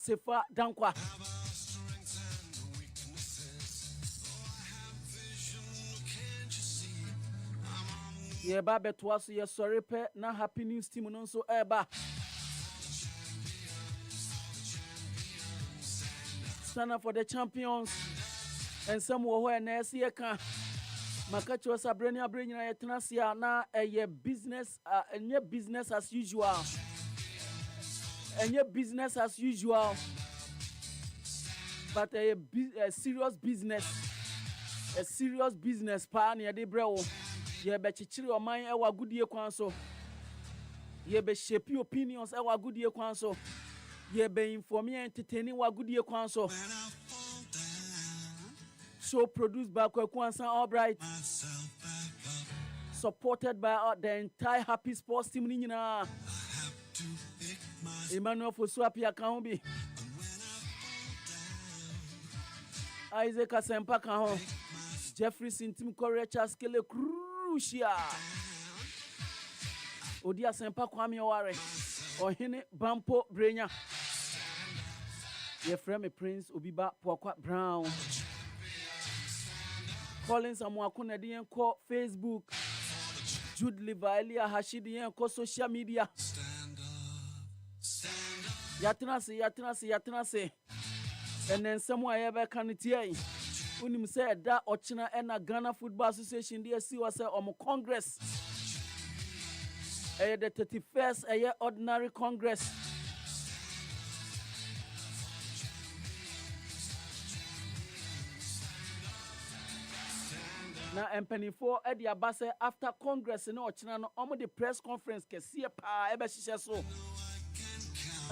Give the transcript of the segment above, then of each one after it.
Sefa Dankwa. Ye ba betwa so ye sorry pe na happy news team no so eba. Stand up for the champions. And some wo ho na ese ye ka. Maka cho sabrani abrenya ye tenasia na eye business enye business as usual. Enye business as usual. But a serious business. A serious business pa na de brewo. Ye be chichiri oman e wa gudie kwan so. Ye be shape opinions e wa gudie kwan so. Ye be inform entertaining wa gudie kwan so. Show produced by Poakwa Albright. Supported by the entire Happy Sports team nyina. Emmanuel Fosuapi Akanbi. Isaac Asempa Kahon. Jeffrey Sintim Korea Chaskele Crucia. Odia Sempa Kwame Oware. Ohene Bampo Brenya. Ye frame Prince Obiba Poakwa Brown. Collins Amwakuna dien ko Facebook. Jude Livaelia Hashidi dien ko social media. Yatinase. And then someone ever can it here. Unim said that Ochina and a Ghana Football Association DSC was on Congress. The 31st ordinary Congress. Now, Empany for Eddie Abase after Congress in Ochina, no, the press conference, Kessia Pa, Ebeshisha so.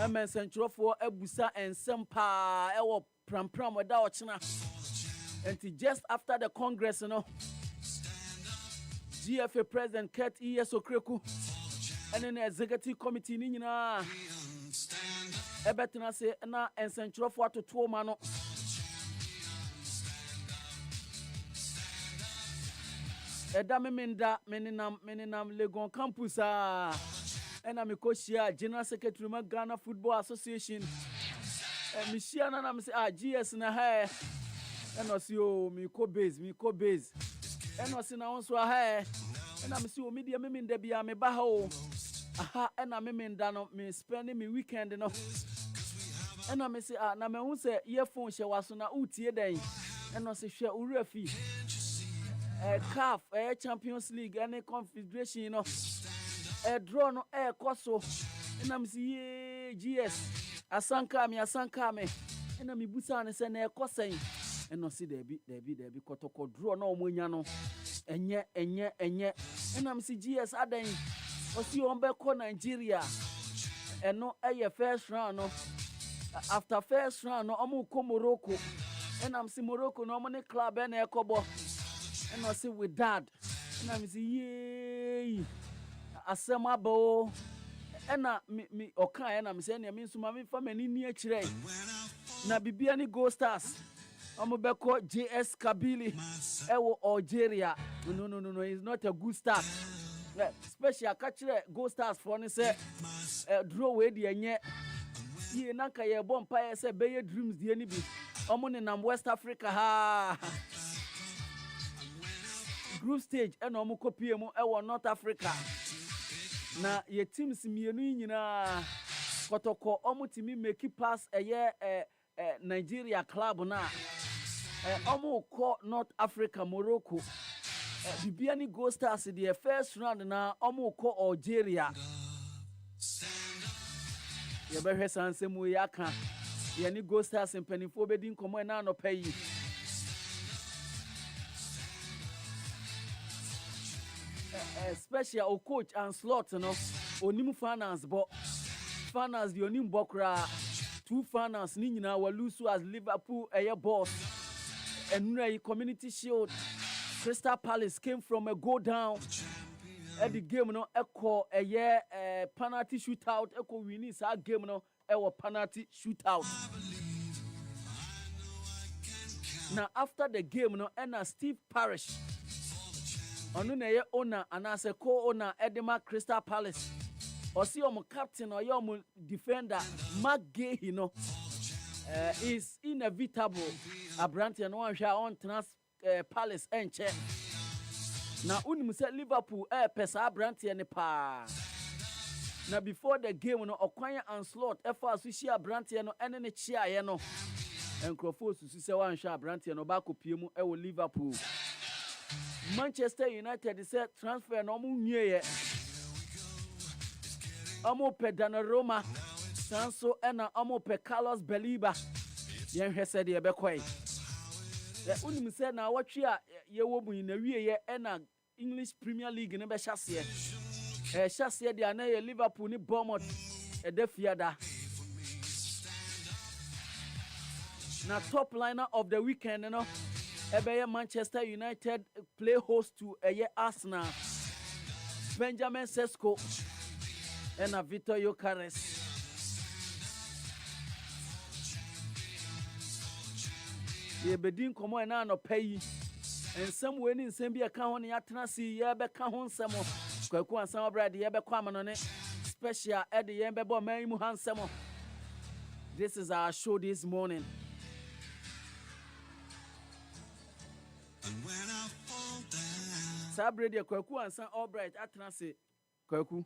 Amen, Central for Ebusa and Sempa, Ewo Pram without Ochina. And just after the Congress, you know, GFA President Kurt E.S. Okreku, and then the Executive Committee, Nina, Ebetina say, na and Central for to 2 mano. Edame Menda, Meninam Legon Campus, and I'm a coach here, General Secretary of Ghana Football Association. And Michiana, I'm say, GS na hair. And I see you, me co base. And I see now also a hair. And I'm see you, media, me de be a me baho. Aha, and I'm me spending me weekend, you know. And I'm say, na me who say earphone she was na utie den. And I say, share urefi. CAF, Champions League, any confederation, you know. Draw no koso. And I'm see GS. Asanka me. And I'm busa and say na kosen. And no see there be kotoko draw no munya no. Enye. And I'm see GS aden. O see on be ko Nigeria. And no first round no. After first round no omo ko Morocco. And I'm see Morocco no money club and ekobo. And I say with dad. And I'm say yay. Asemabo. And me okay and I'm saying I mean so mami family ni akire. Na bibia ni Go Stars. Omo beko JS Kabili. Ewo Algeria. No, he's not a good start. Special catcher Go Stars for ne say draw we de enye. Ye nanka ye bompa ye say be dreams de ni bi. Omo ne nam West Africa ha. Group stage and omo kopie mu ewo North Africa. Na ye teams mienu nyina kotoko omo timi make pass Nigeria club na omo ko North Africa Morocco bibiani Go Stars the first round na omo ko Algeria ye be hwesa ansemu yaka ye ni Go Stars mpanifo be din komo na no pay special coach and slot no onim finance but finance the onim bokra 2 finance ni nyina wa lose as Liverpool boss and Community Shield Crystal Palace came from a go down at the game no echo penalty shootout echo winning sa game no penalty shootout. Now after the game no Steve Parish onu na ye owner and as a co-owner Edema Crystal Palace. Or see your captain or your defender Mark Gay, you know. is inevitable. Abrantia no one shall on trans Palace and check. Now, unim said Liverpool pesa Abrantia ne pa. Now, before the game, no Okwanya and Slot, Sushi Abrantia no enemy chia no. And Crawford to say one shall Abrantia no back up Liverpool. Manchester United said transfer no more near. Amo pe Donnarumma, Sanso ena amo pe Carlos Beliba. Yen hwese de be kwai. Unim say na watwe a ye wo mu na wie ye ena English Premier League ne be hyase. Hyase de ana ye Liverpool ni Bournemouth e de fiada. Na top liner of the weekend no ebe Manchester United play host to Arsenal. Benjamin Sesko and Victor Yokeres. Ye bedin komo na no pay. And some way in Sambia account ya trasi ye be ka ho nsemo. Kwaku ansam brad ye be kwa no ne special at the ye be bo man mu hansemo. This is our show this morning. Sabrede Kwaku ansam Albright atrasi Kwaku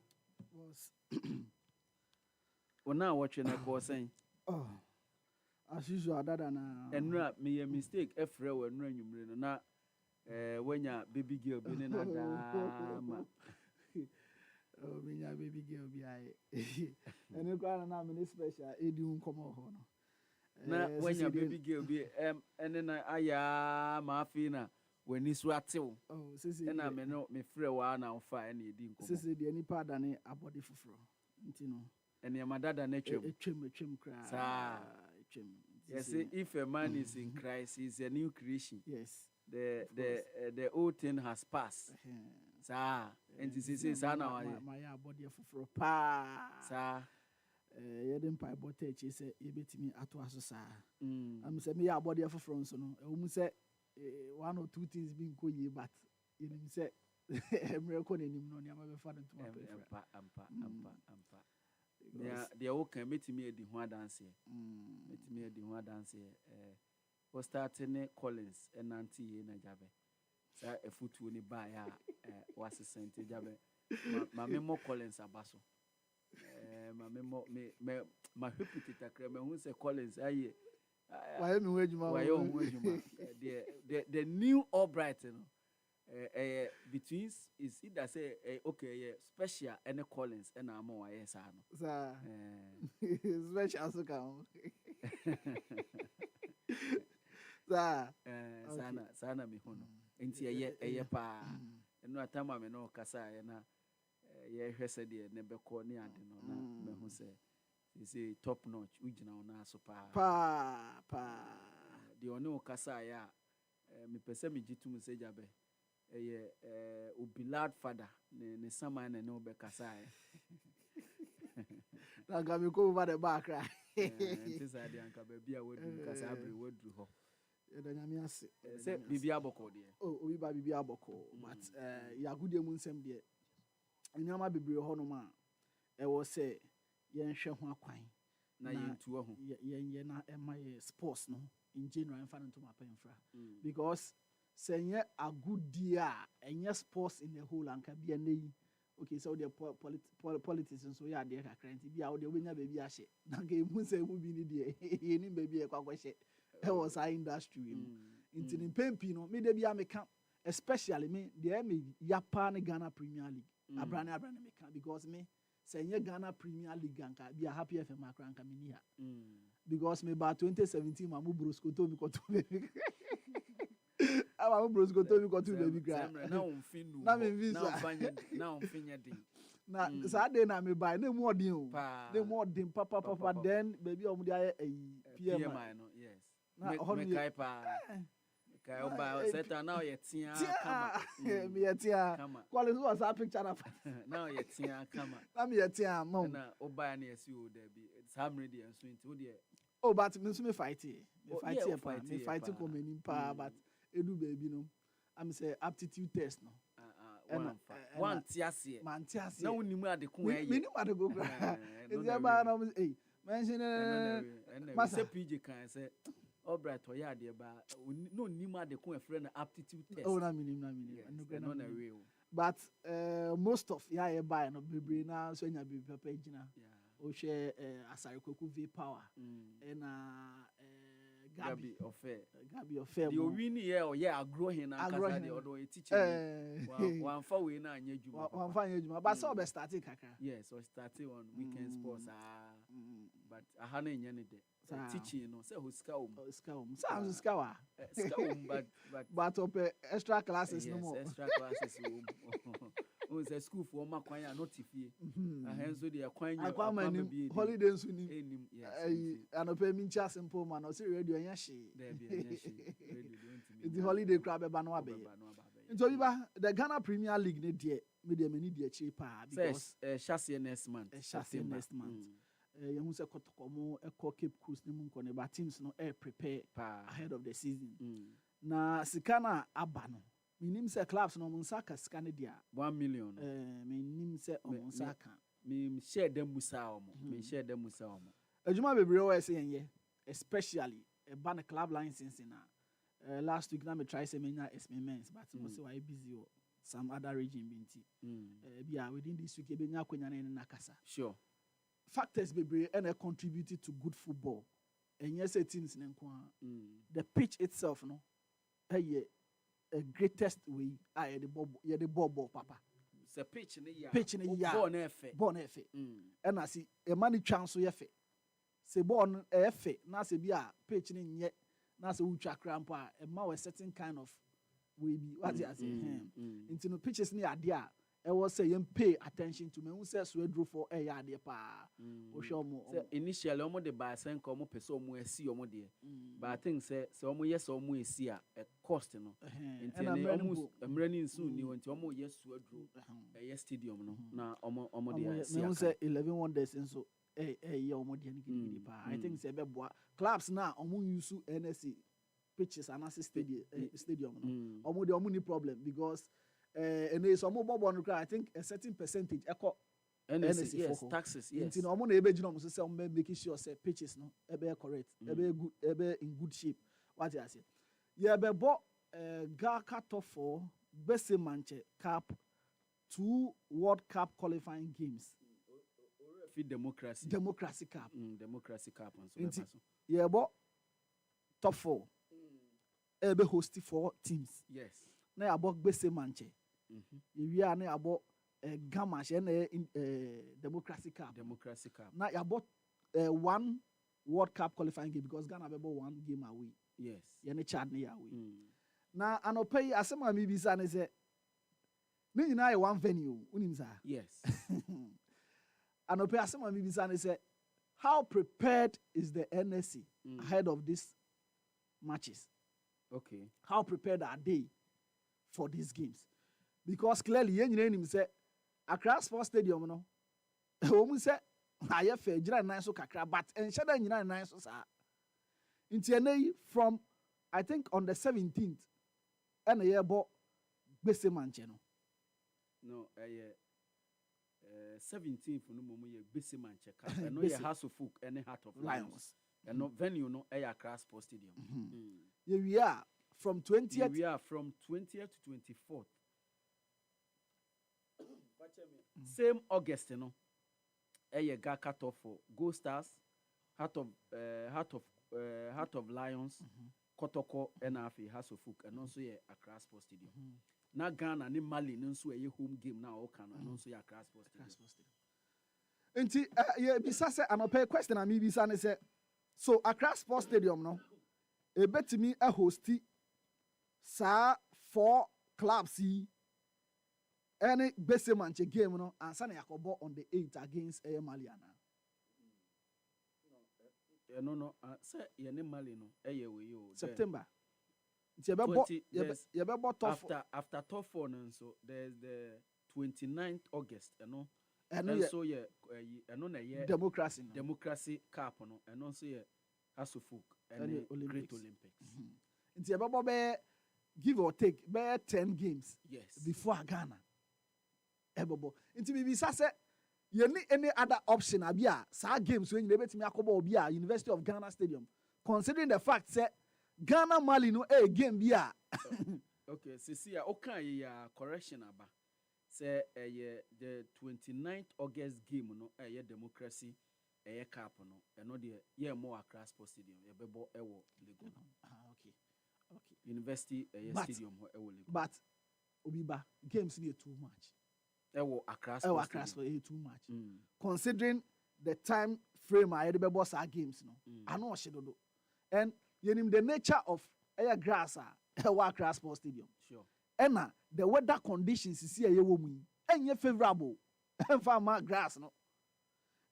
was now watching a course saying, oh, as usual, that and rap me a mistake. If real when you bring not when your baby girl been in a dama. Oh, when your baby girl be and you got an army special, it don't come on. Now, when your baby girl be and then I mafina. When it's rattle, and I may not me free one now fire any dink. Sissy, the any part than a body for fro. And your mother than nature, a chim cry. Yes, if a man is in Christ, he's a new creation. Yes, the old thing has passed. Sir, and this is my body for fro. Pa, sir. You didn't pay bottage, say, you beat me at was, sir. I'm saying, me a body for front, so no, almost say. One or two things being good, but you say, I'm recording him. No, I'm father to my yeah, they all can meet me at the one dance here. Meet me at the one dance here. Was starting Collins and Auntie in a jabber. Sir, a foot to any buy was a cent jabber. My memo Collins a basso. My memo, my reputed a creme who say Collins, why am the new Albright, between is either say okay, special and Collins and I'm more yes, sir. Special so come. Sir, sana mi hono. Inti ye pa. Eno atama me no kasa na ye hwese de ne beko ne ade no na me hu se. Say top notch, ujina ona so pa. The ono kasa ya me pese me jitu mu se jabe. Obiba father ne sama na ne obe kasa ya. Na ga me go over the back right. This ade anka ba bia wadu kasa abre wadu ho. Nyame ase. Say bibia boko de. Oh, Obiba bibia boko, but ya gudie mu nsem de. Nyama bebre ho no ma. E wo say yen hwe ho akwan na yentu ho yen na ema sports no in general en fa no to mapa infra because senye agudi a enye sports in the whole anka bia na yi okay so the politics so ya de kakra nti bia wo de obenya ba bi a hye na ga emu se mu bi ni de yeni ba bi e kwakwahye e was our industry nti ni pempi no me de bia me ka especially me de me Yapa ne Ghana Premier League abrane me ka because me Senior Ghana Premier League anka be a happy FM akranka mini ha because me ba 2017 mamu brosco to me ko to baby mamu brosco to me ko to baby gra na umfinu na me visa na umfinya din na sa dey na me buy na more din o na more din papa then baby o mu dey PMI no yes me kai pa kai oba set now yetia kama me yetia quality was a picture na now yetia kama na me yetia no na oba na yesi o there be sam ready and so into there oh but me so me fight ko many pa but edu baby no am say aptitude test no one tiase man tiase na wonimu ade ko aye me ni ade go gra e dey ba na mention and say PJ can say Albright or yard but no nima de ko friend aptitude test. Oh, na minim. No na real. But most of buy no bebre na so nya be page na. O share Asare Kweku V Power and Gabi Ofe. The win here or agro hin na kasa the odo teacher. One for we na anya juma. One for juma. But so be starting kakra. Yes, so starting on weekend sports but I hana nya ne de. Teaching no say huska sounds skawa. But up extra classes no more. Extra classes o say school for ma kwan ya not fie. Ahenso de kwan ya holiday nso ni. Yes. Anope mi ncha simple man o say radio anya she. There be anya she. Radio don't the holiday crab be no abe. Into Obiba the Ghana Premier League ne de me de mani de cheaper because chassis next month. You say kotokomo eko Cape Coast ni munko ne ba teams no prepare ahead of the season. Na sikana abano. Minim say clubs no munsaka sikane dia 1 million. Minim say munsaka. Me share them musa omo. Me share them musa omo. Ejuma bebre we say yenye especially a ban club license na last week na me try say menya experiments but mo say why busy or some other region binti. Bia within this week e benya akwanya na nakasa. Sure. Factors bebre and contributed to good football. And yes, teams the pitch itself, no, a greatest way. The ball, papa. It's a pitch in the year. Pitch in the year. Born F. And I see a money chance to F. Say born F. Now say be a pitch in yet. Now say ucha crampa. A more a certain kind of way be what I say. Into no pitches near idea. I was saying pay attention to me. Who says we drew for a yard pa? Initially, almost the buy send come up so more see or more dear. But I think say so almost yes or more see a cost no. And I'm running soon. You want to almost yes to drew a yes stadium no. Na almost dear. Say 11 wonders and so year almost dear. I think say be clubs now almost use to NSC pitches and stadium no. Almost the only problem because. And there's some mobile one I think a certain percentage echo NSC, yes, taxes, yes. You know, I'm on the say making sure say pitches no, correct, good, in good shape. What I say, yeah, be bought Gaka top 4 best manche cup 2 World Cup qualifying games. Democracy cup. Democracy cup and so. Yeah, but top 4. Be hosted 4 teams. Yes. Na about best manche. We are now about Gamash and Democracy Cup. Now about 1 World Cup qualifying game because Ghana have about 1 game away. Yes. Yene Chad ne away. Now anope asema mi bisa ne se. Ne nyina 1 venue unim sa. Yes. Anope asema mi bisa ne se how prepared is the NSC ahead of these matches? Okay. How prepared are they for these games? Because clearly, you know, say Accra Sports Stadium, no, we say I have a general nice kakra, but and shada general nice so sa. From I think on the 17th, and a year bought bese mancheno. No, 17th for no moment bese mancheka. No, your House of Folk and Heart of Lions. And no venue no Accra Sports Stadium. Here we are from 20th. We are from 20th to 24th. Same August, you know. Got cut off for Gold Stars, Heart of Lions, Kotoko, and House of Folk, and also Accra Sports Stadium. Now Ghana and Mali, and so a home game now, and also Accra Sports Stadium. And besides, I'm a pay question. I'm maybe say so Accra Sports Stadium, no. A bet to me a hosty, sa 4 clubs. Any best manche game no and Sani Yakobo on the 8th against Maliana. No. Say yene Mali no. We September. After top 4 so there's the 29th August, you know. And so Democracy Cup no and also House of Folk and Great Olympics. It's give or take 10 games yes before Ghana. Ebobo. Into maybe say any other option abia sa games when you betimi akoba obi University of Ghana Stadium considering the fact say Ghana Mali no game bia okay sisi ya okay ya correction aba say the 29th August game no democracy cup no no de more Accra Sports Stadium bebo ewo Lagos okay University stadium ewo Lagos but Obiba games dey too much ewo Accra Sports too much considering the time frame I the boss our games no I know shedodo and the nature of grass Accra Sports Stadium sure and the weather conditions see ye wo mu enye favorable farmer grass no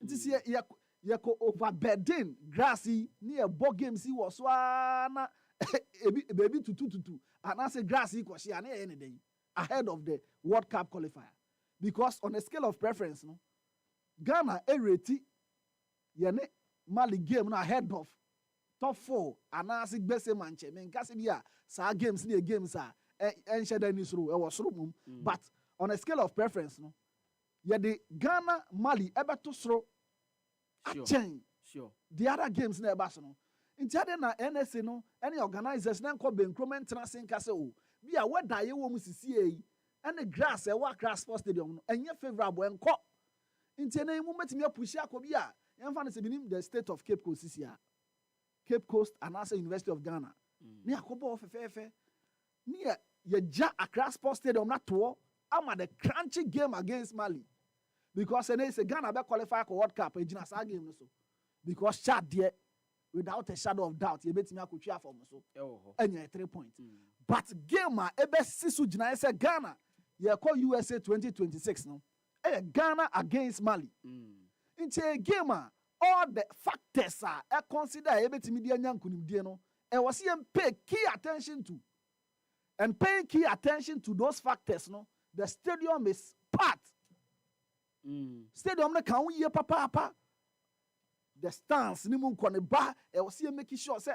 it is ye ko overburden grassy near ball games he was na baby tutu and I say grassy ko she na anything ahead of the World Cup qualifier because on a scale of preference no Ghana rate yene Mali game no ahead of top 4 and I say gbese manche men kasi bia sa games ni games ensheda ni suru e was suru but on a scale of preference no ye the Ghana Mali ebeto suru sure the other games na eba so no ntiade na NSA no any organizers na nko bencroment tracing kase o bia weda ye wo mu sisi yi and grass e wa Accra Sports Stadium no enye favorable enko ntia na mu metimi apushi akobi a yemfa no se binim the state of Cape Coast sisi a Cape Coast and also University of Ghana ni akobo ofefefe ni ye ja Accra Sports Stadium na to ama the crunchy game against Mali because they say Ghana be qualify for World Cup ejina sa game no so because Chad there without a shadow of doubt ye betimi akotwa for so enya 3 points but game ebe sisu jina say Ghana ye call USA 2026 no Ghana against Mali into a game all the factors are consider ye betimi dia nyankunimdie no was pay key attention to and paying key attention to those factors no the stadium is packed. Stadium na kan ye papa the stands ni mu nkone ba was making sure say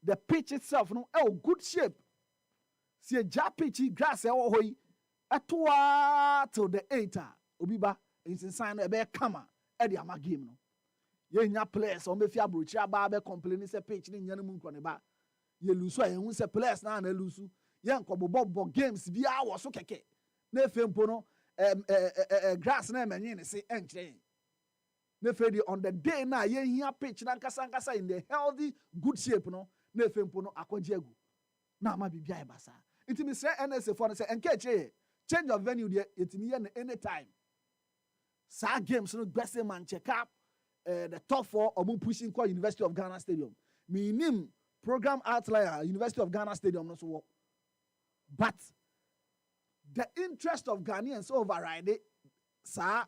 the pitch itself no good shape see ja pitch grass hoyi atoa till the 8 Obiba insign e be kama e the ama game no ye nya players on be fi abrochi aba be complain say pitch ni nya mu nkone ba ye lusu a ehun say players na lusu ye nkobobo games bi a wo so keke na efempo no grass na emenye se enkyere na fedi on the day na ye hia pitch na nkasa in the healthy good shape no na efempo no akogye agu na ama bibia e basa intimi say NSA for say enke change of venue there etimi ye anytime sa games no gbese man check up the top 4 omu pushing call University of Ghana Stadium minim program outlier University of Ghana Stadium no so work but the interest of Ghanaians override sa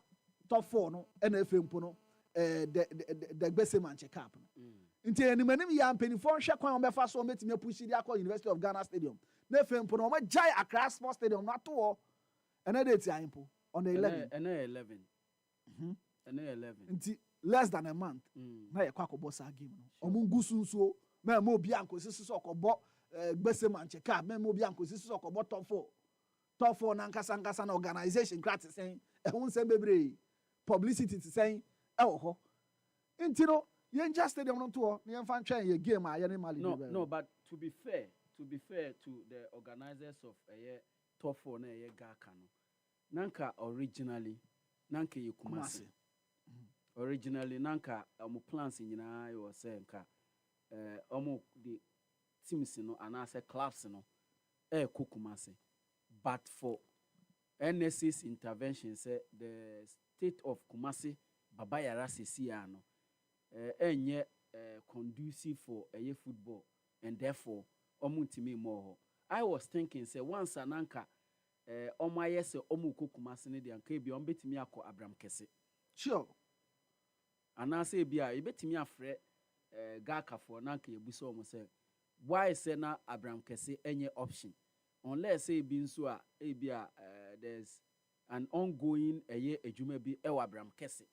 top 4 no NFM no the gbese man check up no nti animanim ya mpenifo hwe kwan obefa so metimi push dia call University of Ghana Stadium na FM no ma jai Accra Sports Stadium na to and date impo on the 11 and 11 and 11 nti less than a month na ye kwakobo sa game no omungu sunsuo ma mo bia nkosisi so okobo gbese man check up ma mo bia nkosisi so okobo top 4 na nkasa na organization gratis saying ehun se bebre publicity saying ho nti no yen just stadium no to na yen fan twen ye game a ye ne Mali no but to be fair to the organizers of top 4 na Gaka no nanka originally nanka ye Kumasi originally nanka plans nyina yo say nka the teams no anase clubs no Kumasi but for NSC's intervention say the state of Kumasi Babayara Sisia no enye conducive for football and therefore omuntimi more. I was thinking say once ananka omaye se omuko Kumasi ne de anka bi ombetimi akọ Abraham Kese sure anase bia ebetimi afre Gaka for nanka yebuso omo say why say na Abraham Kese enye option unless say bi nso a bia there's an ongoing ejuma bi ewa Abraham Kese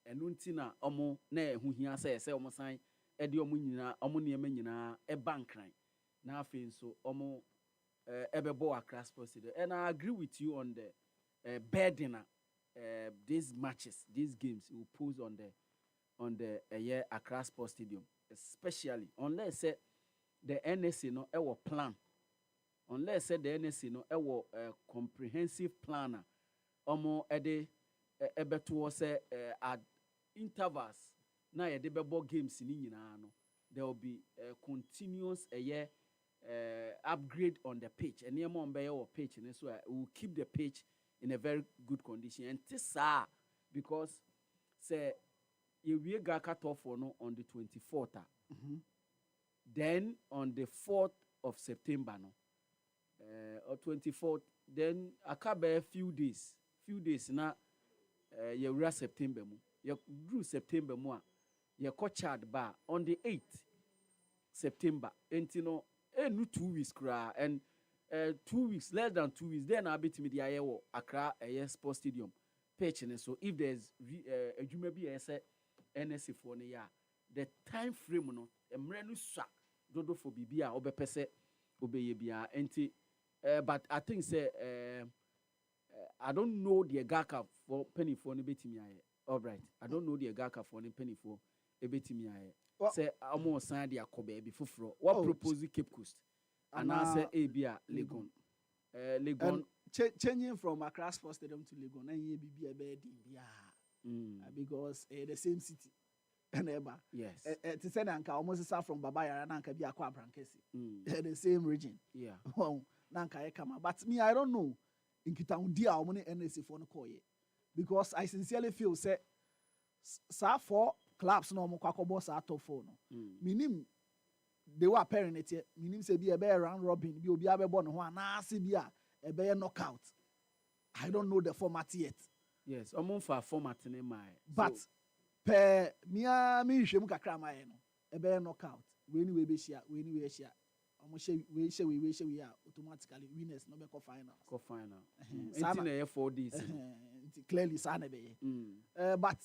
enu nti na omo na ehu hia say omo san e de omo nyina omo niema nyina e bankran na afi nso omo ebebo Accra Sports Stadium and I agree with you on the burden these matches, these games, he will post on the Accra Sports Stadium, especially unless say the NSC no ever plan, unless say the NSC no ever comprehensive planner, omo ede ebeto say at intervals na ye de bebo games ni nyina no, there will be continuous upgrade on the pitch, and near on be your pitch, and so we will keep the pitch in a very good condition. And this because say we got cut off no on the 24th. Then on the 4th of September no, or 24th, then a couple few days na you September mu, you grew September mu, you coachad bar on the 8th September, and you know, no 2 weeks cra and 2 weeks, less than 2 weeks, then I'll be to me the Accra Sports Stadium pitch. And so if there's a Jumebi NSC for the year, the time frame no, a mrenu sa dodo for Bibia obe pese obe yebia enti. But I think say I don't know the Gaka for penny for ni betimi aye. All right, I don't know the Gaka for ni penny for e betimi aye. Say almost sign the akobe be fufro. What propose Cape Coast? And I say Abia Legon. Legon changing from Accra Sports Stadium to Legon, and ye be a bed because the same city. Yes. To say that almost start from Babaya and Anka be a Brankesi. The same region. Yeah. Well, Nanka Ekama. But me, I don't know. In Kitaun dia or money NSC for no koye. Because I sincerely feel say sa 4 clubs no mo kwakobo sa top 4 no. Minim they were pairing it yet. Minim say be a bear round robin, be obi abebo no ho anase be a bear knockout. I don't know the format yet. Yes, among for format in my. But per me hwem kakra ma ye no. A bear knockout. We anyway be share, we anyway share. We automatically winners no be finals. Final. It's 4 days. Clearly, Sanebe. But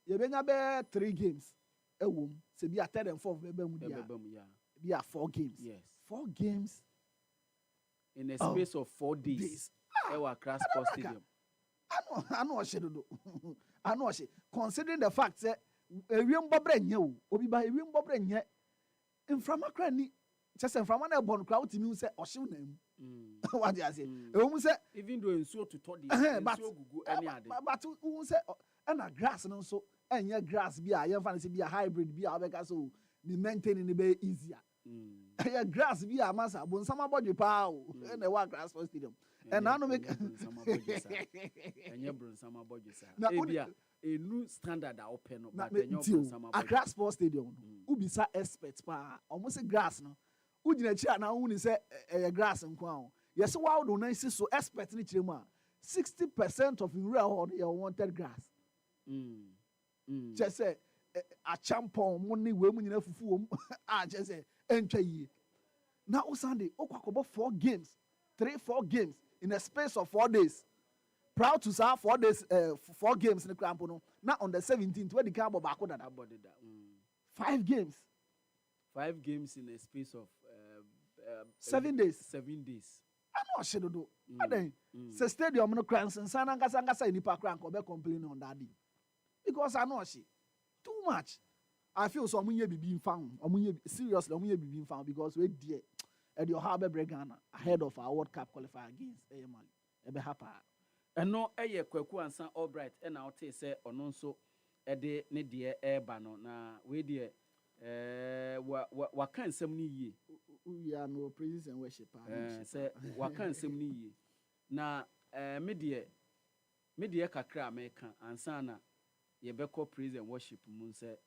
you been 3 games. So be a 3rd and 4th. Be a 4 games. Yes. 4 games in a space of 4 days. Accra Sports Stadium. I know what she do. I know she. Considering the fact that Obiba Obiba in from Accra ni. Just from one born crowd to me say Oshun name. What do I say? Even though in so to told but who say and a grass and also and your grass be a young fancy be a hybrid be a because so the maintaining the be easier. Your grass be a massa, but some about your power and the one grass for stadium. And I don't make some about yourself. A new standard are open up. A grass for stadium. Ubisa experts pa almost a grass no. Ujina na uni say grass nkwa. Yes, wow do na so expert ni chirema. 60% of real you wanted grass. Just say a champon money we mu nyina fufu just say entwa yi. Na Sunday okwakobo 4 games, 3-4 games in a space of 4 days. Proud to say 4 days 4 games in the crampo no. Now on the 17th where the cabo back that 5 games. 5 games in a space of 7 days. 7 days. I know what she do. Then, the stadium no crans and Sananga in the crank or be complaining on that day. Because I know she too much. I feel so munye be being found. Seriously, munye be being found because we dear at your harbor Ghana ahead of our World Cup qualifier against Mali. Ebe happy. And no Kwaku and San Albright and I'll say on also de ne dear air no na we dear. What can some ye? We are no praises and worship. Say what can some ye? Na media kakra American and sana ye beko praise and worship moon say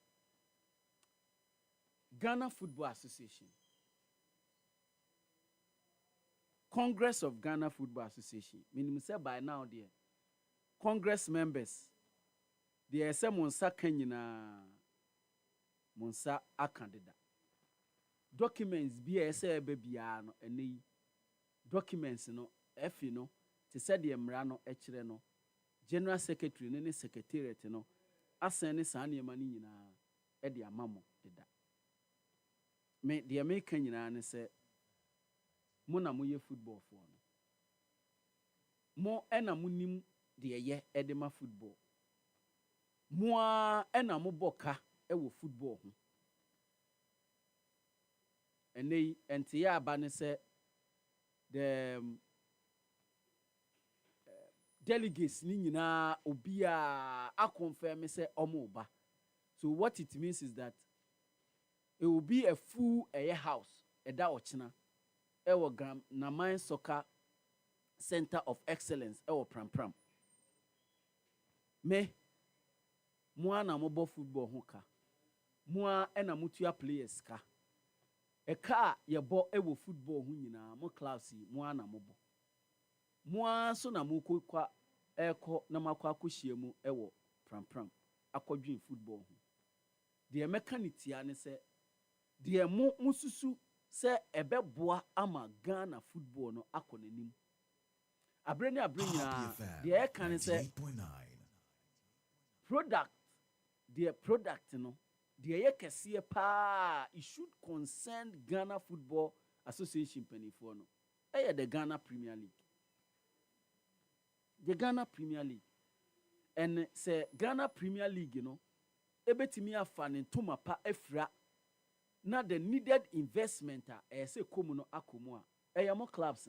Ghana Football Association, Congress of Ghana Football Association. Meaning say by now dear Congress members, there some monsa Kenyana. Monsa a candidate. Documents be a say babyano and documents no F no to say the Emrano Echreno, General Secretary and Secretariat no, ascend Sanya Mani Eddie Mammo did that. Make the American and say Mona Muye football for no more ena munim de ye edema football moa ena mo boka ewo football ho enei ente ya aba ne se the delegates ni nyina obi a confirm say omo ba. So what it means is that it will be a full house eda ochina ewo Naman Soccer Center of Excellence ewo Pram me moa na mobo football ho ka moa ena mutua players ka eka ye bo ewo football ho nyina mo class moa na mobo moa so na mokwa eko na makwa akohie mu ewo Pram akodwen football ho de mechanitia ne se de mususu se ebeboa ama Ghana football no akonanim abre nyina de e kan se product no de ye kese pa it should concern Ghana Football Association penifo no the Ghana Premier League. The Ghana Premier League. And say Ghana Premier League, you know, ebetimi afa ne ntoma pa afra na the needed investment say komu no akomu a eyamo clubs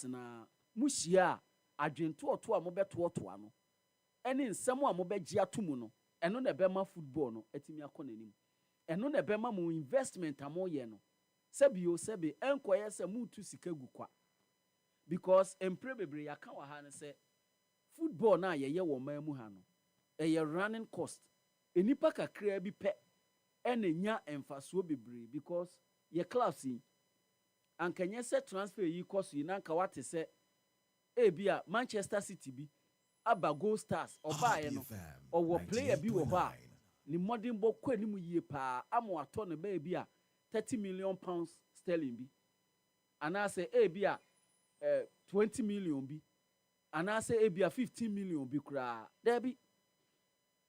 na muhia adwento oto a mobeto ano ene nsem a mobegye atomu no eno na bema football no etimi akonanim eno na bema mu investment amoye no sebi enkoye se mutu sika gukwa because empre bebre yaka wa ha ne se football na yeye wo mamu ha no running cost enipa kakra bi pe ene nya emfaso bebre because ye clubs yi ankanye se transfer yi cost yi nanka wate se ebia Manchester City bi aba Gold Stars oba ye no owo player bi wo ba ni modern bo kwa ni mu yie pa amo ato ne ba bia 30 million pounds sterling bi anase ebia 20 million bi anase ebia 15 million bi kura debi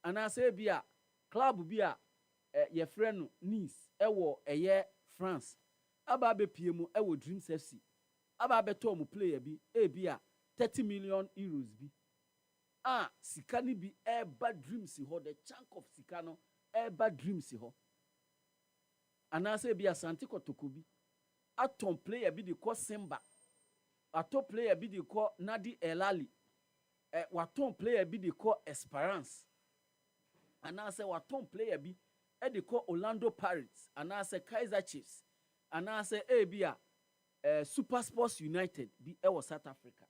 anase ebia club bi a ye frɛ Nice ewo France aba be pie mu ewo Dreams FC aba be to mu player bi ebia 30 million euros bi sika ni bi eba Dreams ho the chunk of sika no eba Dreams ho anase ebia Santi Kotoko bi aton player bi de ko Simba ato player bi de ko Nadi Elali waton player bi de ko Esperance anase waton player bi de ko Orlando Pirates anase Kaizer Chiefs anase ebia Super Sports United bi ewo South Africa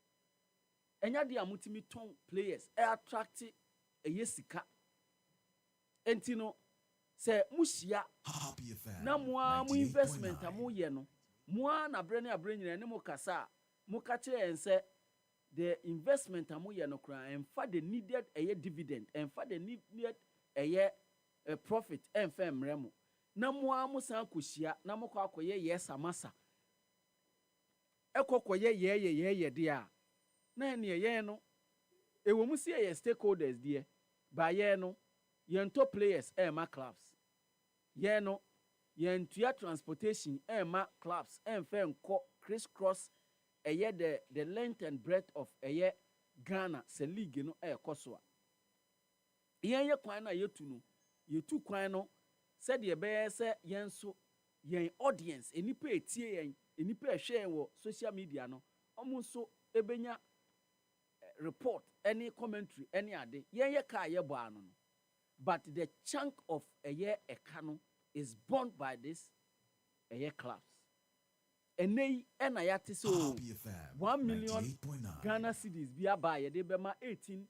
enya de amutimi ton players attract sika entino se muhia na moa mu investment amoye no moa na bre nyina ne mo kasa mo ka kire ense the investment amoye no kra emfa the needed dividend emfa the needed profit emfa emremo na moa mo san kohia na mo kwa akoye samasa ekokoye ye de a na ne ye no ewo mu si ye stakeholders de ba ye no yento players ma clubs ye no yentua transportation ma clubs emfa enko crisscross the length and breadth of Ghana se league no ekoso a yen ye kwan na yetu no yetu kwan no said ye be se yen so yen audience enipa etie yen enipa ehwe wo social media no omo so ebenya report any commentary any ade yen ye ka ye bo ano no but the chunk of ekano is borne by this clubs enei ena yate so 1 million Ghana cedis bi aba ye de be ma 18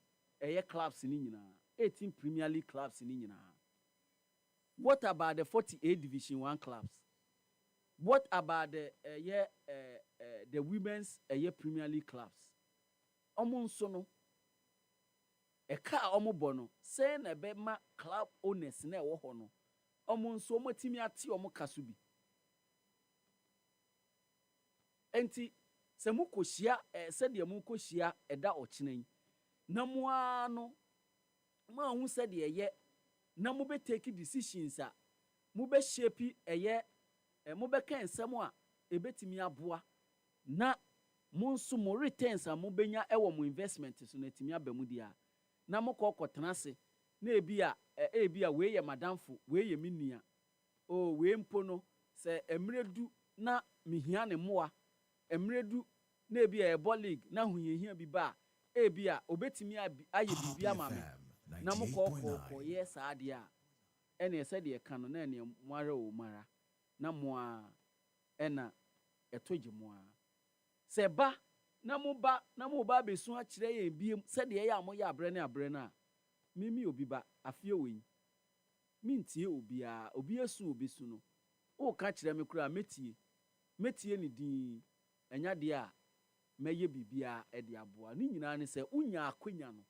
clubs ni nyina 18 Premier League clubs ni nyina. What about the 48 Division 1 clubs? What about the women's Premier League clubs? Omo nso no eka omo bono say na be ma club owners na ewo ho no omo nso omo timi ate omo kaso bi enti se mu kohia se de mu kohia eda okyenen na mu ano ma hu se de na mu be take decisions a mu be shape mu be kan nsem a ebetimi aboa na mo nso mo returns a mo benya ewo mo investment so na timi aba mu dia na mo kɔkɔtena ase na ebi a we ye madamfo we ye minua o we mpo no sɛ emredu na mihia ne moa emredu na ebi a ebo league na hunyehia bi ba ebi a obetimi aye bibia ma me na mo kɔkɔ ye saa de a ɛne sɛ de ka no na ne moara o mara na moa ɛna ɛtoje moa sɛ ba na mo ba besu a kyerɛ yɛn biem sɛ de yɛ a mo yɛ abrɛ na mimi Obiba afie wei mintie obi esu obesu no o ka kyerɛ me kura metie ne din enya de a mɛyɛ bibia ɛde aboa ne nyinaa ne sɛ unya akwanya no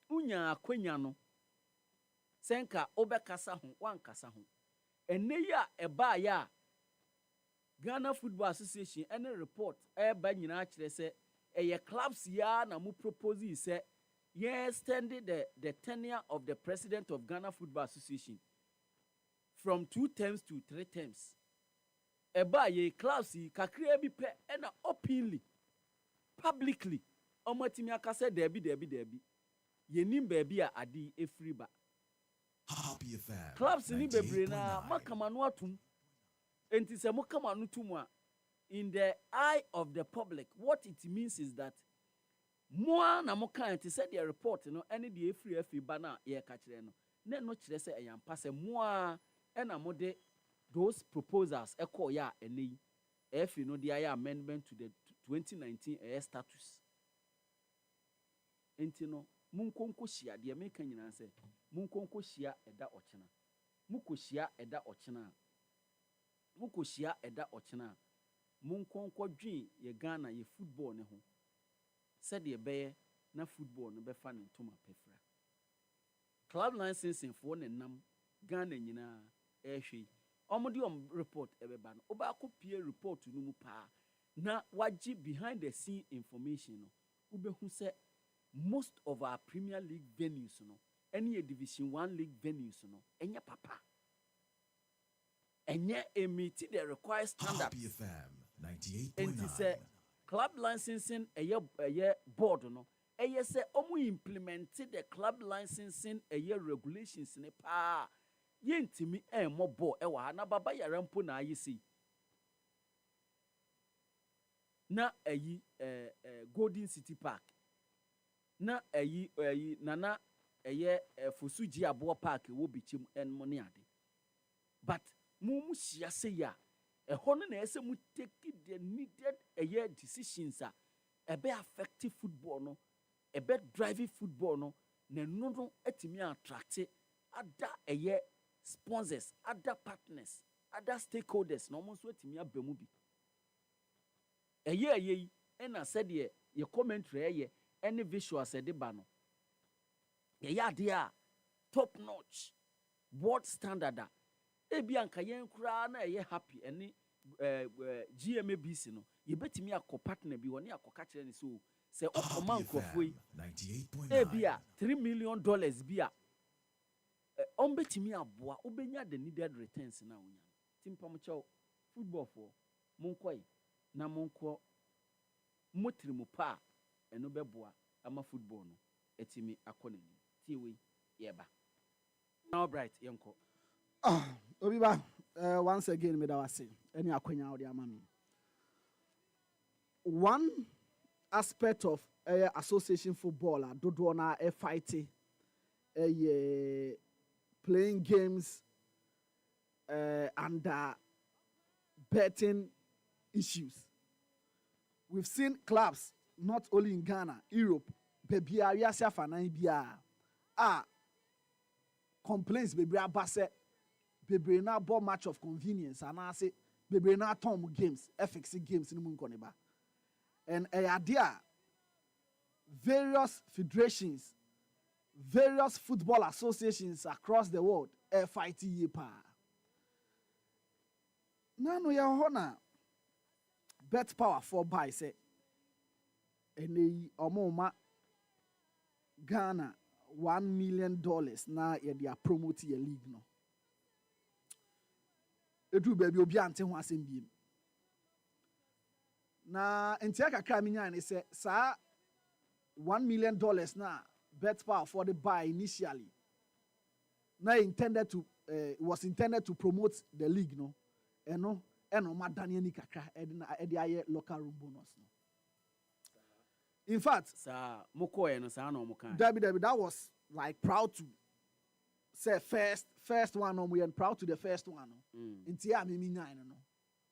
unya akwanya no senka obekasa ho wankasa ho enne yi a ɛbaa ya Ghana Football Association any report ba nyinaa kyerɛ sɛ ɛyɛ clubs ya na mu propose yi sɛ extended the tenure of the president of Ghana Football Association from 2 terms to 3 terms. Eba ye clubs yi kakra bi pɛ ɛna openly publicly ɔmatimi aka sɛ debi yenim baabi a ade efiri ba. Clubs ni bebre na makama no atum enti sɛ mokama no tum a in the eye of the public what it means is that moa na mo kan te sɛ the report no ene de efiri ba na ye ka kyerɛ no na no kyerɛ sɛ ɛyampa sɛ moa ɛna mo de those proposals ɛkɔ ya ene yi efi no de aye amendment to the 2019 status enti no munkonko hia de me kan nyina sɛ munkonko hia ɛda ɔkyena mukohia ɛda ɔkyena munkonko dwen ye Ghana ye football ne ho said ye bɛyɛ na football no bɛfa ne ntoma pɛfra club licensing for ne nam Ghana nyina ehwe omodi report ɛbɛba no oba kopie report no mu pa na wagye behind the scene information no ubehu sɛ most of our Premier League venues no any Division 1 league venues no enye papa enye emiti the required standards. Enti sɛ club licensing eye board no eye sɛ omu implemented the club licensing eye regulations ne pa yentimi emmo bo e wa na baba yare mpo na ayisi na ayi Golden City Park na ayi nana eye Fosuji Abo Park wo bichim enmo ne ade but mu hia se ya ɛhɔ no na ɛsɛ mu take the needed decisions a ɛbɛ affect football no ɛbɛ drive football no na no atimi attract other sponsors, other partners, other stakeholders na ɔmo nso atimi aba mu bi yi ɛna said ye commentary any visuals ɛde ba no ade a top notch world standard a ebi anka yen kura na happy ene GMABC no yebetimi akọ partner bi woni akoka kire ne so se okoma nkofo yi ebi a $3 million bi a ombetimi aboa obenya the needed returns na onya timpam chew football for monkoy na monko motrimu pa eno beboa ama football no etimi akọ n'ani tiwe yeba now bright yenko Obiba, once again, me da wase. Any akwenya odi amami. One aspect of association football, dodo na fighting, playing games, and betting issues. We've seen clubs not only in Ghana, Europe, baby, complaints baby abase. Bebre na ball match of convenience and I say bebre na tom games FX games in munkoneba and idea various federations, various football associations across the world fight ye pa nano ya hona bet power for buy say ene omoma Ghana $1 million na ye dia promote your league no edu baby obi ante ho asem biem Na ntia kakra minya ne say sa $1 million na bet power for the buy initially. Now was intended to promote the league, no? Eno madani ni kakra edi aye local room bonus no. In fact, Sa moko no sa no moka. that was like proud to say first one no, we are proud to the first one no. Nti ya me nyan no.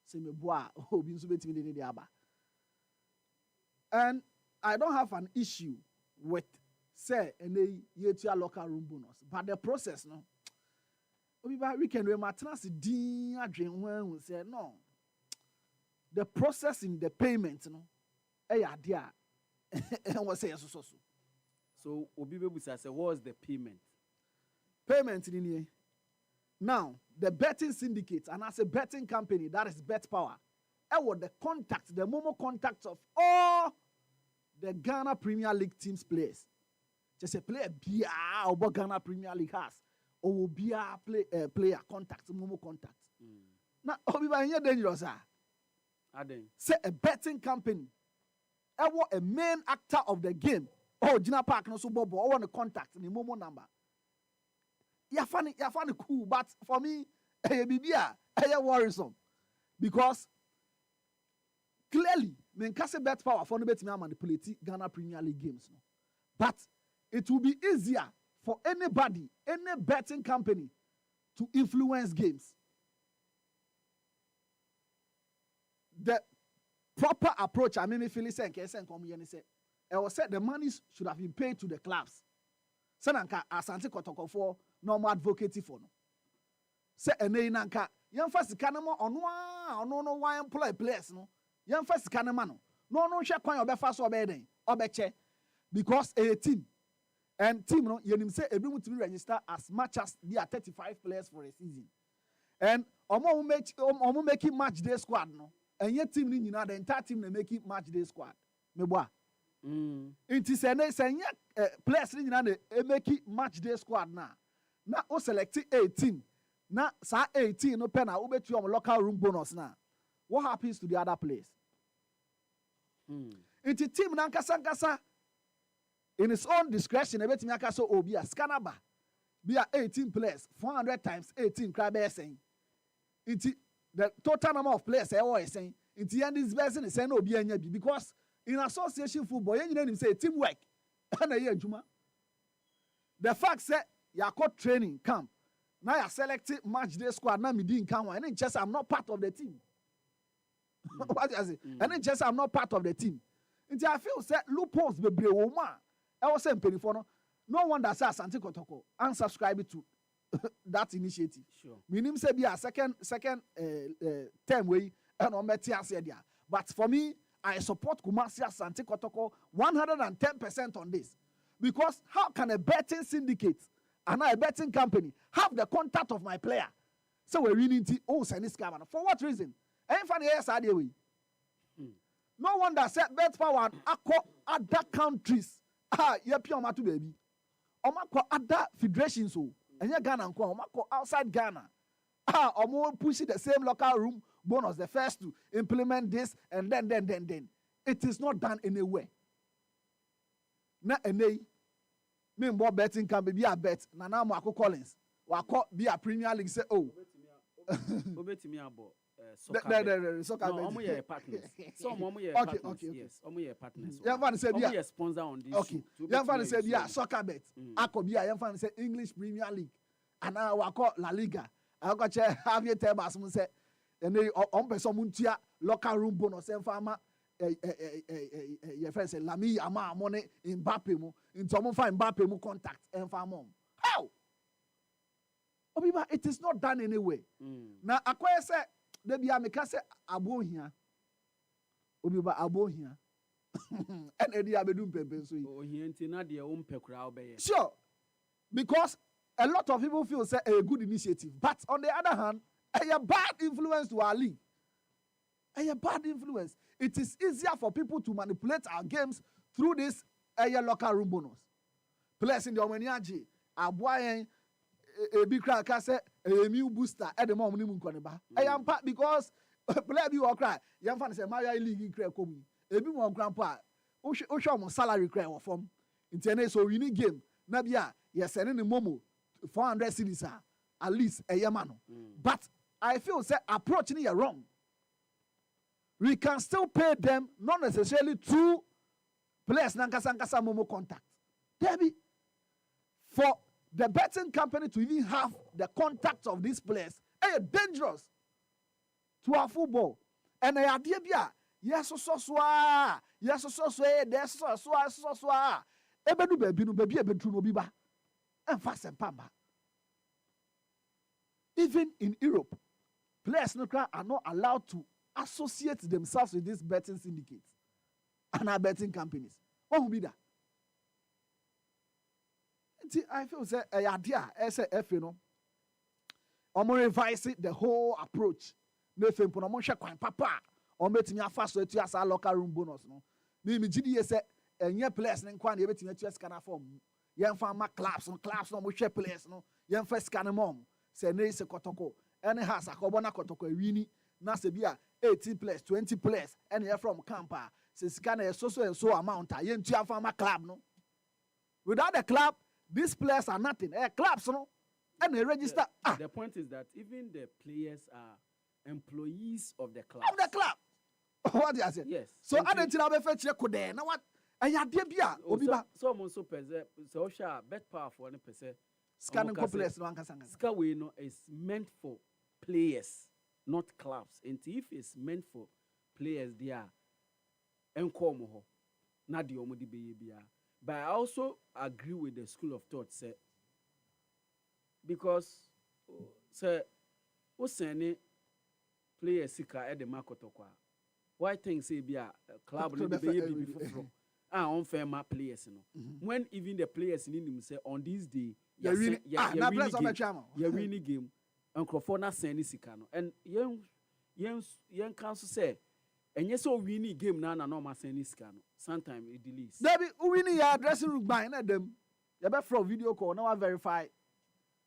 Say me boa obi nso betimi de aba. And I don't have an issue with say any yetua local room bonus, but the process no. Obiba weekend we matras din adwen ho say no. The process in the payment no e ade a and was say so. So Obiba busa say what was the payment? Payment in here. Now, the betting syndicate and as a betting company that is Bet Power, the momo contacts of all the Ghana Premier League teams players. Just a player bia or Ghana Premier League has or bia player contacts momo contacts. Now, Obiba here dangerous say a betting company. A main actor of the game. Oh, Gina Park no so bobo. I want to contact the momo number. You funny cool, but for me, worrisome because clearly, men can say Bet Power for no bet me manipulate Ghana Premier League games, no. But it will be easier for anybody, any betting company, to influence games. The proper approach, I mean, Philly said, I was said the money should have been paid to the clubs. Sananka Asante Kotoko for normal advocate for no. Say ene nanka yan fast kanama ono no one employ players no. Yan fast kanama no. No hwe kwan obefa so obeden obeche because a team and team no yenim say ebi mutimi register as much as there are 35 players for a season. And omo make match day squad no. And your team ni nyina the entire team na make match day squad. Meboa. It is a players in make match day squad now. Now o select 18. Now sa 18 no pen na ubet you local room bonus now. What happens to the other players? It is team na nkasa in its own discretion. Ebet me aka so obi a scanaba. Be 18 players 400 times 18 crab saying. It the total number of players saying. It end this person is saying obi anya bi because in association football, you say teamwork. The fact that you are called training camp. Now you selected match day squad. Now me didn't come. And just I'm not part of the team. What I say? And just I'm not part of the team. Until I feel that loopholes be brave woman. I was saying perifono. No one that says Asante Kotoko unsubscribe to that initiative. Sure. Meaning say be a second term way and on there. But for me, I support Kumasi Asante Kotoko 110% on this. Because how can a betting syndicate and a betting company have the contact of my player? So we're winning send this camera. For what reason? Ain't funny yes way. No wonder said Bet Power and other countries. Matu baby. Omako other federations so. And you Ghana and Omako outside Ghana. Omo pushing the same local room bonus, the first to implement this, and then. It is not done anywhere. Na ene, me more betting can be a bet. Na Marco Collins, wako be a Premier League say oh. Obetimi abo soccer. No, omo ye partners. Some omo ye partners. Okay. Yes, omo ye partners. Yamfan say be a sponsor on this. Okay. Yamfan say be a soccer bet. Ako be a yamfan say English Premier League. And now wako La Liga. Ako che have you tell us say and they on person muntia local room bonus and farmer your friend say Lami ama money in Mbappe mu into mo find Mbappe mu contact and farm how Obiba it is not done anyway. Now akoye say de bia me ka say abo hia Obiba abo hia and edi abedum pepe so o hia nti na de o mpekura obeye sure because a lot of people feel say a good initiative but on the other hand a bad influence to our league. A bad influence. It is easier for people to manipulate our games through this local room bonus. Players in the Omeniaji, Abuayen, a big crack, a new booster at the moment. I am part because Player bi wo kra, yam fa say Mario League kra komu. Ebi mo grandpa, o hwe mo salary kra wo form. Nti so we need game. Na bia ye send ni momo 400 cedis at least a yamano. But I feel say approach ni wrong. We can still pay them not necessarily through players nankasa momo contact. Debbie, for the betting company to even have the contact of these players, dangerous to our football. And I idea yes so ebedu baby no baby ebedu no biba and fast and pamba. Even in Europe, players are not allowed to associate themselves with these betting syndicates and our betting companies. What will be that? I feel say a idea SAF, you know. I'm revise the whole approach. Nothing for no kwan papa. Or betting me fast to as our locker room bonus. No, me GD say and your players and kwan betting me to scan form. Young farmer claps no share players no. Young first scan mom. Say ne se kotoko. Any has a kobona kotoko wini. Na se bia 18 players, 20 players. And you're from camper. Se scan a so and so amount. Yen to farmer club no. Without the club, these players are nothing. Clubs, no? And they register. The point is that even the players are employees of the club. Of the club. What do you say? Yes. So I didn't know if it's there. Now what? And you did be Obiba. So also so bet power for any person. Scanning players no ankasanga. Skaway no is meant for players, not clubs. And if it's meant for players, they are enkomo. Na di omo di be. But I also agree with the school of thought, say, because say, what's any player sika at the Makotokwa? Why things say be a club no be before? Unfair my players, you know. When even the players in him say on this day, you're winning game, and Crofona send sika no, and young council say. And yes, so we need game now, no matter any scan. Sometimes it delays. Debbie, we need your dressing room by them. You better from video call. Now I verify.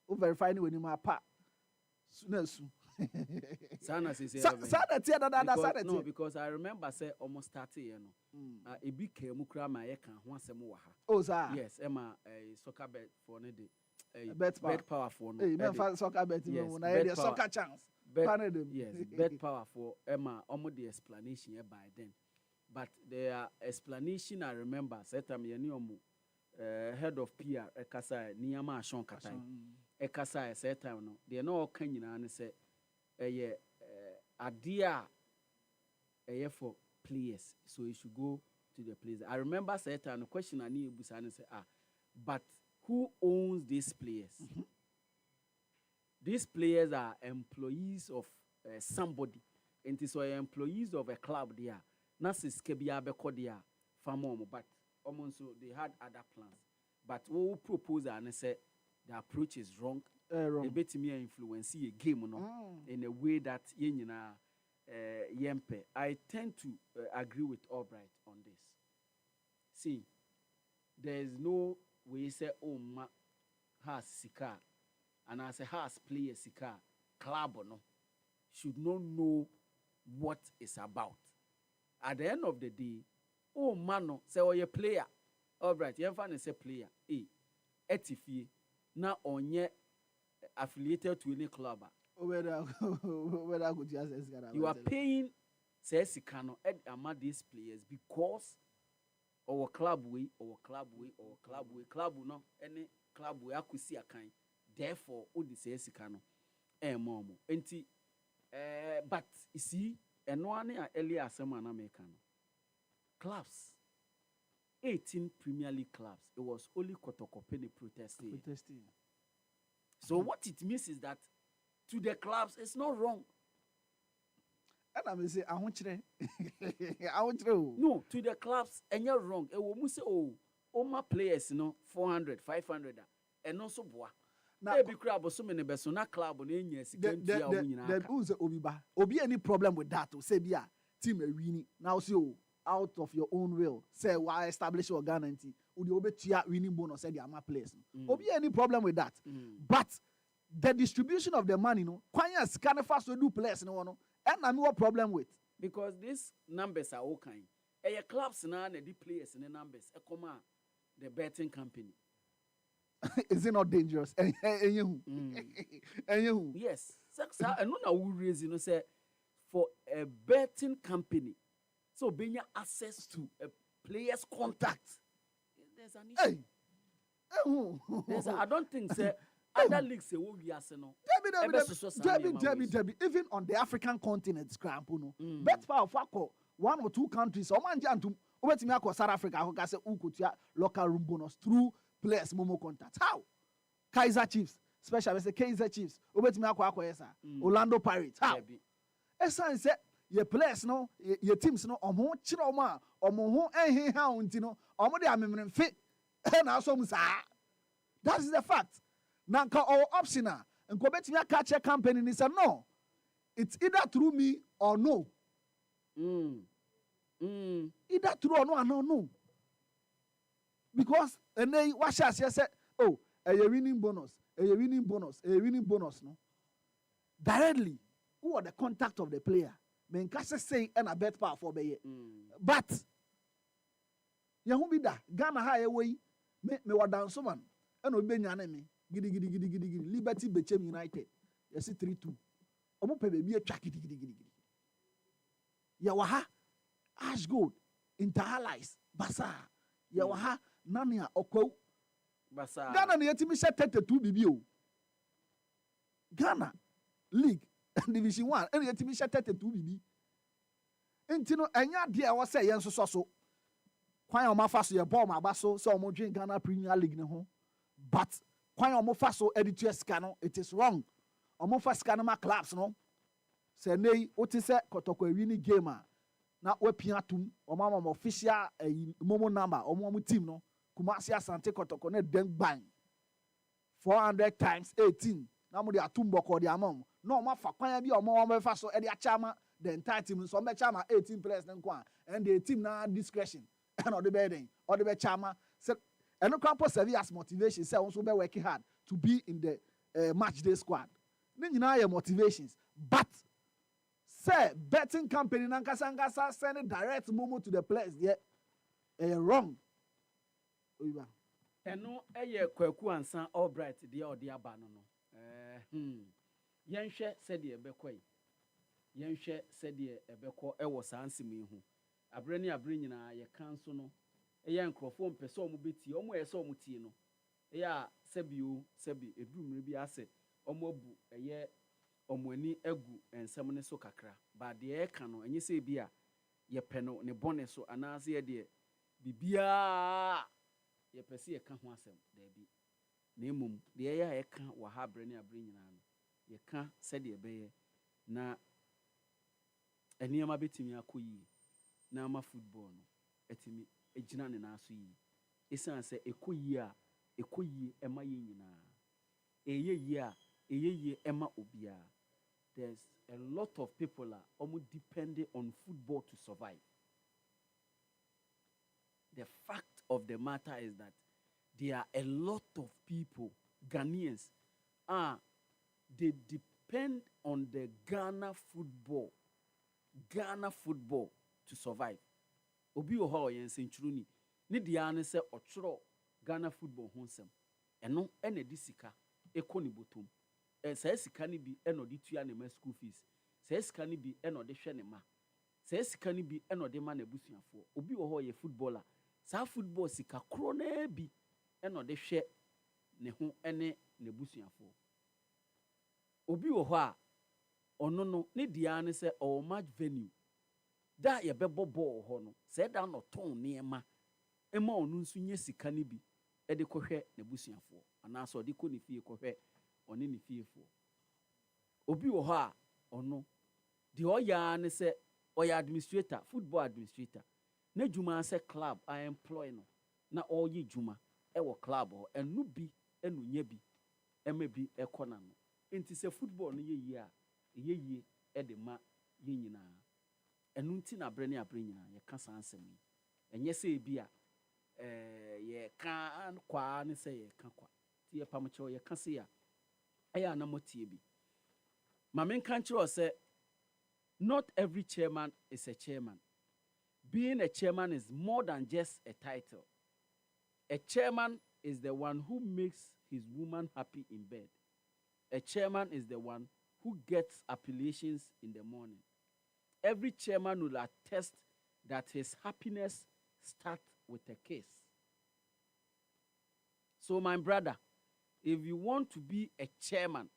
Who verify when you my part. Soon. Sana say no, because I remember say almost 30 you know. A big mukra my can once a more. Oh, sir. Yes, Emma a soccer bet for ne bet power for no. Hey, soccer bet no. Soccer chance. Yes, bet power for Emma almost the explanation by then. But the explanation I remember set time head of PR ekasa niyama ashon katai ekasa set time no they no kan nyina ne say idea for players, so you should go to the players. I remember set time the question I need busa ne say but who owns these players? These players are employees of somebody. And so employees of a club there. Nasis Kebia Beko there, Famom, but almost they had other plans. But what we propose and say the approach is wrong. They bet me influence a game in a way that yempe. I tend to agree with Albright on this. See, there is no way say ma has sika. And as a house player, sika club or no, should not know what it's about. At the end of the day, man, say you player, all right, you have say player, etifie, now on ye affiliated to any club. You are paying, say sikano, among these players because our club way, club no, any club way, I could see a kind. Therefore, all the says cano, momo. Enti, but you see, and one earlier summer American clubs, 18 Premier League clubs. It was only Kotoko Penny protesting. So what it means is that to the clubs, it's not wrong. And I will say, I want you. No, to the clubs, and you're wrong. It will say, all my players, 400, 500, and also bois. Now, be crab or so many best on a club on any who's Obiba? Obi any problem with that? To say, yeah, team a winning now, so out of your own will, say, why establish your guarantee? Would you obey winning bonus? Said, I'm a place. Obi any problem with that? But the distribution of the money, no, Quanya scan fast to do place, no one, And I'm what problem with. Because these numbers are all kind. Clubs now and the players and the numbers. The betting company. Is it not dangerous? Yes. So I know now reason say for a betting company, so being access to a player's contact, there's an issue. I don't think say other leagues say we are no. Debbie. Even on the African continent, bet power for 1 or 2 countries. Or man jantum. Over to me, South Africa. I say local room bonus through players momo contact. How? Kaiser Chiefs, special say Kaiser Chiefs. Over to me, Orlando Pirates. How? Esa say your players no, your teams no. Omo chiroma, omo how untino. Omo de amemren fit. Na so musa. That is the fact. Nanka or optional. And go back to your catcher company and say no. It's either through me or no. Either true or no. Because and then what shall I say? Oh, a winning bonus, no. Directly, who are the contact of the player? Men can say and a bet power for be. But you won't be that. Ghana high away, me wa dance man. And obey your enemy. Giddy. Liberty Bechem United. You see 3-2. Omo pe be a track giddy. Yawaha. Ash Gold, Inter-Allies, Basa, Yawaha, Nania, Oko, Basa. Ghana, the team set 32 BBO. Ghana, League, Division 1, and the team set 32 BB. Intino, and ya dear was saying so. Quite on my fast, your bomb, my basso, so more drink Ghana Premier League, no. But, quite on my fast, so editor scano, it is wrong. On my fast scano, clubs, no. Say, nay, what is that? Kotoko winning gamer. Na wepia tum omama official momo number omo team no Kumasi Asante Kotoko ne den bang 400 times 18 na mo de atum boko de amam no ma fa kwan bi omo fa so e de achama the entire team so me chama 18 players nko and the team na discretion and the bedding or the chama say and no campo serve as motivation say also be working hard to be in the match day squad ni nyina your motivations but say betting company nankasa send direct momo to the players there wrong. Obiba. Eno kwaku ansa all bright there or there ba no. Yenhwe said the ebekoi. Yenhwe said the ebeko e wo sansimi hu. Abre nyina ye kanso no. Nkrofo mpese omo beti omo ye se omo tie no. Sebi edumre bi ase omo abu omwani egu ensem ne so kakra ba de e ka no enye se bia ye pe no ne bone so anase ye de bibia ye pese ye ka ho asem da bi na emum de ye ka wa ha bre ne abre nyina no ye ka se de be na eniema betimi akoyi na ama football no etimi ejina ne na so yi esan se ekoyi ema ye nyina eye ema obia. There's a lot of people are almost depending on football to survive. The fact of the matter is that there are a lot of people, Ghanaians, they depend on the Ghana football to survive. Obi oho yen senchuruni ni dia ne se otworo Ghana football honsem. Eno ene disika ekoni botom. Say sika ni bi eno de tua ne ma school fees. Say sika ni bi eno de hwe ne ma. Say sika ni bi eno de ma na busuafo. Obi wo ho ye footballer. Sa football sika kro na bi eno de hwe ne ho ene na busuafo. Obi wo ho a ono no ne dia ne se o match venue. Da ye bebo ball ho no. Say da no ton ne ma. Ema onu nso nye sika ni bi e de kohwe na busuafo. Ana so de ko ne fie kohwe oni ni fiefo obi wo ha ono de oya ne se oya administrator football administrator na juma se club I employ no na oyi juma e wo club ho enu bi enu nya bi ema bi ekona no enti se football no ye e de ma ye nyina enu nti na bre ne abre nyina ye ka sansem enye se bi a ye ka kwa ne se ye ka kwa ti ye pamcho ye ka se ya aya na motie bi ma men kan kire o se Not every chairman is a chairman. Being a chairman is more than just a title. A chairman is the one who makes his woman happy in bed. A chairman is the one who gets appellations in the morning. Every chairman will attest that his happiness starts with a kiss. So, my brother, if you want to be a chairman,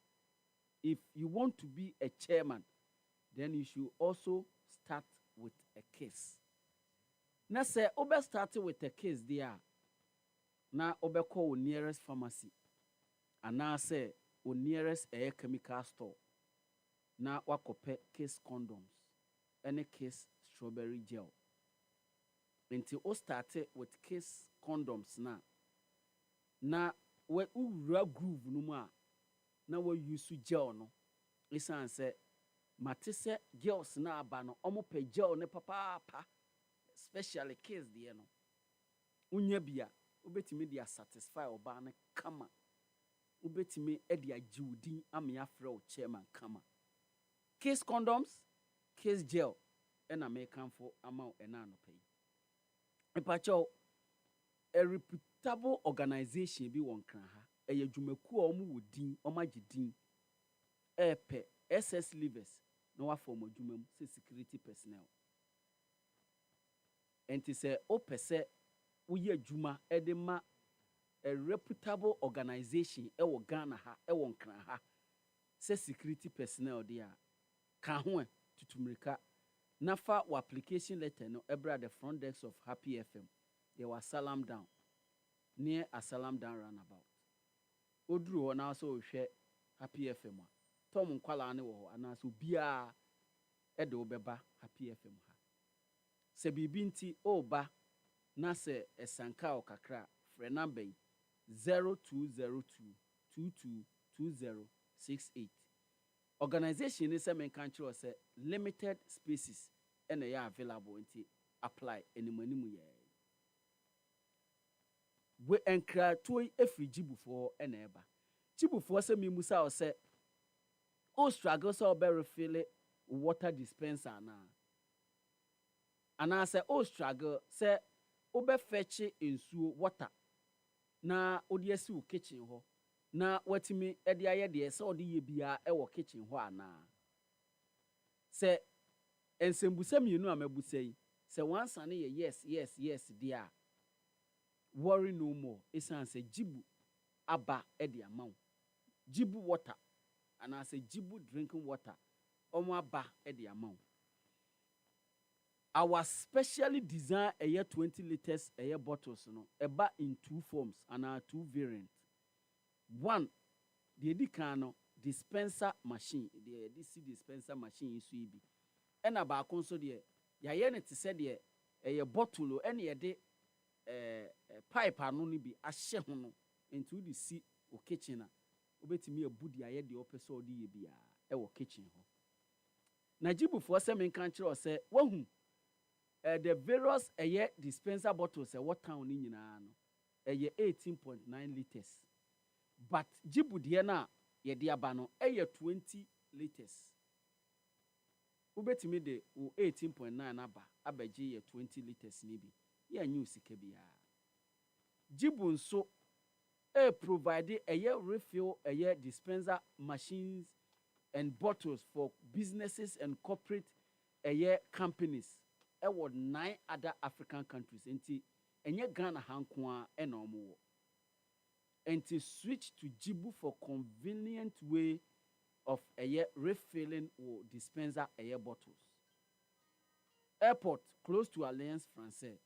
then you should also start with a kiss. Now, say, obe started with a kiss there. Now, obe call nearest pharmacy. And now say, nearest air chemical store. Now, wakope kiss condoms. Any kiss strawberry gel. Until o started with kiss condoms now. Now, we groove no more. Now we use gel no. Listen say, matise girls na abano omo pe gel ne papa, especially kiss the no. Unya bia, ubetimi dia satisfy oba ne kama. Ubetimi edia jiwdin ame afre o chairman kama. Kiss condoms, kiss gel, and American for amount enano pay. Epacho, a reputable organization be one kraha. A jumeku omu wudin, omajidin. Epe, SS livers, no form of jumem, say security personnel. And to say, o pese, uye juma, edema, a reputable organization, ewo Ghana ha, ewon kraha, say security personnel there. Kahwe, tutumrika. Nafa wa application letter no ebra the front desk of Happy FM. There was Salam Down. Near a Salam Down roundabout. Odru na so share Happy FM. Tom Nkwala ne wo anaso bia ede obeba Happy FM ha. Se bibinti oba na se esanka okakra frɛ number 0202 222068. Organization is a main country or say limited spaces and they are available until apply any money. We enkra toy every jibu and ever. Jibu for say me musa or say oh struggle so be refill water dispenser na. And I say oh struggle say obe fetch insuo water na odiesi wo kitchen ho. Na watimi edi aye de se odi ye bia e wo kitchen ho ana se ensembusam yenu amabusai se wansa ne ye yes dia worry no more esan se jibu aba edi amaw jibu water ana se jibu drinking water omo aba edi amaw. Our specially designed 20 liters bottles no eba in two forms and two variants. One, the edikano dispenser machine, the DC dispenser machine is be. And about console the Yayane to say the a bottle any de pipe anoni be a shehono into the sea or kitchen. Obeti me a budi aye the opposite di be a kitchen. Najibu for some country or say, wahum the various dispenser bottles a what town in 18.9 liters. But jibu diena ye diabano 20 liters. Ubetimi de 18.9 abaji ye 20 liters nibi. Ye new sikebia. Jibu nso provide refill dispenser machines and bottles for businesses and corporate companies. With 9 other African countries. Enti enye Ghana hankwa enomo. And to switch to Jibu for convenient way of refilling or dispenser bottles. Airport close to Alliance Française,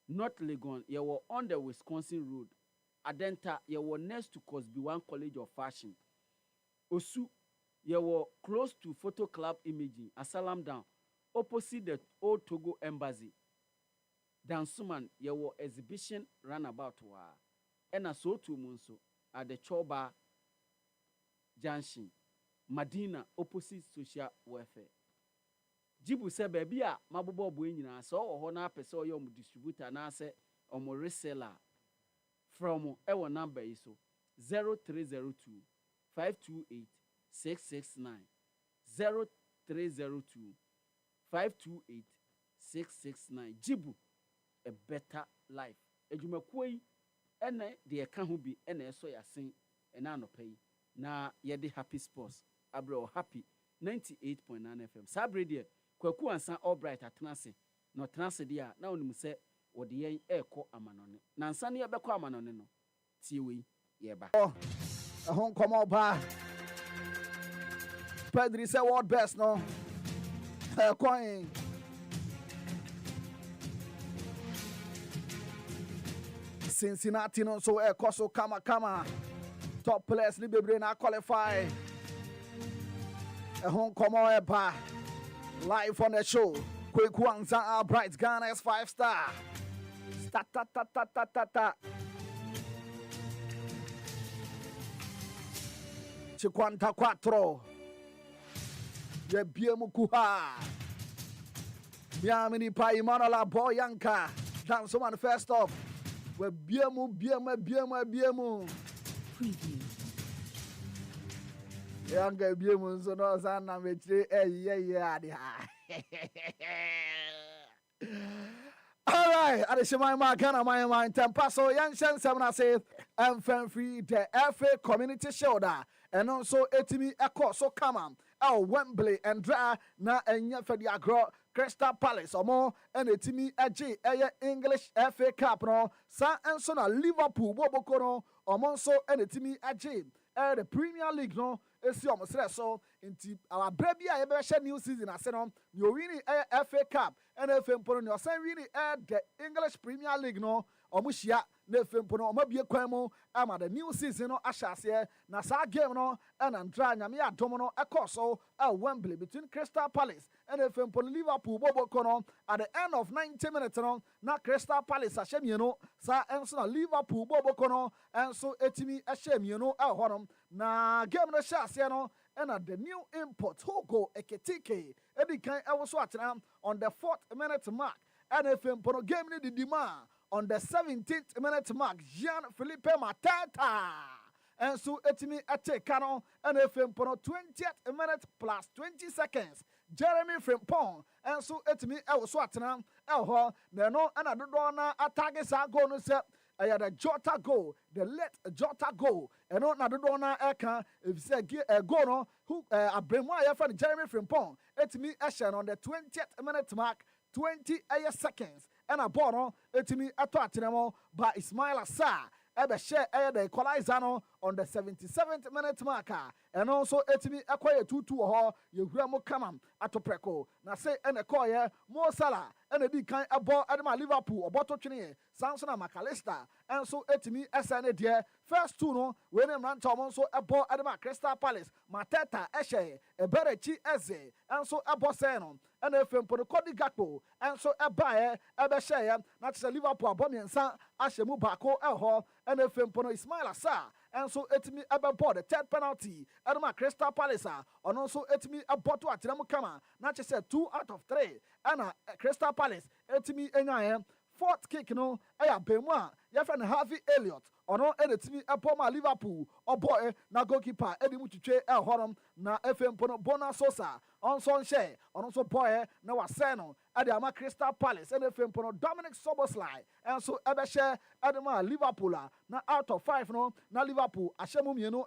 North Legon, you were on the Wisconsin Road. Adenta, you were next to Cosby One College of Fashion. Osu, you were close to Photo Club Imaging, Asalam Down, opposite the Old Togo Embassy. Dansuman, you were exhibition runabout. And so to Munso at the Choba Junction, Madina, opposite social welfare. Jibu se baby a mabobo buenina so ho na pese yo mu distributor na se o mo reseller from our number is 0302 528 669 0302 528-669. Jibu, a better life. Ejumakuo yi ene de eka ho bi ene eso yasen ena anopai na ye de happy sports abro happy 98.9 FM. Sabre de kwaku ansa all bright atenase no tenase de a na onim se wo de yen ekọ amanone. Na ansa ne ye bekọ amanone no tie we ye ba. Hon komo ba. Pedri say world best no. Coin. Cincinnati no so Koso kama top players ni bebre na qualify home come on eba live on the show quick ones are bright Ghana's 5-star ta Chikwanta 4 ye biemu kuha Miamini pa Imanola Boyanka dance one first off we biemu Preview. Yanga biemu so no sana metre yeah all right adishimai ma Ghana my tempaso yanshan semna say emfen free the FA community shoulder and also etimi eko so come Wembley and dra na enya fedi agro Crystal Palace omo and etimi age English FA Cup no sa enso na Liverpool boboko no omo so and etimi age the Premier League no esi omo sere so nti our baby a yebe hye new season ase no you win FA Cup and FA mpo no say win the English Premier League no omo hia na FA mpo no omo bie kwan mu ama the new season no ahyase na sa game no and andra nyame adom no ekoso Wembley between Crystal Palace and FA mpo Liverpool boboko no at the end of 90 minutes no na Crystal Palace ahyemie no sa enso na Liverpool boboko no enso etimi ahyemie no honom na game no hyase no and at the new import Hugo Ekitike Eddie kan also atena on the 4th minute mark and FA mpo no game ni didima on the 17th minute mark Jean-Philippe Matata and so etimi ate canon and FA mpo no 20th minute plus 20 seconds Jeremy Frimpong and so etimi also atena ho na no and do na attack sa go no se the Jota goal, the late Jota goal, and on na do na eka if say go no who Abremo ya friend Jeremy Frimpong etimi eshan on the 20th minute mark 20 seconds and a ball no etimi ato atenemo by Ismail Assar ebe share the equalizer no on the 77th minute marker and also etimi akwaye 2-2 ho yehura mo kamam atopreko na say ene koye Mo Salah ene di kan abo adema Liverpool oboto twene Samson McAllister and so etimi SN de first two no we ne mranta omo so ebo adema Crystal Palace Mateta ehye eberechi eze and so ebo say no ene fempo no Cody Gakpo and so eba ebe share na tse Liverpool abomiensa ahyemu bako eho ene fempo no Ismail Assar and so etimi ebe the third penalty adema Crystal Palace ono so etimi ebo to atenemu kama na tse 2 out of 3 and Crystal Palace etimi enyan fourth kick no aya bemwa ya friend Harvey Elliott ono enetimi epoma Liverpool oboy na goalkeeper edi mututwe horom na FM pono Bona Sosa onso nche ono so boy na wase no ade ama Crystal Palace and FM pono Dominic Soboslai and so ebehye edema Liverpool na out of 5 no na Liverpool ahyemu mienu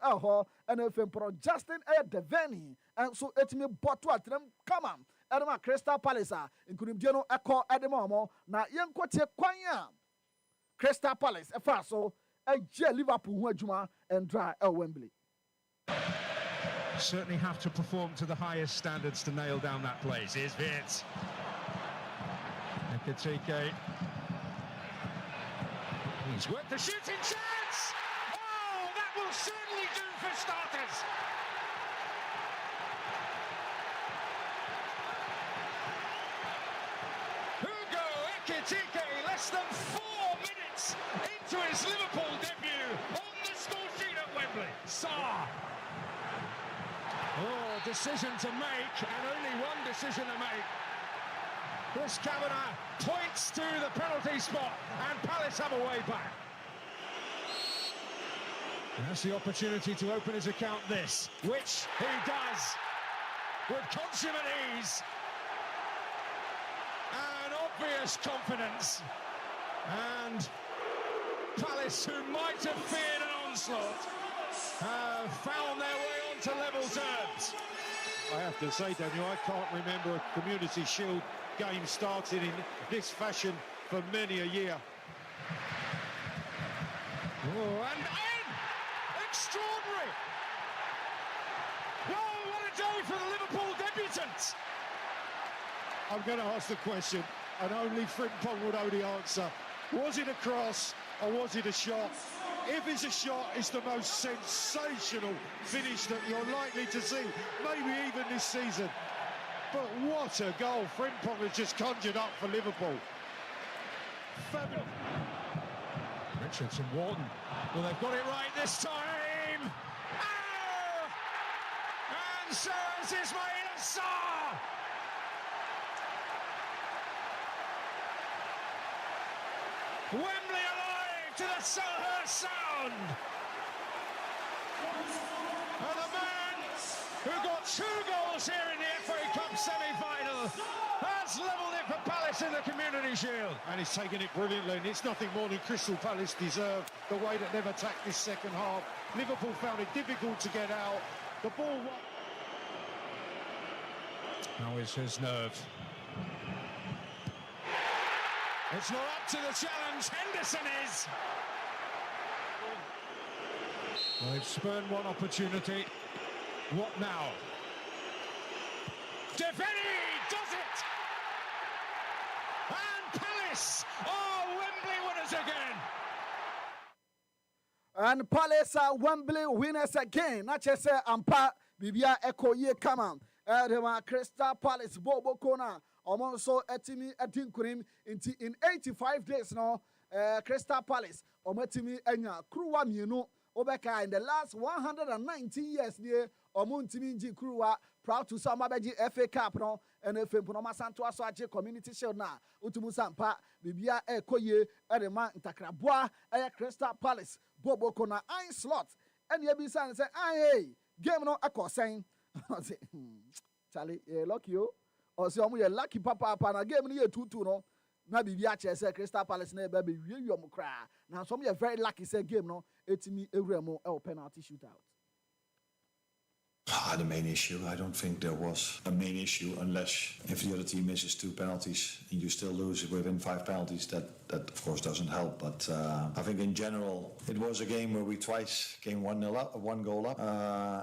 and FM pono Justin Deveni and so etimi boto atrem come on Edema Crystal Palace including Diano Echo Edemomo na yenkotie kwanya Crystal Palace efa so Liverpool hu adwuma and dry Wembley. Certainly have to perform to the highest standards to nail down that place. Here's Viet. Ekitike. He's worked the shooting chance! Oh, that will certainly do for starters! Ekitike, less than 4 minutes into his Liverpool debut on the score sheet at Wembley. Sarr. Oh, decision to make, and only one decision to make. Chris Kavanagh points to the penalty spot, and Palace have a way back. And that's the opportunity to open his account this, which he does with consummate ease. obvious confidence. And Palace, who might have feared an onslaught, have found their way onto level terms. I have to say, Daniel, I can't remember a Community Shield game starting in this fashion for many a year. Oh, and in! Extraordinary! Oh, what a day for the Liverpool debutants! I'm going to ask the question, and only Frimpong would know the answer. Was it a cross or was it a shot? If it's a shot, it's the most sensational finish that you're likely to see, maybe even this season. But what a goal Frimpong has just conjured up for Liverpool. Fabulous. Richardson, Wharton. Well, they've got it right this time. Oh! And so is Ismail Assar. Wembley alive to the Selhurst sound. And the man who got 2 goals here in the FA Cup semi-final has levelled it for Palace in the Community Shield. And he's taken it brilliantly, and it's nothing more than Crystal Palace deserve, the way that they've attacked this second half. Liverpool found it difficult to get out. The ball... Now is his nerve. It's not up to the challenge. Henderson is. Well, they've spurned one opportunity. What now? Defetti does it! And Palace are Wembley winners again! And Palace are Wembley winners again. Not just say Ampa Bibia Echo Ye Kaman. Crystal Palace Bobo Kona. So etimi edinkurim in 85 days now. Crystal Palace ometimi enya kruwa mienu obeka in the last 190 years near omuntimi nji kruwa proud to some abeji FA Cup no and FA Masanto aso aje Community Shield na utumu sampa bibia ekoye edema ntakraboa Crystal Palace Bobo Kona ein slot and ye be say hey game no akosen Charlie lucky you. Or say omo ye lucky papa na game ni ye 2-2 no na bibia che say Crystal Palace na ebe be wie yom kra na some ye very lucky say game no etimi ewremo penalty shootout. The main issue, I don't think there was a main issue unless if the other team misses 2 penalties and you still lose within 5 penalties, that of course doesn't help. But I think in general, it was a game where we twice came 1-0 up, 1 goal up.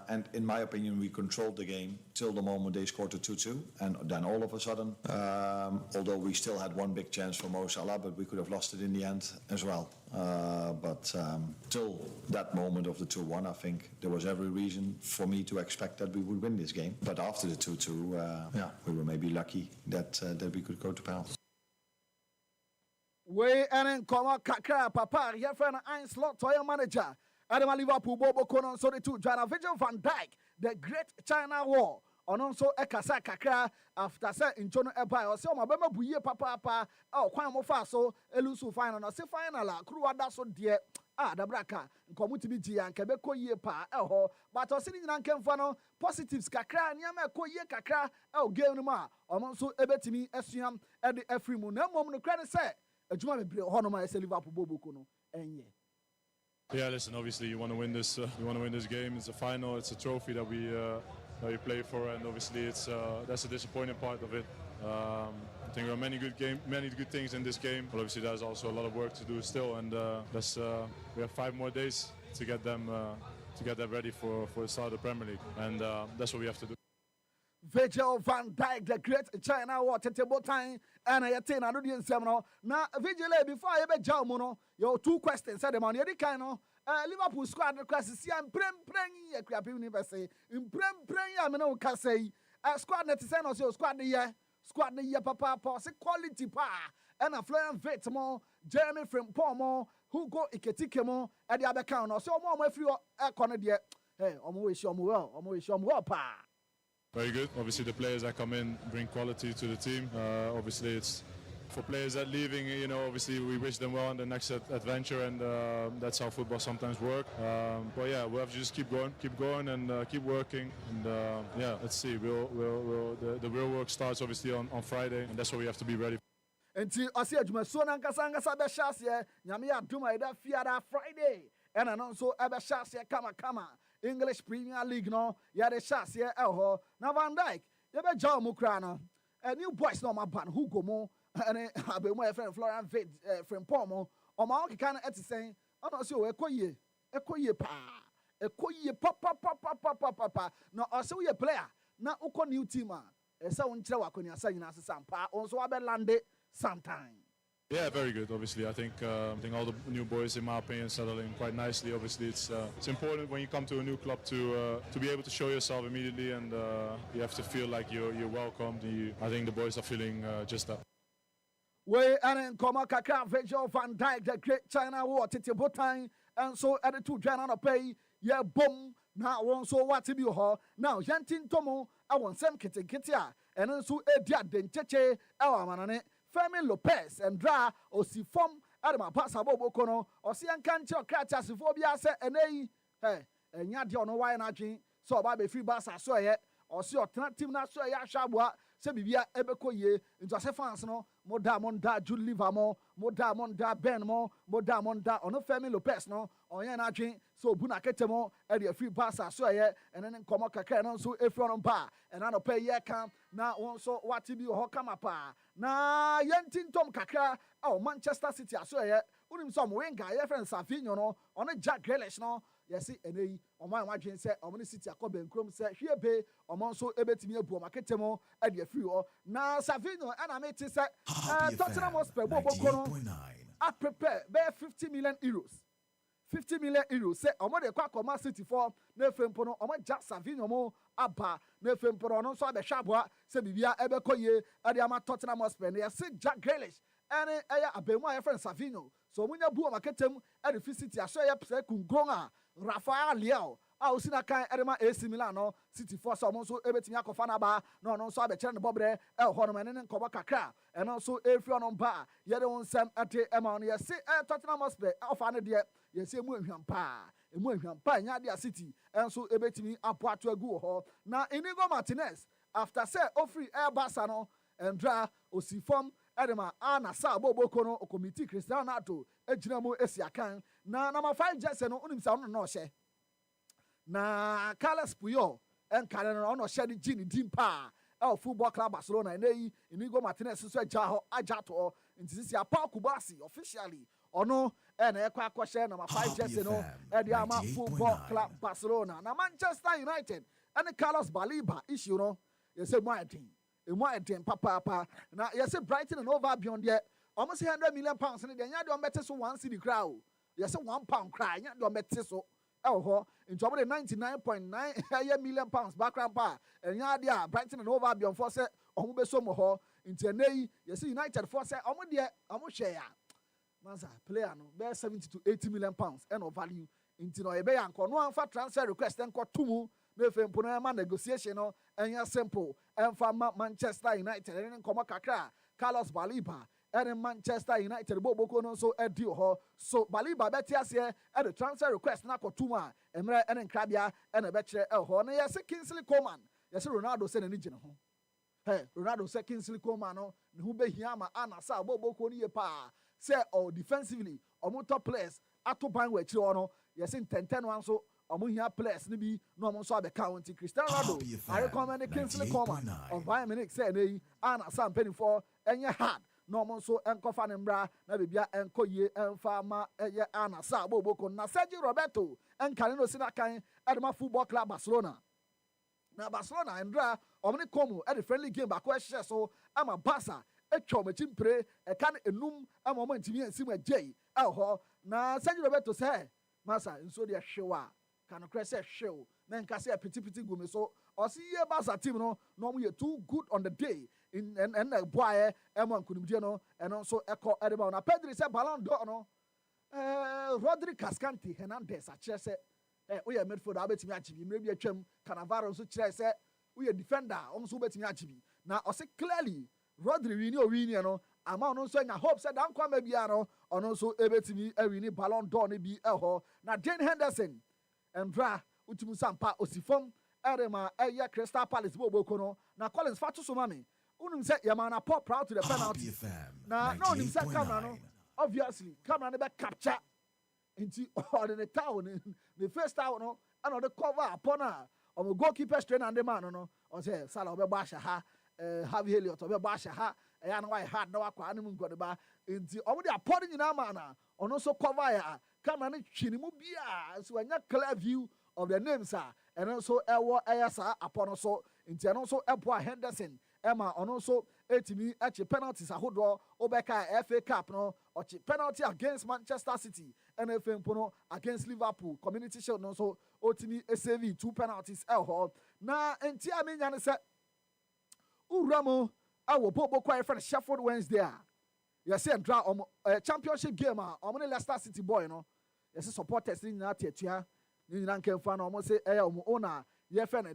And in my opinion, we controlled the game till the moment they scored a 2-2. And then all of a sudden, although we still had 1 big chance for Mo Salah, but we could have lost it in the end as well. But till that moment of the 2-1, I think there was every reason for me to expect that we would win this game. But after the 2-2, we were maybe lucky that we could go to penalties. We and come kakra papa here for an slot to your manager. Adam Liverpool Bobo Konon so the two Jana Virgil van Dijk, the great China War. On also ekasa kakra after say in Chono Empire or say my bema buye papa kwan mo fa so elusu final no say final a kruwa da so de da braka nkomuti bi ji anka be koyie pa ho but o sini nyina nkemfa no positives kakra niam koyie kakra game no ma omo so ebetimi asuam e de afri mu na mom no kra ne say adwuma bebre ho no ma e Liverpool Bobo no enye. Yeah, listen, obviously you want to win this game. It's a final, it's a trophy that we play for, and obviously it's that's the disappointing part of it. I think there are many good things in this game, but obviously there's also a lot of work to do still, and we have 5 more days to get them ready for the start of the Premier League, and that's what we have to do. Virgil van Dijk, the great China War, table time, and I attain another seminar. Now, Virgil, before I be Jamuno, your 2 questions, said the man, you kind of Liverpool squad request see and prem crappy university in prem no can say squad net send us your squad the year papa quality pa and a Florian Vetmo, Jeremy Frimpong, who go Iketikemo at the other counter. So more if you are corner there. Hey, almost well, pa. Very good. Obviously, the players that come in bring quality to the team. Obviously, it's for players that leaving. Obviously, we wish them well on the next adventure, and that's how football sometimes works. But yeah, we'll have to just keep going, and keep working. And yeah, let's see. The real work starts obviously on Friday, and that's what we have to be ready. Enti ɔse adwuma so na nkasa be hyɛ aseɛ nyame adom a ɛda fiada Friday ɛna no nso ɛbɛ hyɛ aseɛ kama English Premier League no yɛde hyɛ aseɛ ɛwɔ na Van Dijk yɛbɛgya ɔmo kra no new boys na ɔmo aba no Hugo mo ɛne abɛmu a yɛfrɛ no Florian Frimpong mo ɔmo a ɔkeka no ɛte sɛn ɔna ɔse o ɛkɔ yie paa ɛkɔ yie pa na ɔse woyɛ player na wokɔ new team a ɛsɛ wo nkyerɛ w'akɔniasa nyinaa sesa mpa ɔnso wabɛlande sometime. Yeah, very good. Obviously, I think all the new boys, in my opinion, settling quite nicely. Obviously, it's important when you come to a new club to be able to show yourself immediately, and you have to feel like you're welcomed. I think the boys are feeling just that. We and Koma Kaka, Virgil van Dijk, the great China war, Titi Botan, and so at the 2 January pay, yeah, boom. Now one so what to be her now Yantin Tomo, I want some Kitia, and also a dear Dencheche, our manane. Femi Lopez and Dra or si form Adama Passa Bobo Kono or si Ancanti or Kratas phobia set and and yadi on why not so by free bass I saw yet or see your team not so ya shabwa sebibia ebeko ye into a fans no more monda Julie Livamo more monda Benmo more monda or no Femi Lopez no or yan so Buna Ketemo and the free pass I saw yet and then come up a so if you're on bar and I don't pay ye come now also what to be or come up na Yantin Tom Kakra oh Manchester City I saw yet unim some wing guy friend Savinho no on a Jack Grealish no yes and they on my imagine say on the City a Ben Chrome say here be on so ebetimi abu maketemo at the free or now Savinho and I made say Tottenham Hotspur Bobo Kono I prepare bear 50 million euros 50 million euros say omo de kwa Man City for na fempo no omo Jack Savinho mo aba na fempo no so abehwaboa say bibia ebekoye ade ama Tottenham Hotspur na say Jack Grealish and eya abemu a friend Savinho so munya bu maketem at the City aso ya pse kungonga Rafael Leao a osina kan edema AC Milan no City for so so ebetimi akofa na ba no no so abekere ne bobre e ho no mane ne nkobo kakra e no so efri no ba ye de wonsam ate ema no ye se Tottenham Hotspur ofa ne de ye se emu ahwampa nya de City enso ebetimi apoato agu ho na Inigo Martinez after say ofri Barca no endra osifom edema ana sa boboko no committee Cristiano Ronaldo ejina mo esiakan na number 5 jersey no unim sa no hye na Carlos Puyol en Karen no hye di gini dimpa football club Barcelona nei Inigo Martinez so ajato intisi Poakwa officially ono na ekwa akwhye number 5 jersey no e ama football club Barcelona na Manchester United and Carlos Baliba issue no yese mo adin papa na yese Brighton and over beyond there almost 100 million pounds in the nya de omete so 1 cedi crowd yese 1 pound cry nya de omete so ho into about 99.9 million pounds background pa nya de Brighton and over beyond for say omo be so mo ho into nei yese United for say omo de omo share manza player no be 70 to 80 million pounds and of value into no e be yanko no anfa transfer request enko tumu na fempo na ma negotiation no enya simple enfa Manchester United en komo kakra Carlos Baliba and Manchester United boboko no so edi ho so Baliba beti ase e the transfer request na kotuma emre en krabia en be kire e ho na yes Kingsley Coman yes Ronaldo se na ni gine ho Ronaldo se Kingsley Coman no ne hu be hia ma anasa boboko ni ye pa say or defensively omo top players ato ban wa kire no yes intenten wan so omo hia players ni bi no omo so abeka won ti Cristiano Ronaldo I recommend Kingsley Coman of Bayern Munich say nei anasa penny for enye hard no omo so enkofa ne mbra na bebia enkoye enfa ma eye anasa boboko na Sergio Roberto enkane no sinakan edema football club Barcelona na Barcelona endra omo ne komo at the friendly game ba ko ehye so ama Barca etwa omachimpre e kan enum ama omo ntimi ansim agye ho na Sergio Roberto say masa nso de hwewa kan krese hwew na nka say pitipiti gumi so o see ye Barca team no omo ye too good on the day in and boy emon kunimdie no eno so eko edeba na Pedri say Ballon d'Or no Rodri Cascante Hernandez a kire say we midfielder abetimi achibi mre bi atwam Cannavaro so kire say we defender on so betimi achibi na o say clearly Rodri wini no ama no so nya hope say dan kwa ma bia no ono so ebetimi awini Ballon d'Or ne bi eho na Dean Henderson endra utumu sampa osifom erema eye Crystal Palace boboko no na Collins fatu so mame unum say Yamana pop proud to the penalty. Now, no, him say camera no. Obviously, camera never capture into all in the town. The first town no, and the cover upon her. Or goalkeeper strain and the man no. Or say Salah be basha ha, have Elliot or be basha ha. I know I had no aqua animal got the bar. Into already upon in our manner. On also cover ya. Camera chinimubia. So when you clear view of the names are, and also Ewa Ayasa upon also. Into and also Ewa Henderson. Emma on also 80 penalties a draw Obeka FA Cup no or penalty against Manchester City and FA Pono against Liverpool Community Shield no so Otimi SAV 2 penalties hall na enti amenya say Uramo awo bobo kwai for Sheffield Wednesday you see draw championship game omone Leicester City boy no you see supporters ni na tetua ni na nkemfa no say owner ye fe na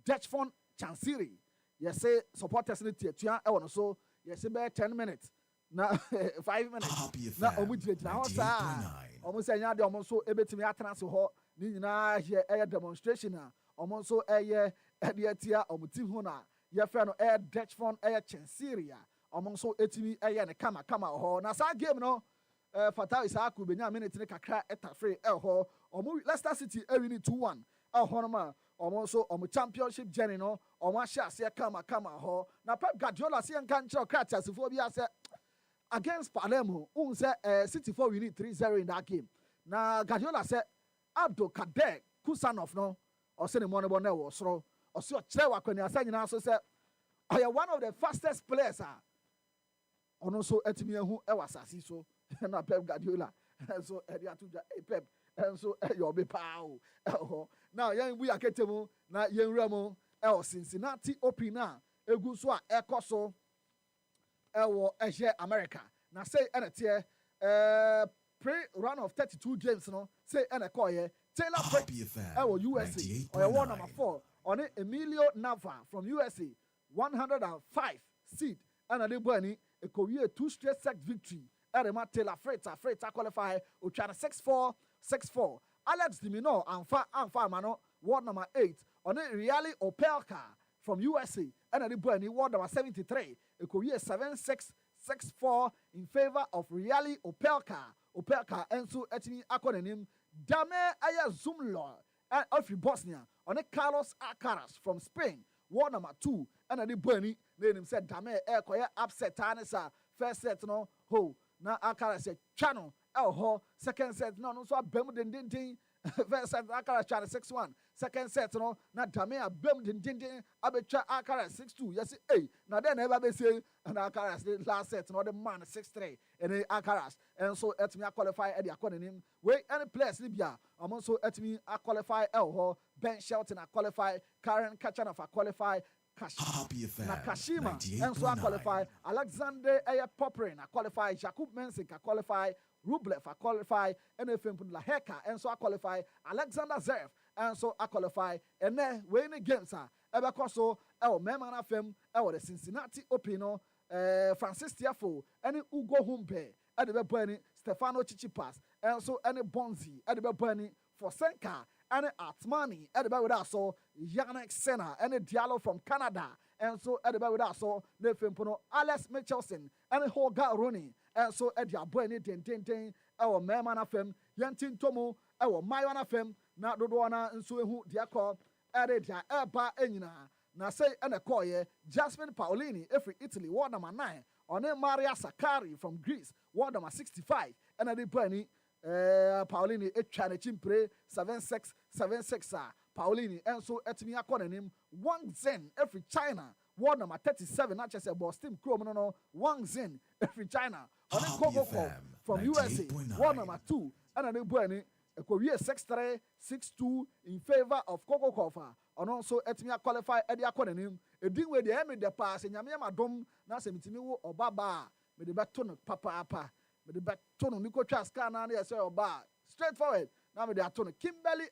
Dutch phone Chansiri. You say supporters need to tune on so you say be 10 minutes. Na 5 minutes. Na omujire na ho sa. Omo say nya de omo so ebetimi atranse ho ni nyina here air demonstration a omo so air de atia omo team ho na ye fe no air Dutch phone air Chansiri a omo so etimi air ne kama ho. Na sa game no Fatah Isaku benya minute ne kakra etafre ho. Omo Leicester City win 2-1. Honoma also championship journey no share kama ho na Pep Guardiola see nkan chiro kratas fo bi ase against Palermo say City for win 3-0 in that game na Guardiola say Abdul Kader Kusanov no or say the money bo na wo soro or say kire wakwani asa nyina so say one of the fastest players ono so etimi ehu e wasasi so na Pep Guardiola so e dia tuja Pep and so you'll be pow. Now, young we are getting na young Ramo, Cincinnati Opina, Eguswa, Ecoso, America. Now say NTA pre-run of 32 games, no, say Enekoye, Taylor Fritz, USA, or 1 number 4, on it, Emilio Nava from USA, 105 seed, and a Libani, a Korea 2 straight set victory. Erema Taylor Fritz qualify, Uchana 6-4. Alex Dimino, Anfa Mano, ward number 8. On it, Riali Opelka from USA. And at the Bunny, ward number 73. A Korea 7-6-6-4 in favor of Riali Opelka. Opelka, and so etini acronym Dame Aya Zumlo and Alfie Bosnia. On it, Carlos Alcaraz from Spain, ward number 2. And at the Bunny, name him said Dame Air Koya upset Tanisa. First set, no, ho. Now Alcaraz said channel. Second set, no, so I bem din. First set, Alcaraz channel 6-1. Second set, no, na Damea bem din. I be try Alcaraz 6-2. Yes, hey. Now then never be say and Alcaraz the last set, no the man 6-3. And then Alcaraz. And so at me I qualify at the acronym. Wait, any place Libya. I'm also at me I qualify Ben Shelton I qualify. Karen Kachanov I qualify. Nakashima and so I qualify. Alexander Poprin I qualify. Jakub Mensik I qualify. Rublev I qualify. NFM Laheka and so I qualify. Alexander Zverev and so I qualify. And then when the games are ever so Memana Fem the Cincinnati Opino Francis Tiafo and Ugo Humpe at the Bernie Stefano Chichipas and so any Bonzi at the Bernie for Senka. And Atmani, Edinburgh with us, so Yannick Senna, and a Diallo from Canada, and so Edinburgh with us, so Nefimpono, Alex Michelson, and a Holga Rooney, and so Edia Bueni, Tintin, our Memana Fem, Yantin Tomo, our Mayana Fem, not Dodoana, and so who Diaco, Edia Eba Enina, now say and a Koye, Jasmine Paolini, every Italy, ward number 9, on a Maria Sakari from Greece, ward number 65, and a Bueni. Paulini China Chimpre 7-6 Paulini and so etimi akonenim Wang Zhen every China ward number 37 not just a Boston Chrome no Wang Zhen every China on Coco from USA ward number 2 and a Bueni a Korea 6-3 6-2 in favor of Coco Kofa and also etimi qualify Eddie akonenim a deal with the Emmy the pass in Yamiama Dom na semitimi or Baba with the baton papa the back tone Nico Trascana say oba straightforward now with the atone Kimberly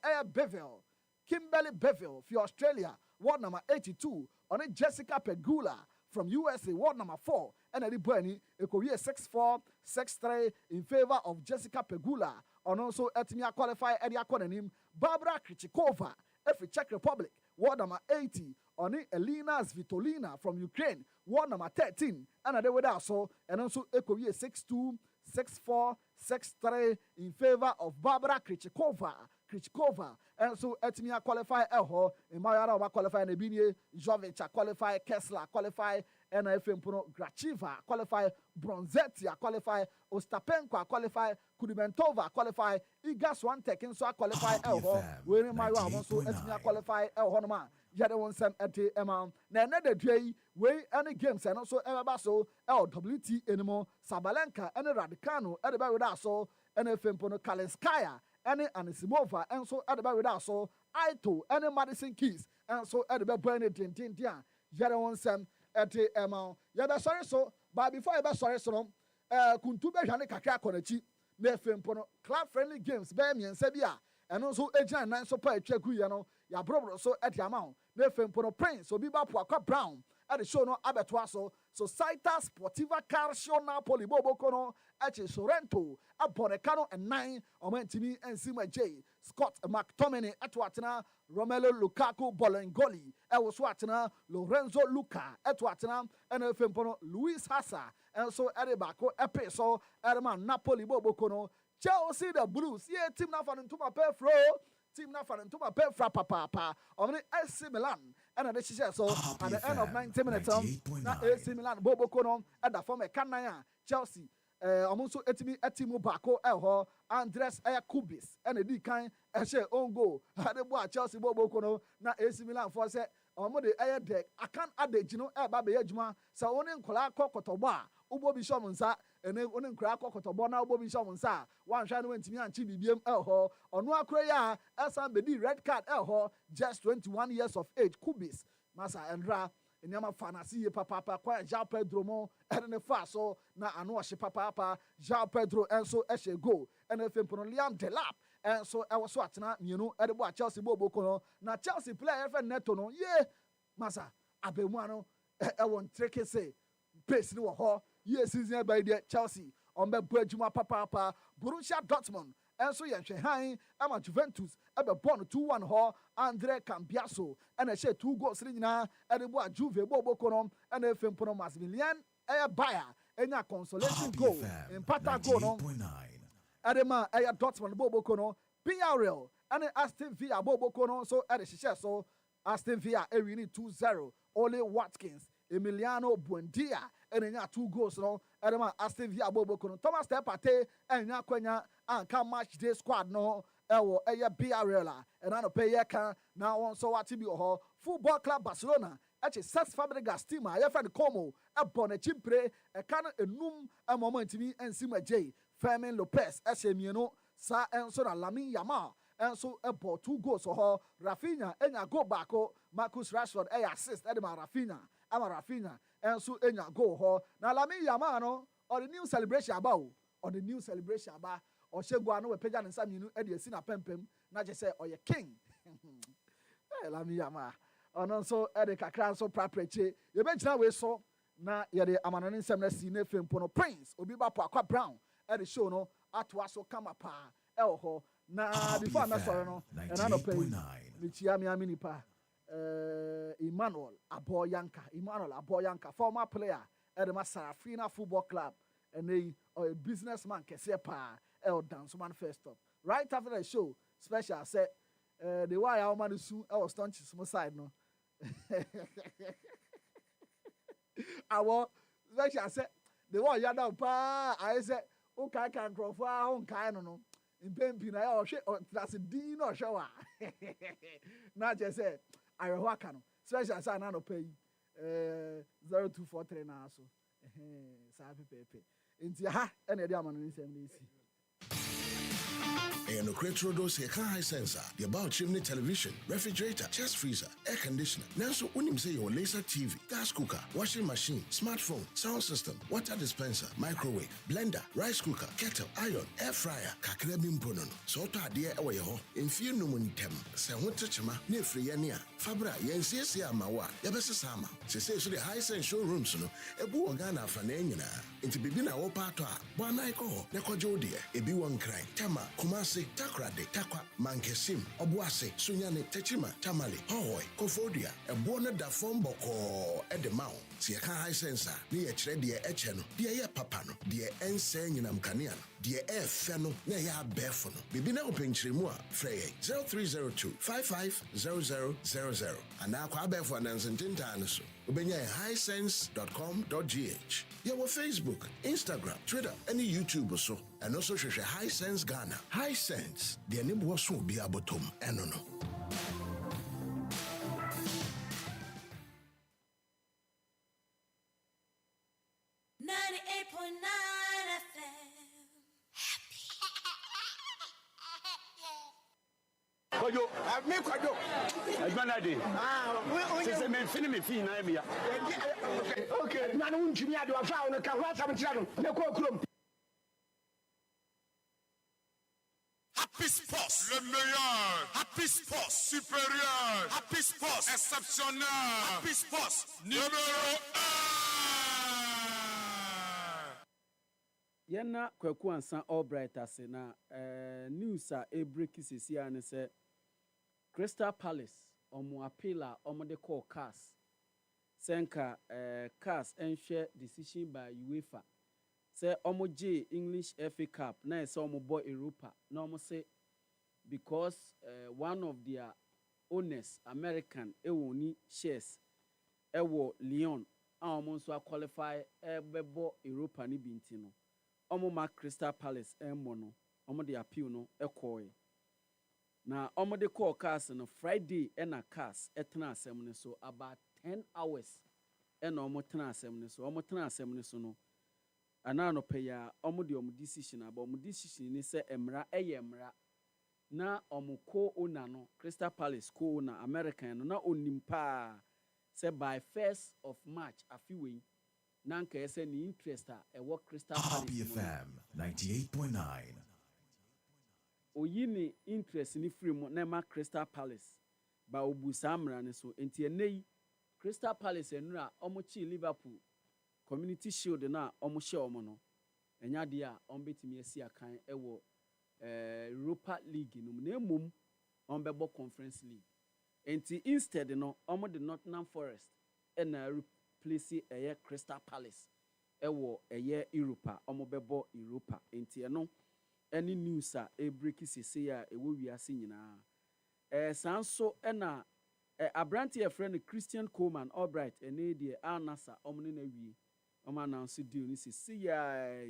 Bevel for Australia ward number 82 on it Jessica Pegula from USA ward number 4 and Eddie Bueni a Korea 6-4 6-3 in favor of Jessica Pegula and also Etimia qualify Eddie Akonenim Barbara Krichikova every Czech Republic World number 80. Oni Elina Svitolina from Ukraine. World number 13. And they were also and also Ekoye 6-2, 6-4, 6-3 in favor of Barbara Krejcikova. And so Etimia qualify Elho, in Mayara qualify Nebinie, Jovic qualify, Kessler qualify, NFM Puno Grachiva qualify, Bronzetti qualify, Ostapenko qualify, Kudimentova qualify, Iga Swantek so qualify Elho, where Mayara also Etimia qualify Elhonoma. Yada won some at the amount. Now, another day, way any games and also Ebaso, LWT anymore, Sabalenka, and Radicano, at the Baridaso, NFM Puno Kalenskaya. Any Anisimova, and so at the Baridaso, Aito, any Madison Keys, and so at the Bernie Tintia, Yada won some at the amount. Yada sorry so, but before I was sorry so, Kuntube Janica Konechi, Nefim Pono, club friendly games, Bami and Sebia, and also Agent Nine Super Chekuyano, ya brother so at the amount, Nefim Pono Prince, Obiba Poakwa Brown, at the show no Abetuaso, Societa Sportiva Calcio Napoli Bobo Kono, at Sorrento, Aponecano and 9, Omentini and Sima J, Scott McTominay at Watana, Romelu Lukaku Bolengoli, Ewaswatina, Lorenzo Luca, at Watana, and Fempono, Luis Hassa, and so Adebako, Epeso, Adama Napoli Bobo Kono, Chelsea the Blues, yeah, team now for to my pair fro. Team now for to my pair fra papa, on the AC Milan, and the so at the end of 90 minutes, now AC Milan Bobo Kono, at the former Kanaya, Chelsea. Also etimu bako elho Andres Kubis and the kind eshe on goal had a Chelsea Bobo Kono na AC Milan for say omo de air deck I can't add the jino eba be ejuma sa oni nkola kokotoba ubo bi shom nsa ene oni nkola kokotoba na ubo bi shom nsa wan hwa no ntimi anchi bibiem elho ono akro ya asan be di red card elho just 21 years of age Kubis masa endra Enyama fanasi ye papa kwa João Pedro mo ene fa so na ano ohye papa João Pedro enso ehye go ene fempono Liam Delap enso e wo so atena mienu e de bo Chelsea bobo kono na Chelsea player fe neto no ye masa abemu ano e won treke say pace ni wo ho ye season by the Chelsea on be bo adwuma papa Borussia Dortmund enso ye hwe han ama Juventus ebe born 2-1 ho Andre Cambiaso and a share 2 goals nyina e de bo Juve bobo kono and e fempono Maximilian e buyer enya consolation goal in pata goal no Adema e Dortmund bobo kono PRL and Aston Villa bobo kono so e de hye so Aston Villa e win 2-0 Ole Watkins Emiliano Buendia and enya 2 goals no Adema Aston Villa bobo kono Thomas Partey enya kwanya anka match day squad no ewo eye BRL and I no pay can now on so what be ho Football Club Barcelona eche Cesc Fabregas team a ye friend Como e bon e chimpre e kan enum e moment mi ensima J Fermin Lopez eche mienu sa enso na Lamine Yamal enso e bo 2 goals ho Rafinha enya go back Marcus Rashford e assist e de ma Rafinha enso enya go ho na Lamine Yamal no or the new celebration about or Shegua no peja and Saminu Eddie Sina Pempem, not just say or your king. Lamiyama. Or so Edeka Cran so property. You mention we saw na yede Amanin Semna Sine Film Pono Prince, Obiba Poakwa Brown, at the show no, at Waso Kamapa, Elho, na before I'm sorry no, and I don't play Michiami Aminipa, Emmanuel Aboyanka, former player at the Sarafina Football Club, and they are a businessman, Kesepa. Dance man first up. Right after the show, special said the why our man is soon our staunch small side no. Our special said the why yada pa I said okay can grow far on kind no in Pempina or shit or that's a dean or shower. Not just said I work no special sign no pay 0243 now so sabi pepe. Inti ha ene dia man ni sem ni And no credit those here high sensor, the about chimney television, refrigerator, chest freezer, air conditioner. Now so when you say your laser TV, gas cooker, washing machine, smartphone, sound system, water dispenser, microwave, blender, rice cooker, kettle, iron, air fryer, kakrebim ponono. So to idea away ho, in few no tem, say what touch ma, near free Fabra yensiesie amawa yɛbɛsesa ama sese so the high sense showrooms no ebu organa afa na nyina nti bibi na wo pato a bo anai ko ne kɔgye de ebi won kran Tema Kumasi Takrade Takwa Mankesim Obuase Sunyane Techima Tamale Hoy Kofodia ebo no da fom bɔkɔ ɛde ma wo tie ka high sense ne yɛ kyerɛ de ɛkyɛ no de yɛ papa no de ɛnsɛ nyinam kanea no de ɛfɛ no na yɛ abɛfo no bibi na openkyeremu a frɛ 0302 550000 ana kwa abɛfo anansentinta no so obenya highsense.com.gh yɛwɔ Facebook, Instagram, Twitter, and YouTube so and also hwehwɛ High Sense Ghana. High Sense, the ne bo so bi abotom eno no. 98.9 FM. Kojo, me kojo. Agbanade. Se me fini me fi na me ya. Okay, na no ntumi ade wa fa no ka ho asam kira no. Ne ko kurom. Happy Sports, le meilleur. Happy Sports, supérieur. Happy Sports, exceptionnel. Happy Sports, numéro 1. Yena kwaku ansa all bright ase na news a break sisi ane se Crystal Palace omo appeal omo de call CAS senka CAS enhwe decision by UEFA say omo J English FA Cup na say omo boy Europa na omo say because one of their owners American ewoni shares ewo Lyon a omo nso qualify bebo Europa ni binti no omo ma Crystal Palace mono omo de appeal no ekoe na omo de call CAS no Friday na CAS etena asem ne so about 10 hours na omo tena asem ne so no ana no pay ya omo de omo decision aba omo decision ni se emra emra na omo co-owner no Crystal Palace co-owner American no na onimpa say by 1st of March afiwe nanka ese ni interest a ewo Crystal Palace FM 98.9. Oyini interest ni free mo na ma Crystal Palace ba obusa amra ne so enti enei Crystal Palace enura omo chi Liverpool Community Shield na omo hye omo no enya de a omo betimi asi akan ewo Europa League no na emom omo bebo Conference League enti instead no omo de Nottingham Forest na replace Crystal Palace ewo Europa omo bebo Europa enti eno any news a break sese ya ewo wiase nyina sanso na abranti e friend Christian Coleman Albright ene de Al-Nassr omne na wie omo announce deal ni sese ya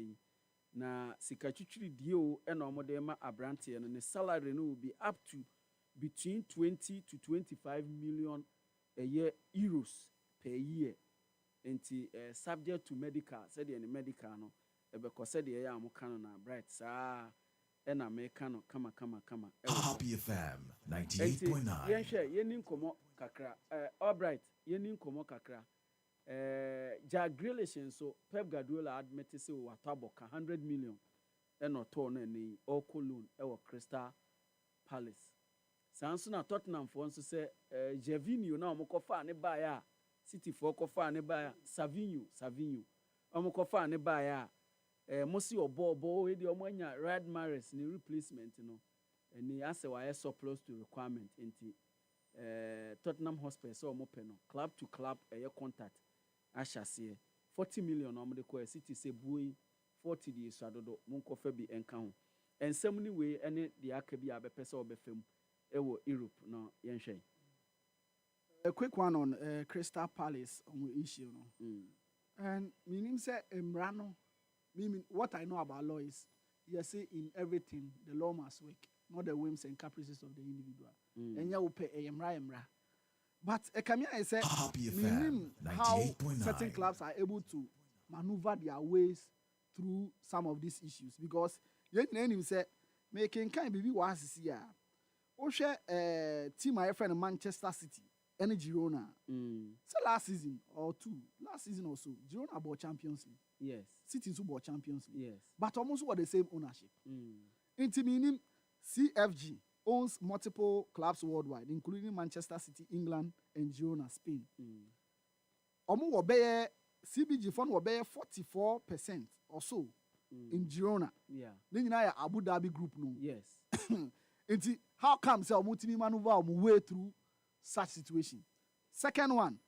na sika twitwiri dio na omo de ma abranti no ne salary no will be up to between 20 to 25 million euros per year enti subject to medical said the medical no because said the am kan na bright sa na American no kama Happy FM 98.9. Yenin komo kakra all bright yenin komo kakra ja relation so Pep Guardiola admit say watabo ka 100 million no to na ni all loan Crystal Palace sanso na Tottenham for nso say Javinho na omokofa ne ba ya City for kofa ne ba ya Savinho omokofa ne ba ya Mosi obo e di omanya Riyad Mahrez ni replacement no eni ase wa surplus to requirement enti Tottenham Hotspur so omope no club to club contact ashase 40 million omo de ko City say buoi 40 di swadodo monkofa bi enka ho ensem ni we ene de aka bi abepese obefam ewo Europe no yenhwe a quick one on Crystal Palace on issue no and meaning say emrano meaning what I know about law is you say in everything the law must work, not the whims and caprices of the individual. And you will pay emra. But I say meaning how certain clubs are able to maneuver their ways through some of these issues because you name say making kind of was here. Oshe team my friend Manchester City and Girona. So last season or so, Girona bought Champions League. Yes. City to bought Champions League. Yes. But almost what the same ownership. Into meaning CFG owns multiple clubs worldwide, including Manchester City, England, and Girona, Spain. Omo wobeye CBG fund wobeye 44% or so in Girona. Yeah. Then you know Abu Dhabi group no. Yes. How come say omo timi maneuver omo way through such situation? Second one,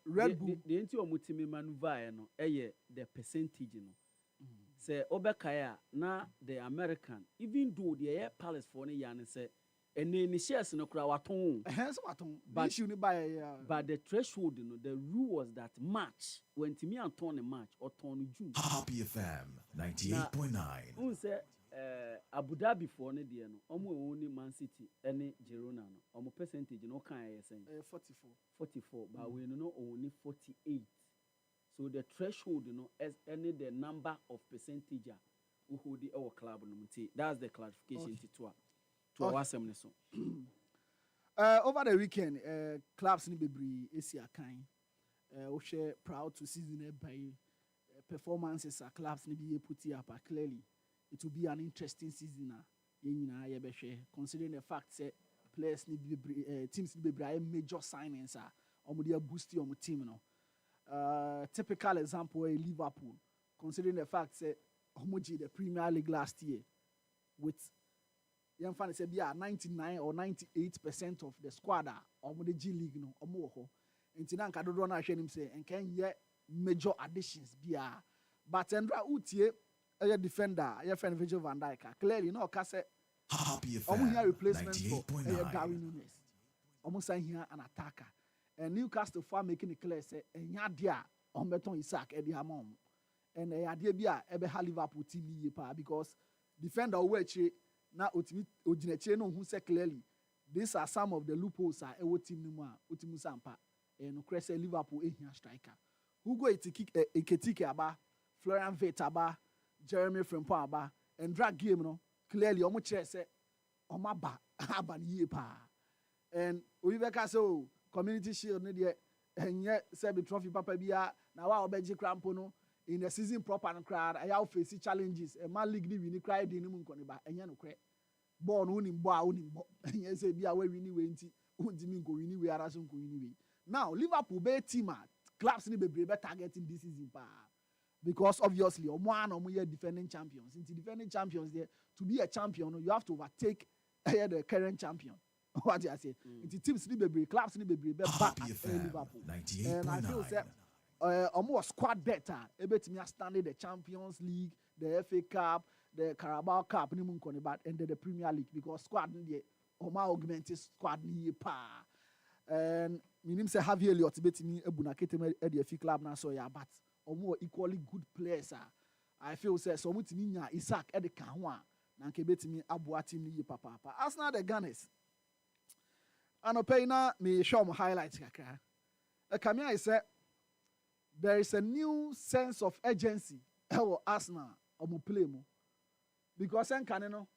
Red Bull. The entity omo timi maneuver no, the percentage no. Say Obekaya na the American, even though the air palace for ne yan say and then shares no kra waton. But the threshold, you know, the rule was that match when Timmy and turn a match or turn June. Happy FM 98.9. Who say Abu Dhabi for ne dear no, only Man City, any Girona no, percentage no kind I say 44, but we know only 48. So the threshold, you know, as any the number of percentage who hold our club no. That's the clarification to our so. Over the weekend, clubs ni bebree esi akan. We share proud to season by performances clubs ni be put up clearly. It will be an interesting season considering the fact that players ni teams ni bebree major signings omo boost your team no. Typical example is Liverpool, considering the fact that Homoji the Premier League last year with 99 or 98% of the squad or the G League no omo nti na nka dodo na hwe nim say enkan ye major additions bia but Andra utie a defender ye friend Virgil van Dijk clearly no ka say omo here replacement for Darwin Núñez omo sign here an attacker and Newcastle for making it clear say enya dia on beton Isaac e di hamom and e ade bia e be ha Liverpool team ye pa because defender we chi na otimi oginache no hu say clearly these are some of the loopholes e wo team ni mu a otimu sampa no cresse Liverpool ehia striker who go Ekitike aba Florian Wirtz aba Jeremy Frimpong aba and drag game no clearly omo kire say omo aba ni pa and Obiba ka say community shield ne de enye say be trophy papa bia na wa obeji crampo no in the season proper and crowd I have face challenges e man league ni win cry dey ni mu nkoni ba enye no kre ball no ni mbo a woni mbo enye say bia we win we nti untimi nko win we ara so nko win we. Now Liverpool be team clubs ni bebre be targeting this season pa because obviously omo year defending champions. Into defending champions there to be a champion you have to overtake the current champion. What do I say? Into teams ni bebre clubs ni bebre be back at Liverpool. And I feel say omo squad better ebetimi standing the Champions League, the FA Cup, the Carabao Cup ni mun koni but and the Premier League because squad ni dey omo augmented squad ni pa. And minim say Javier Elliott betimi ebuna ketem e the FA club na so ya but omo equally good players I feel say so mutimi nya Isaac e de kan ho a na nke betimi aboa team ni papa. Arsenal the Gunners anopena me show mo highlights kakra. Kamia is say there is a new sense of urgency for Arsenal omo play mo because enkaneno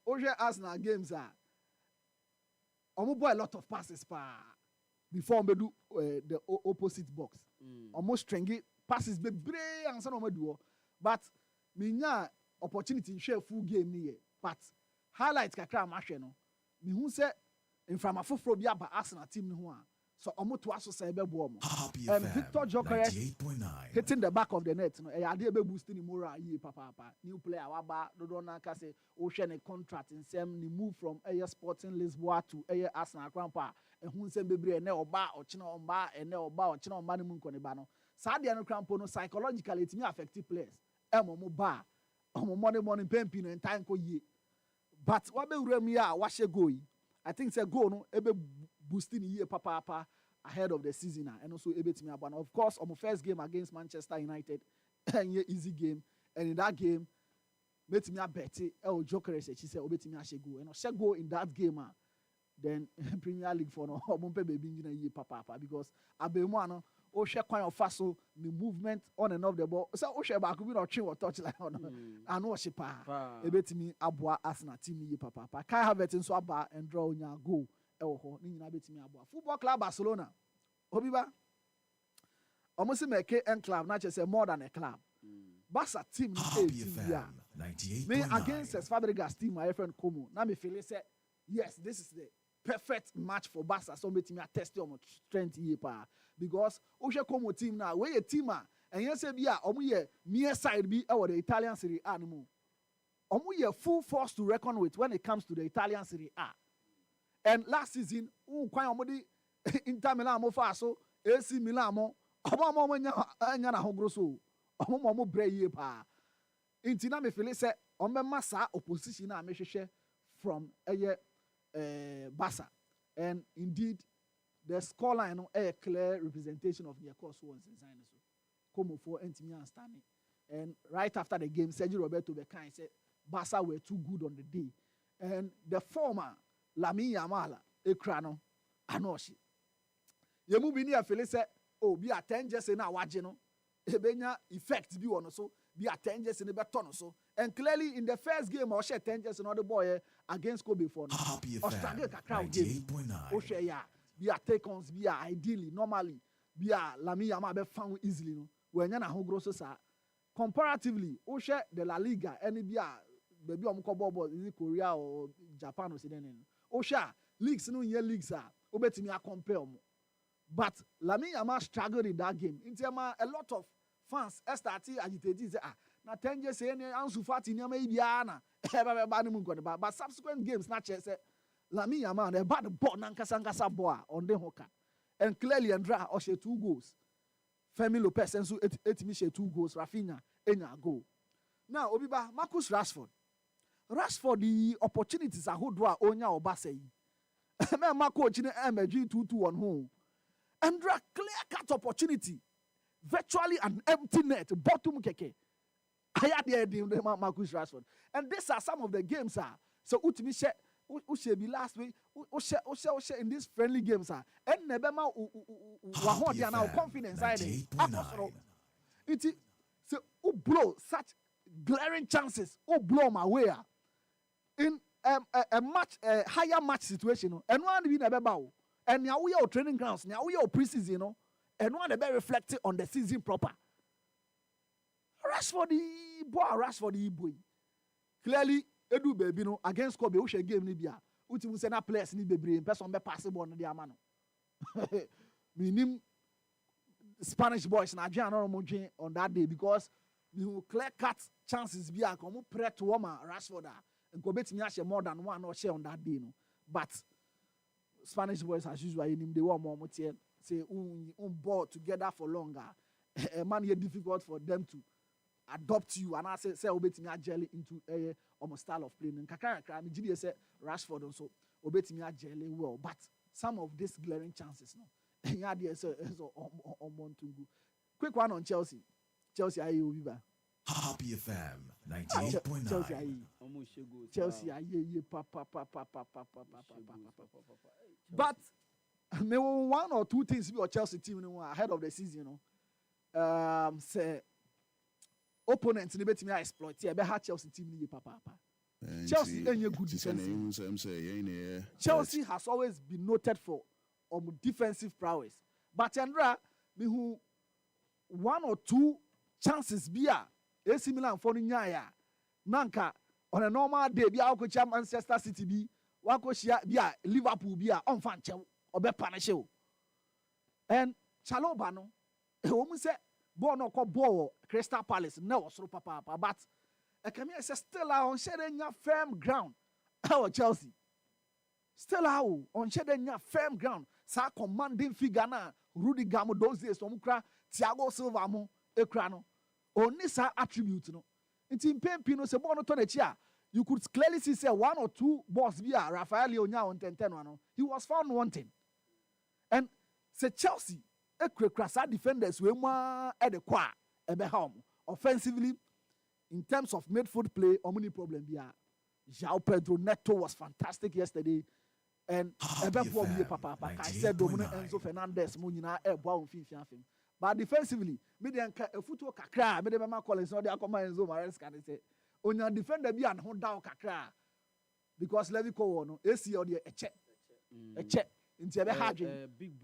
Oje Arsenal games omo boy a lot of passes before we do the opposite box. Almost stringy passes bebre ansa no do but minya opportunity share full game ni but highlights kakra ma hwe no mi hu say in from afoforo bi aba Arsenal team ni ho a so omo to aso say be bo omo and Victor Gyökeres hitting the back of the net no e ade be boosting the moral ye papa new player waba dodo na ka say o hwe ne contract nsem ni move from Sporting Lisboa to Arsenal Crampa e hu nsem bebre ne oba ochina omba ene oba ochina omba ne mu nkoni ba no sa de no Crampo no psychologically it me affect players mo ba omo money pempi no time ko ye but what be wura mi a wa hye goal I think say goal no ebe boosting ye papa ahead of the season and also ebetimi abana. Of course on my first game against Manchester United easy game and in that game betimi abeti Gyökeres she say obetimi ahye goal and hye goal in that game then Premier League for no ompe be ngina ye papa because abemu ano o hye kwan of faso the movement on and off the ball so o hye back bi no twe touch like on and o hye pa ebetimi aboa Arsenal team ye papa Kai Havertz nso aba and draw nya goal ewo ni nyina betimi aboa. Football Club Barcelona Obiba almost make a club not just more than a club Barca team Me against Fabregas team, my friend Como. Now me feel say yes, this is the perfect match for Barca. So me team test your strength here, because Osha Como team now we a team and you say bia omu ye near side be our the Italian Serie A no. Omu ye full force to reckon with when it comes to the Italian Serie A. And last season, kwan omudi Inter Milan mo fa so AC Milan mo omo nya na hogro so omo bre yie pa. Inti na me feel say ombema sa opposition na me hwehwe from Barca. And indeed the scoreline no a clear representation of the course was in sign so. Como for Antimi and Stanley. And right after the game, Sergio Roberto Becan said Barca were too good on the day. And the former Lamine Yamal, Ekrano, Anoshi. Yemu bini a fele say, oh, be a 10 just in our wajino. Ebenya effect be on so, be a 10 just in a baton so. And clearly in the first game, or share 10 just another boy against Kobe for Australia crowd game. Oshe ya, be a take-ons, be a ideally, normally, be a Lamine Yamal be found easily. No? When you're not so sa. Comparatively, Oshe the La Liga, any be a baby ball is it Korea or Japan or Sweden. Osha leagues no year leagues are obeti me a compare. But Lamine Yamal struggled in that game. In terms a lot of fans started agitating say na 10 years say Ansu Fati nyama ibiana but subsequent games na che say Lamine Yamal the bad ball nankasa ball on the hoka. And clearly Andra Oshe 2 goals. Femi Lopez and so etimi share 2 goals. Rafinha enya goal. Now Obiba Marcus Rashford the opportunities are who draw onya oba say. Me Marco chine MG 2-2 on home. And draw clear-cut opportunity. Virtually an empty net. Bottom keke. I had the idea Marcus Rashford. And these are some of the games so utimi share be last week Ushe in these friendly games and nebema wahon dia now confidence it so blow such glaring chances blow my way in a much higher match situation and one be nebeba and now we are training grounds now we are preseason and one be reflected on the season proper. Rashford the boy clearly Edu baby no against Kobe we game ni bia ultimu say na players ni bebre person be pass ball no dia ma no minim Spanish boys na adwan no mo dwen on that day because you clear cut chances bia come pre to woman Rashford and go betimi a share more than one or share on that day no but Spanish boys as usual nim they want more tie say ball together for longer man here difficult for them to adopt you and I say obetimi a jelly into almost style of playing. Kakara me GD say Rashford also obetimi a jelly well, but some of these glaring chances no. Yeah, there so on Montungu. Quick one on Chelsea. Chelsea aye Obiba. Happy FM 98.9. Chelsea aye. Chelsea aye pa. But me one or two things be Chelsea team ahead of the season say opponents ni betimi a exploit e be ha Chelsea team ni papa. Chelsea enye good defense. Chelsea has always been noted for defensive prowess. But Andra me who 1 or 2 chances bia AC Milan for nyaya nanka on a normal day bia ko Manchester City bi wako shia bia Liverpool bia on fan che obe punish o. And Chaloba no e wo mu say ball no call ball Crystal Palace no was papa but Ekami say still on shedenya firm ground our Chelsea still on shedenya firm ground sa commanding figure na Rudy Gamo those days omukra Thiago Silva mo ekra no oni sa attribute no nti mpempi no se ball no to na chi a you could clearly see say 1 or 2 balls be a Rafael Leonya on 10-10 no he was found wanting and say Chelsea ekwekra defenders we ma e de kwa ebe ha offensively in terms of midfield play omuni problem bia João Pedro Neto was fantastic yesterday and ebe for me papa I said Dominic Enzo Fernandez mo nyina e boa on finfin afim but defensively me dey nka efuto kakra me dey ma Collins no dey akoma Enzo Maresca dey say onya defender bia ne ho down kakra because Levi Kowo no AC o dey eche nti ebe hardware big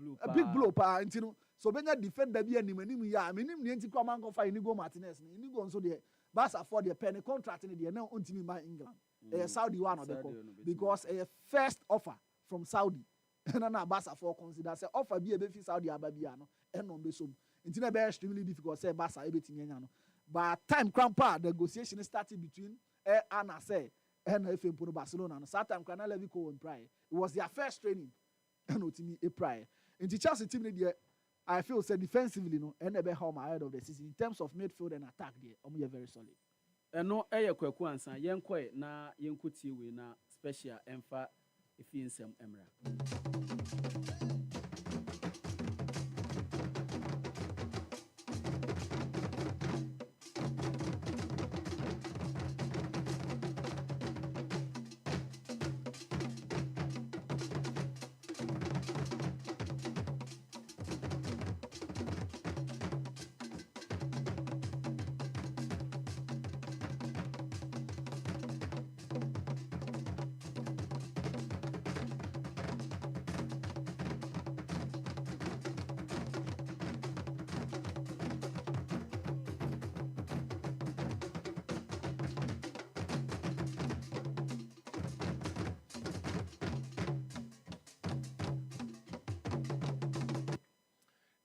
blow pa nti no so benya defender bia anim ya menim ne nti kwa man ko fa Inigo Martinez Inigo nso dey Barca for the penny contract in the now ultimate man England. Saudi one of the because a first offer from Saudi. And na Barca for consider say offer be a befi Saudi Arabia no and on be so. It's not very extremely difficult say Barca everything no. But time crampa the negotiation started between Anna say and if in Barcelona no that time can level go on prior. It was their first training and ultimately a prior. In the Chelsea team I feel say defensively no and be home ahead of the season in terms of midfield and attack there very solid. No kwaku ansa yenkoi na yenkuti we na special emfa efinsem emra.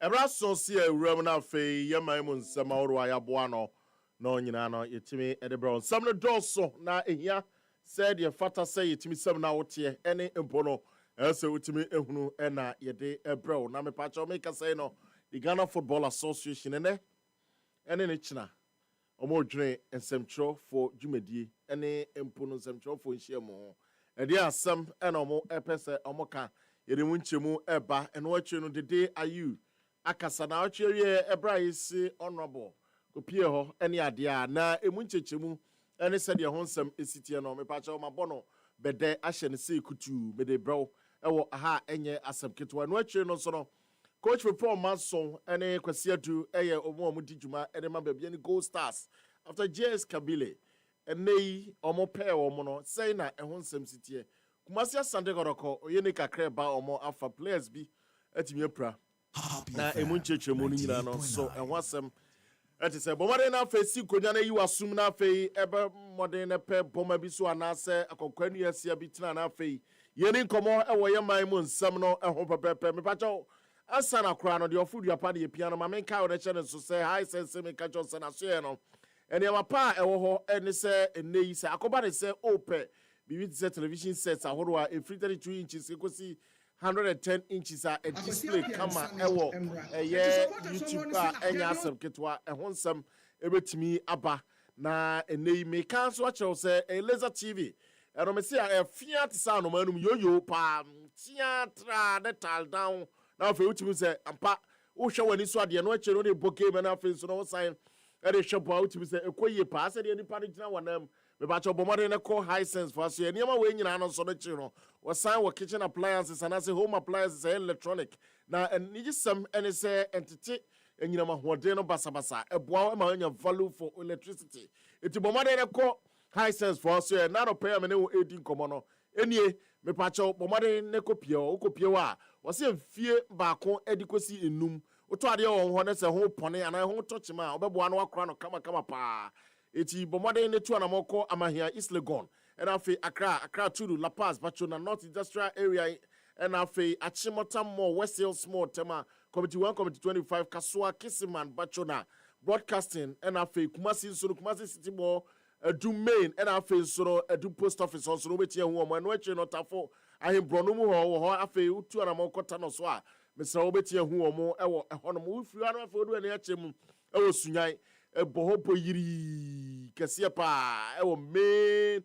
Ebra so si ewuram na fe yeman mu nsem aworo ayaboa no nyina no yetimi edebra nsem no doso na ehia said ye fata say yetimi sem na wote ene empo no ese wotimi ehunu na yede ebra na me pacho me ka say no the Ghana Football Association ene ne china omo dwene nsemtro for dwumadi ene empo no nsemtro for nhyiamu ede asem ene omo epese omo ka yede mu nchemu eba ene wachi no dede ayu akasa na ochie ebra isi honorable kopie ho ene ade a na emu nchechemu ene se de ho nsem esitie no me pacha ma bono bede ahye ne se kutu me de bro ewo aha enye asem ketwa no achie no so no coach for Mason ene kwasi adu eye omo dijuma ene ma bia ni Gold Stars after JS Kabile ene omo pair omo no say na ehon nsem sitie kumasi asante goroko oyene kakra ba omo afa players bi atimi apra na emunchechemu ni nyina no so ehon asem ati se bomade na fa si konya na yiwa sum na fa ebe modern na pe boma bi so anase akokwanu asia bi tina na fa yeni nkomo ewo ye man mu nsem no ehon pepepe me pacho asana kra no de ofudu apa de piano ma menka wo de chene so se high sense me kacho se na so ye no ene ma pa ewo ho ene se eneyi se akoba de se ope bibi se television sets ahoro a 32 inches ekosi 110 inches a display kama ewo YouTube enya asem ketwa ehon nsem ebetimi aba na eneyi me kan so achew se laser TV eno me se a fiat sa no manum yoyo pa theater the tal down na fe utimi se ampa wo hwe wani so ade no ache no de boke me na fe so no sign e de hwe utimi se ekoye pa se de nipa de gina wanam me ba cho bomade na call high sense for so eniama we nyina no so no chi no wo sign wo kitchen appliances and say home appliances electronic na eniji sam ene se entity enyina ma hoden no basabasa eboa ma anya value for electricity eti bomade na call high sense for so na no pay me ne 18 komo no enie me pa cho bomade ne kopie o kopie wa wo se mfie baako edikosi enum oto ade wo ho ne se ho pone ana ho tochima obeboa no akora no kama pa eti bomade ne tu anamoko amahia East Legon and afi Accra to La Paz Bachona North Industrial Area and afi Achimota Mall West Hill Small Tema Committee 1 Committee 25 Kasua Kisiman Bachona Broadcasting and afi Kumasi Suru Kumasi City Mall do main and afi Suru do post office also wetie hu omo no eche no tafo ahim bronomu ho afi utu anamoko tano so a Mr. Obetie hu omo ewo ehonom ufiri anu afi odu ene echemu ewo sunyan bohopo yiri kese pa ewo main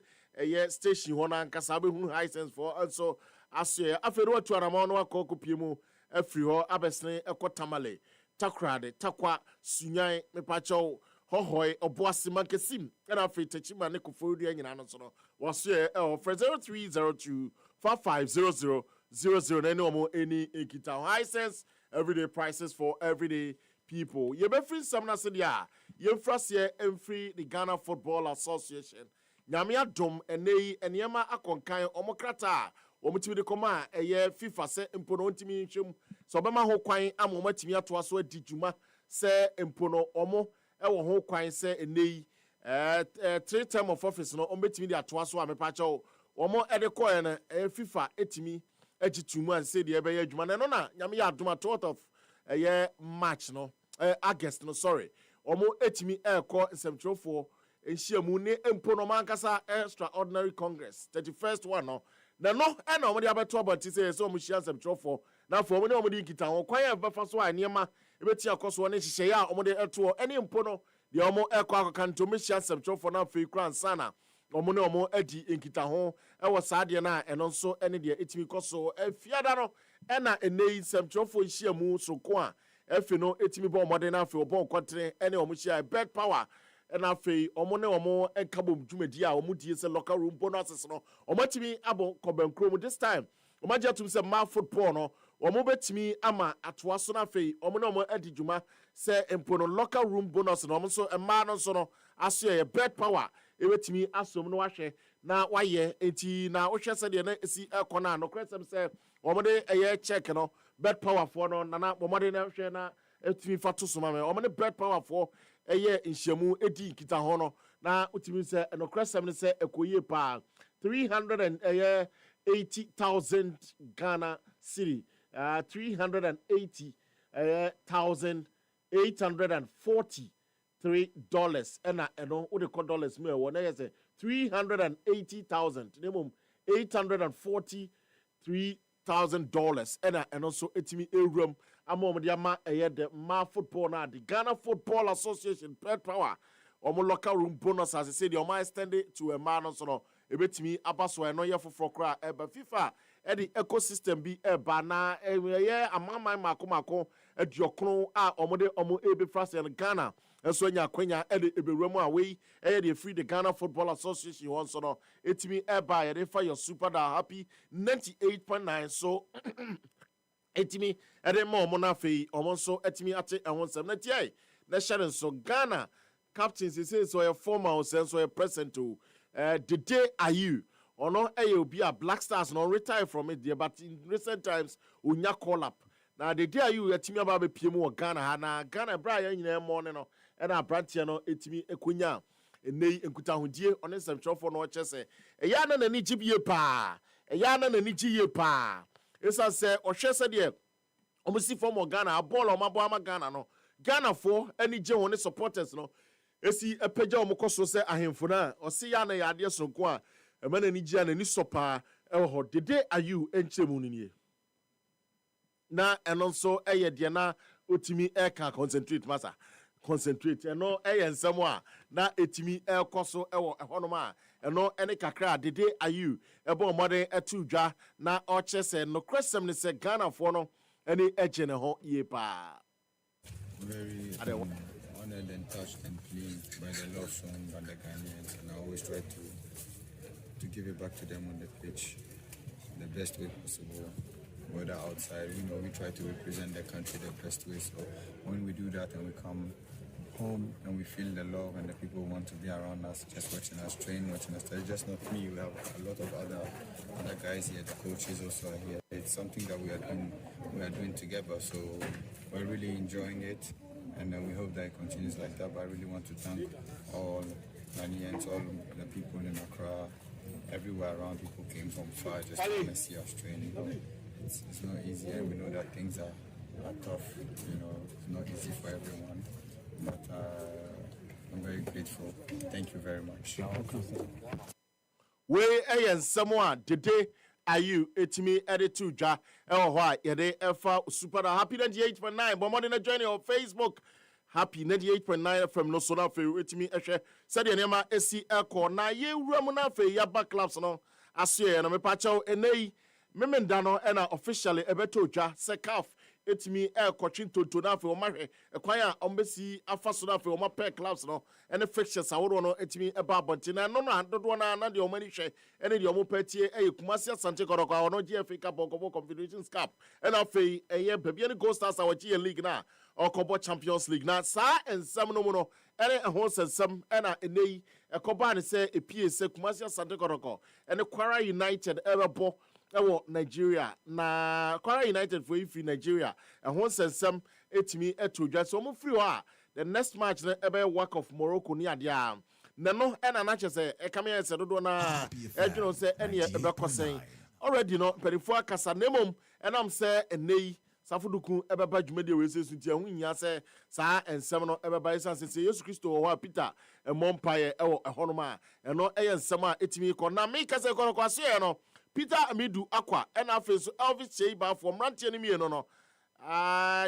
station ho na nkasa be hu high sense for also aso afero atu anama no akokopie mu afiri ho abesne ekotamale takrade takwa sunyan mepacho hohoi oboase mankesim na afiri techima ne kofodu anyina no so no waso for 0302 5500 00 na no any ekita high sense everyday prices for everyday people. You be free some na sedia. You frase free the Ghana Football Association. Nyamia dom enei eniema akonkan omokrata. Omutimi de koma eye FIFA se empono ntimi nhwem. So bema ho kwan amomatimi ato aso adijuma se empono omo ewo ho kwan se enei 3 term of office no ombetimi de atoa so a mepa cho omo ede koe na FIFA etimi agitumu an say de ebe adwuma na no na nyame ya adoma 12th of March no August no sorry omo etimi ekọ nsɛmtwerɛfoɔ ehyiamu ne empo no mankasa extraordinary congress 31st one no na no na omo de abeto abati say so omo hyia nsɛmtwerɛfoɔ na afọ omo ne omo de nkita ho kwan ya befa so a nneɛma ebeti akoso ne hyehyɛ ya omo de eto ene empo no de omo ekọ akọkanto me hyia nsɛmtwerɛfoɔ na afei kura nsana omo ne omo adi nkita ho ɛwɔ saade na ɛno nso ene de etimi kɔso afiada no ɛna enei nsɛmtwerɛfoɔ ehyiamu so ko a efi no etimi bɔ ɔmɔden na afei ɔbɔ nkɔtere ɛne ɔmo hyia bed power ɛna afei ɔmo ne ɔmo ɛnkabɔ dwumadi a ɔmo die sɛ local room bonuses no ɔmo atimi abɔ kɔbɛnkuro this time ɔmo agye atum sɛ mmaa football no ɔmo betimi ama atoa so na afei ɔmo ne ɔmo adi dwuma sɛ mpo no local room bonus no ɔmo nso mmaa no nso no aso yɛ bed power ebetimi asom no wahwɛ na wayɛ enti na wohwɛ sɛ deɛ na esi ɛkɔ na no kresɛm sɛ ɔmo de ɛyɛ check no bed power for no nana ɔmo de na hwɛ na etimi fa to so ma me ɔmo ne bed power for ɛyɛ nhyiamu edi kita ho no na utimi sɛ no kresɛm ne sɛ ɛkɔyie pa 380,000 Ghana cedi 380,843 ɛna ɛno wode kɔ dollars mu ɛwɔ na yɛ sɛ 380,000 nemom $843,000 ɛna ɛno nso etimi ewuram ama ɔmo de ama ɛyɛ de ma football na the Ghana Football Association Pet Power ɔmo local room bonus as I said the ɔmo extend it to a man nso no ebetimi aba so ɛno yɛ foforɔ kora ɛba FIFA ɛde ecosystem bi ɛba na ɛyɛ amaman mako aduokron a ɔmo de ɔmo ebefra sɛ Ghana ɛso anya akwanya ɛde ebewura mu a wei ɛyɛ de free the Ghana Football Association wɔn so no etimi ɛba yɛde fa your super da happy 98.9 so etimi ɛde ma ɔmo na afei ɔmo nso etimi ate ɛho nsɛm na tiɛ na hyɛ nso Ghana captain say so yɛ former so yɛ present o the day are you ɔno ɛyɛ obi a Black Stars no retire from it there but in recent times onya call up na the day are you etimi aba be pie mu wɔ Ghana ha na Ghana bra yɛ nyina mo ne no ɛna abranteɛ no etimi ekonya enei nkutahodie ɔne nsɛmtwerɛfoɔ no ɔkyɛ sɛ ɛyɛ na n'ani gye bie paa ɛyɛ na n'ani gye yie paa esa sɛ ɔhwɛ sɛ deɛ ɔmo si fam wɔ Ghana abɔɔl ɔmo abɔ ama Ghana no Ghanafoɔ ani gye wɔn ne supporters no esi epagya ɔmo kɔ so sɛ ahemfo na ɔsi ya na yɛ adeɛ sonko a ɛma n'ani gye a n'ani sɔ paa ɛwɔ hɔ dede ayu ɛnkyɛn mu nie na ɛno nso ɛyɛ deɛ na otimi ɛka concentrate masa concentrate ɛno ɛyɛ nsɛm a na etimi ɛkɔ so ɛwɔ ɛhɔnom a ɛno ɛne kakra dede ayu ɛbɔ ɔmɔden ɛto dwa na ɔkyɛ sɛ no kresɛm ne sɛ Ghanafoɔ no ɛne ɛgye ne ho yie paa. Very honored and touched and pleased by the love shown by the Ghanaians, and I always try to give it back to them on the pitch the best way possible. Whether outside, we try to represent the country the best way. So when we do that and we come home and we feel the love and the people want to be around us, just watching us train, watching us. It's just not me. We have a lot of other guys here. The coaches also are here. It's something that we are doing together. So we're really enjoying it, and we hope that it continues like that. But I really want to thank all Ghanaians, all the people in Accra, everywhere around. People came from far just to come and see us training. It's not easy, and we know that things are tough. It's not easy for everyone. But I'm very grateful. Thank you very much. We ayen someone today are you etimi editu ja why yede efa super happy 98.9 but more than a journey on Facebook happy 98.9 from no sona fe etimi ehwe said the name esi eko na ye wura mu na fe ya back clubs no aso na me pa chaw enei memenda no na officially ebeto dwa sekaf etimi kɔtwe ntonto na afei ɔmahwɛ ɛkwan a ɔmbɛsi afa so na afei ɔma pair clubs no ɛne fixtures aworo no etimi ɛba abɔnten na no na dodoɔ na deɛ ɔmani hwɛ ɛne deɛ ɔmo pɛtie ɛyɛ Kumasi Asante Kɔrɔkɔ a ɔno GFA Cup ɔkɔbɔ Confederations Cup ɛna afei ɛyɛ baabi ne Gold Stars a wɔgye yɛ league na ɔkɔbɔ Champions League na saa nsɛm no mu no ɛne ɛho nsɛm ɛna ɛnɛyi ɛkɔbaa ne sɛ epie sɛ Kumasi Asante Kɔrɔkɔ ɛne Kwara United ɛbɛbɔ ɛwɔ Nigeria na Kwara United for ifi Nigeria ɛho nsɛm etimi ɛto dwa so ɔmo free hɔ a the next match na ɛbɛyɛ work of Morocco ni ade a no ena na kyese e kam ya se dodo na e dweno se ene e bekosen already no perifo akasa nemom enam se enei safoduku ebeba dwumade we se sunti ahu nya se saa ensem no ebeba isan se Yesu Kristo wo ha Peter emompaye ewo ehonoma eno eye ensem a etimi ko na me kase ko kwaso ye no Peter Amidu Akwa ena afeso Elvis Cheiba for mrantie ni mie no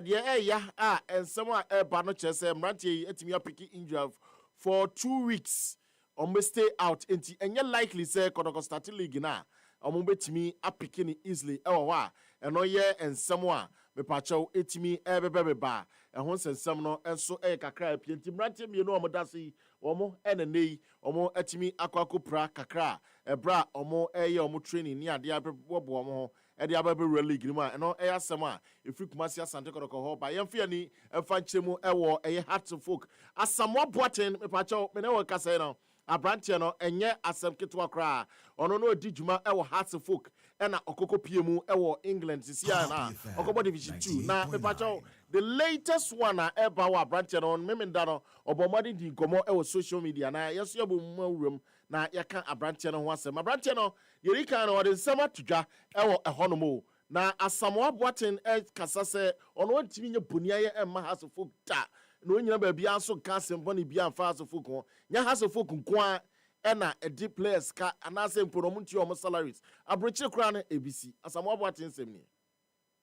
de eya ensem a eba no kyese mrantie etimi apiki injury for 2 weeks almost stay out enti enye likely say kodoko start league na omo betimi apiki ni easily ewo wa eno ye ensem a mepacho etimi ebebeba ehon sensem no enso kakra pienti mrantie mie no omo dase omo enenei omo etimi akwakopra kakra ebra omo eye omo training ni ade abebo omo ede abebe league ni ma eno asem a efri kumasi asante kodoko ho ba yemfe ani emfa nkyeremu ewo eye heart folk asamwa boaten mepacho me ne wo kasa no abrantie no enye asem ketwa kra ono no odi djuma ewo heart folk ena okoko piemu ewo England sisia na okobo division 2 na mepacho the latest one eba wa abrantie no memenda no obomadi di gomo ewo social media na yeso yebo mwuram na yaka abrantie no ho asem abrantie no yerika no ode nsema tudwa ewo ehonomo na asamwa boaten kasa se ono ntimi nye boniaye emma heart folk ta no nyina ba bia so ka semboni bia fa asofo ko nya hasofo kunko ena edi players ka anase mponom nti o salaries abrochi kra na ebisi asamo aboate nsem ni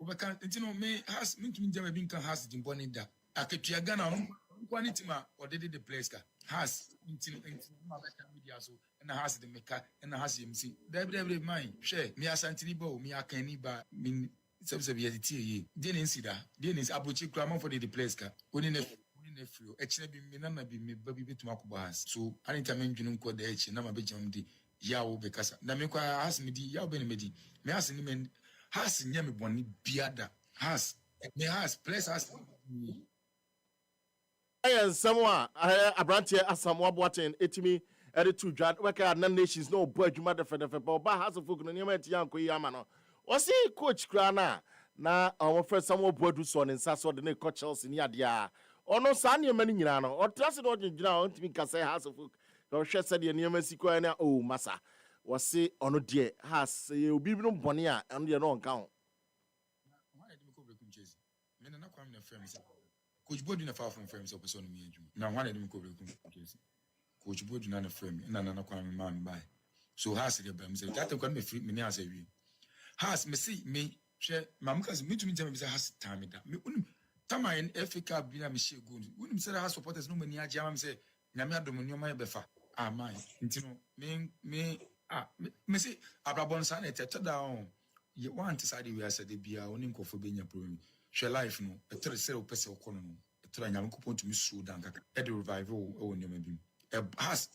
obeka ntino me has mintumi jama bi nka has dimboni da aketua Ghana no quality ma odede the players ka has ntino ma beta media so na has de meka na has yemsi debre mine hwe me asantini ba o me akani ba min sebsebi yeti ye denensi da denensi abrochi kra ma for the players ka oni na free echine bi me na bi me babi betuma ko bahas so anytime ndwunu nko da echi na ma bejam di yawo be kasa na me kwa has me di yawo be ne medi me has ni me has nya me boni biada has me has place has ayen samwa abrantie asamwa boaten etimi ede to dwan weka na nations no bo adwuma de fedefe ba has of no nyama ti yanko yi ama no o si coach kra na our first samwa boadu so ne nsa so de ne coach Chelsea ni ade a ono sa ne mani nyina no o trase no gyina o ntimi kasa has of o hwe se de ne masi kwa na o masa wo se ono de has obi bi no bone a eno de no nka ho why do me ko brekum chase me na kwam na frame se coach bodu na fa from frame se person me adwuma na why do me ko brekum chase coach bodu na frame na kwam man buy so has de bam se that kwam me free me has awie has me see me hwe mamkas me tumi jama bi se has time da me unim tama in Africa bi na me share goal unim say has supporters no mani agya am say nyame adom nyoma ye befa aman ntino me say abrabon sa na tete down ye want side we asa de bia oni nkofo benya problem hwe life no etere sere opese okono no etere nyame kopon tumi so dan kaka e de revival e woni ma bi has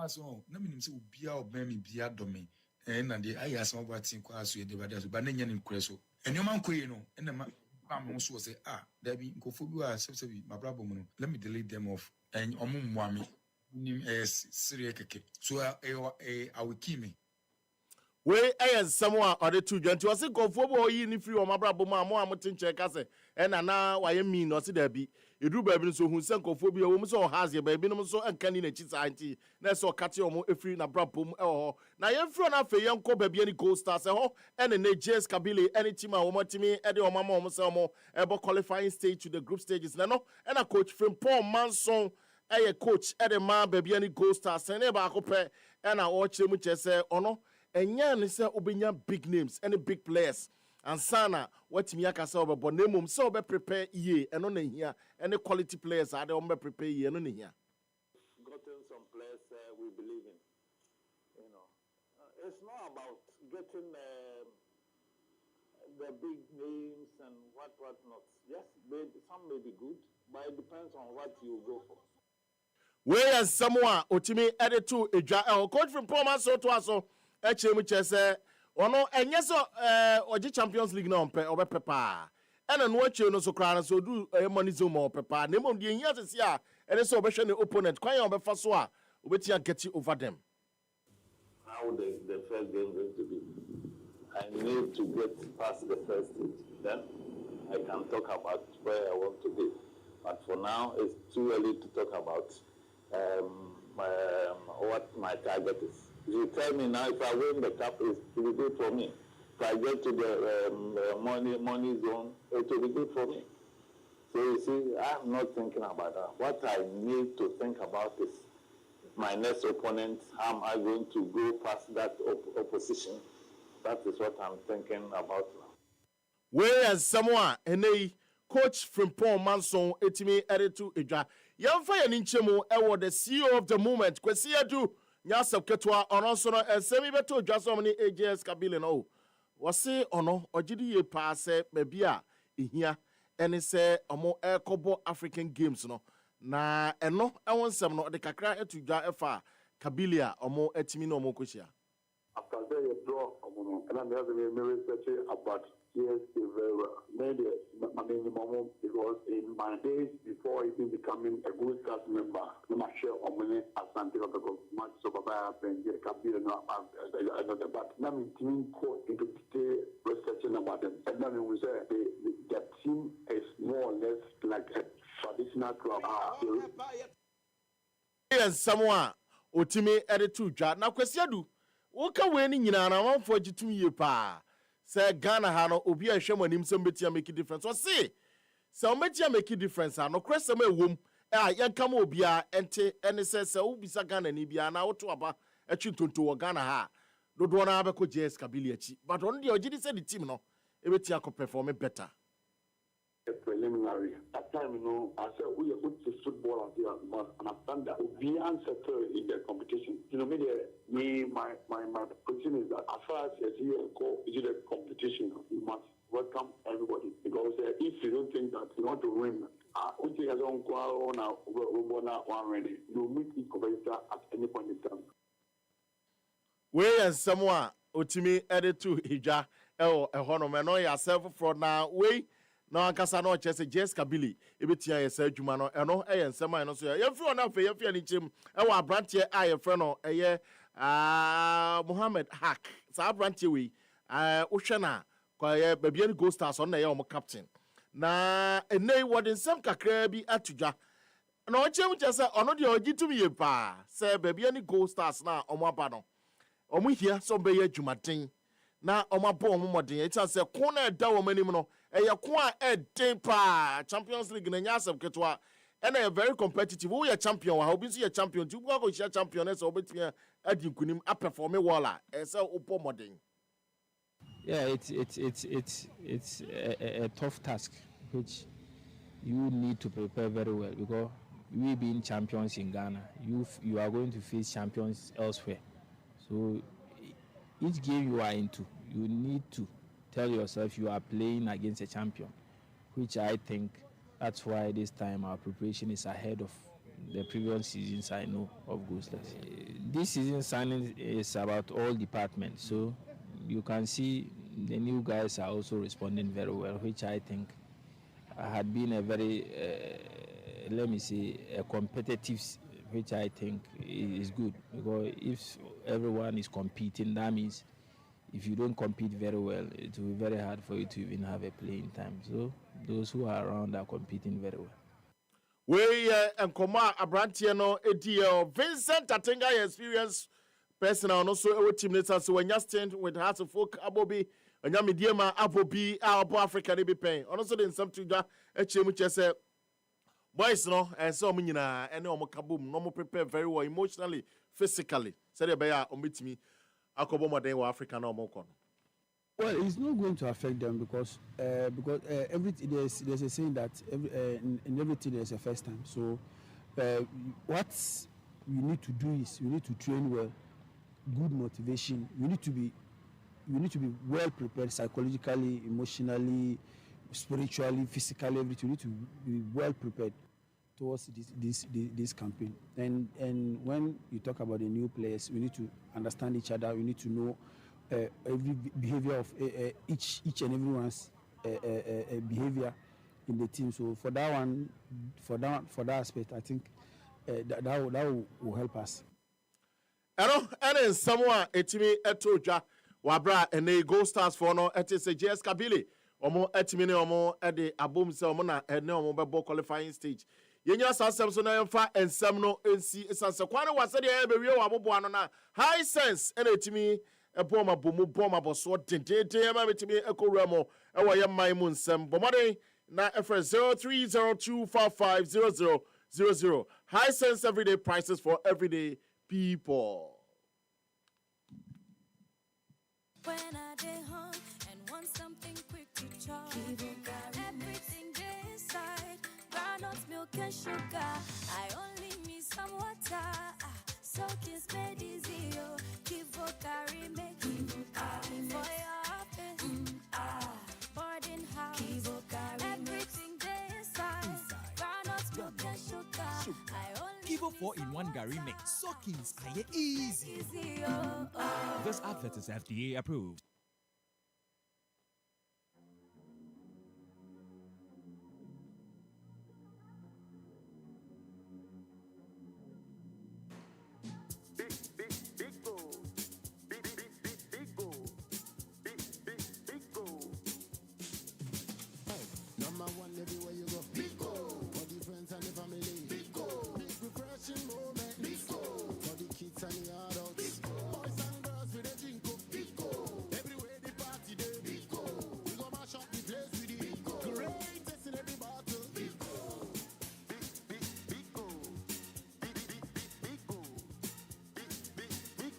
so na minim say obia oban mi bia dome na de ayasa obatin kwa aso ye de bada so ba na nya ne nkreso enyoma nkoyi no na ma am so say there be nkofo bi wa sebi mabrabo mu no let me delete them off and omumwami nim sire keke so I will keep me we ayen samwa ode to dwanti o se nkofo bo yi ni free o mabrabo mu amo amotinche kase na waye mi no se da bi edu ba bi no so hu se nkofo bi o mu so has ye ba bi no so ankani na chi santi na so kate o mo efri na brabo mu ho na ye free na fe ye nko ba bi ani Gold Stars ho ene na JS Kabile any team a wo matimi e de o mama o mo se mo ebo qualifying stage to the group stages na no na coach Frimpong Manson coach ede ma ba bi ani Gold Stars ne ba akopɛ na o kyeremu kyese ono enya ne se obenya big names any big players and sana watimi akasa obebo na mum se obe prepare ye eno na hia any quality players are they obe prepare ye eno na hia gotten some players we believe in, you know. It's not about getting the big names and what not. Yes, some may be good, but it depends on what you go for. Where someone otimi edit to edwa coach from Poma so to aso echemu chese ono enye so oji Champions League na ompe obepepa ena no achi no so kra na so du money zone opepa na mom de hia sese a ene so obehwe ne opponent kwan ya obefa so a obetia get over them. How the first game going to be? I need to get past the first stage, then I can talk about where I want to be. But for now, it's too early to talk about what my target is. If you tell me now, if I win the cup, it will be good for me. If I get to the money zone, it will be good for me. So you see, I'm not thinking about that. What I need to think about is my next opponent. How am I going to go past that opposition? That is what I'm thinking about now. Where is someone and coach Frimpong Manson etimi editu edwa. Yamfa ya ninchemu ewo the CEO of the moment. Kwesi edu nyasab ketwa ono so no esemi beto edwa so mni AJS Kabile no. Wasi ono ogidi ye pa se bebi a ehia ene se omo ekobo African Games no. Na eno ewonsem no de kakra etudwa efa Kabilia omo etimi no omo koshia. After they draw and I'm having a research about GSK very well. Maybe my minimum because in my days before even becoming a good cast member, I'm sure I'm going to asante because much so Baba and Kabir no but now I'm team court into stay researching about them. And then we say the team is more or less like a traditional club. Yes, someone otimi editu dwa na kwesiadu woka weni nyina na manfo agitumi ye pa se Ghana ha no obi a hwem anim se metia make difference o se metia make difference no kwesem ewom yanka ma obi a ente ene se ubisa Ghana ni bia na woto aba atwintonto wo Ghana ha dodo na abeko JS Kabili achi but on the ogidi se the team no ebetia ko perform better. Preliminary. That time, I said we are good to football out here, and I've done that. We answer in the competition. My position is that as far as you go into the competition, you must welcome everybody because if you don't think that you want to win, you meet each competitor at any point in time. Where is someone otimi editu hija ehono me no yourself for now we no ankasa no chese JS Kabili ebetia yesa adwuma no eno ensema eno so ya fi ona fe ya fi ani chem ewa abrantie aye fe no eye Mohammed Hak sa abrantie we wohwe na kwa ye babian Gold Stars on na ye o captain na enei wodin sem kakra bi atudwa na o chem chese ono de ogitumi ye pa se babian Gold Stars na omo aba no omo hia so be ye adwumaden na omabo omomoden eta se ko na eda wo manim no eye ko a eden pa Champions League na nyasem ketwa and a very competitive we are champion wa obi so ye champion tu go share champion so obetia adi nkunim a perform wala e se opo modern. Yeah, it's a tough task which you need to prepare very well because we being champions in Ghana, you are going to face champions elsewhere. So each game you are into, you need to tell yourself you are playing against a champion, which I think that's why this time our preparation is ahead of the previous seasons I know of Gold Stars. This season signing is about all departments, so you can see the new guys are also responding very well, which I think had been a very, let me say, a competitive, which I think is good because if everyone is competing, that means if you don't compete very well, it will be very hard for you to even have a playing time. So those who are around are competing very well. We and Koma Abrantiano Edio Vincent Atenga experience personal no so our team later so when you stand with Hearts of Folk Abobi and Yamidiema Abobi our Africa they be paying. Also then some to that HM boys no and so munina and no kaboom no more prepare very well emotionally, physically. Said the bear on meet me. Africa no more. Well, it's not going to affect them because everything there's a saying that in everything there's a first time. So what you need to do is you need to train well, good motivation. You need to be well prepared psychologically, emotionally, spiritually, physically. Everything you need to be well prepared towards this campaign. And when you talk about the new players, we need to understand each other. We need to know every behavior of each and everyone's behavior in the team. So for that aspect, I think that will help us. And someone etimi etoja wabra and Gold Stars for no etise JS Kabili omo etimi ne omo ede abom se omo na ene omo bebo qualifying stage yenya sasem so na yemfa ensem no ensi esanse kwane wase de ya bewie wa aboboa no na high sense ena etimi eboma bomu boma boso dendende ma betimi ekowura mo ewo ye man mu nsem bomade na efre 0302550000 high sense everyday prices for everyday people. When I day home and want something quick to chop, everything day inside, groundnut milk and sugar. I only need some water, so kiss made easy. Kivo carry make for your office, boarding house. Kivo carry everything day inside, groundnut milk and sugar. I only Kivo 4-in-1 Gary Mix. Soakings are easy. This advert is FDA approved. Number one everywhere you go. Big goal for the friends and the family. Big goal, big refreshing moment. Big goal for the kids and the adults. Boys and girls with a drink of big goal. Everywhere the party day. Big goal, we go mash up the place with the big goal. Greatest in every battle. Big goal, big goal, big goal, big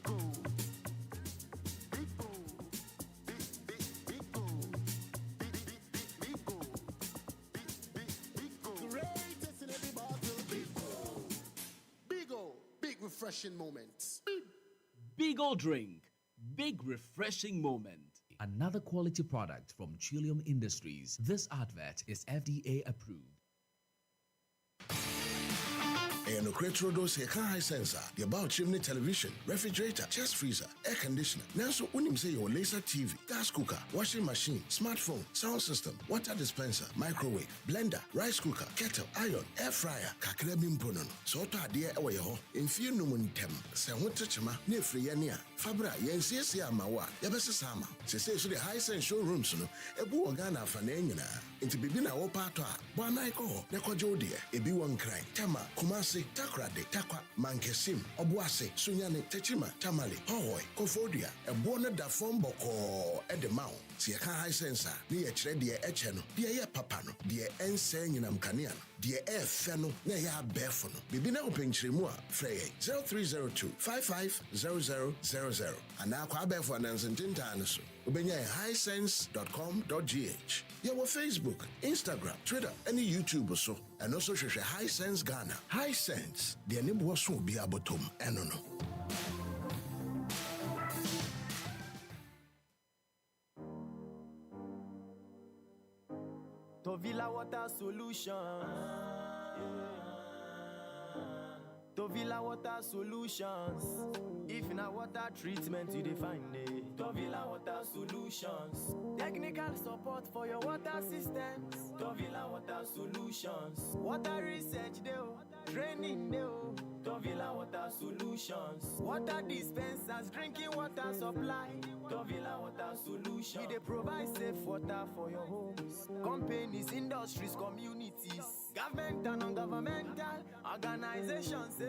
goal, big goal, big goal. Greatest in every battle. Big O, big refreshing moments. Big Ol drink, big refreshing moment. Another quality product from Trillium Industries. This advert is FDA approved. And no create those here high sensor, the about chimney television, refrigerator, chest freezer, air conditioner. Now so unim say your laser TV, gas cooker, washing machine, smartphone, sound system, water dispenser, microwave, blender, rice cooker, kettle, iron, air fryer, kakra bimpono. So to adie ewe ho, in few numuntem, se chima, ne free yania, fabra, yensi amawa, yabese sama. Se so the high sense showrooms no, ebu organa fanenina. Into bibina opato, boanaiko, nekojo dear, ebi one crying, Tama, Kumasi, Takrade, Takwa, Mankesim, Obuase, Sunyane, Techima, Tamale, Hohoy, Kofodia, a bona da fomboko at the mount. See a high sensor, near Tredia Echeno, dear Papano, dear Ensen in Amcanian, dear F Feno, Nea Befono, Bibina Open Chrimua, Frey 0302 550000. And now Quabe and Tintanos. Ubenya highsense.com.gh. Your Facebook, Instagram, Twitter, any YouTube or so. And also share High Sense Ghana. High Sense, the name so be abotum. Enono. Tovila Water Solutions. Tovila Water Solutions. If in a water treatment you define it. Tovila Water Solutions. Technical support for your water systems. Tovila Water Solutions. Water research deo, training deo. Tovila Water Solutions. Water dispensers, drinking water supply. Tovila Water Solutions. We provide safe water for your homes, companies, industries, communities, government and non-governmental organizations.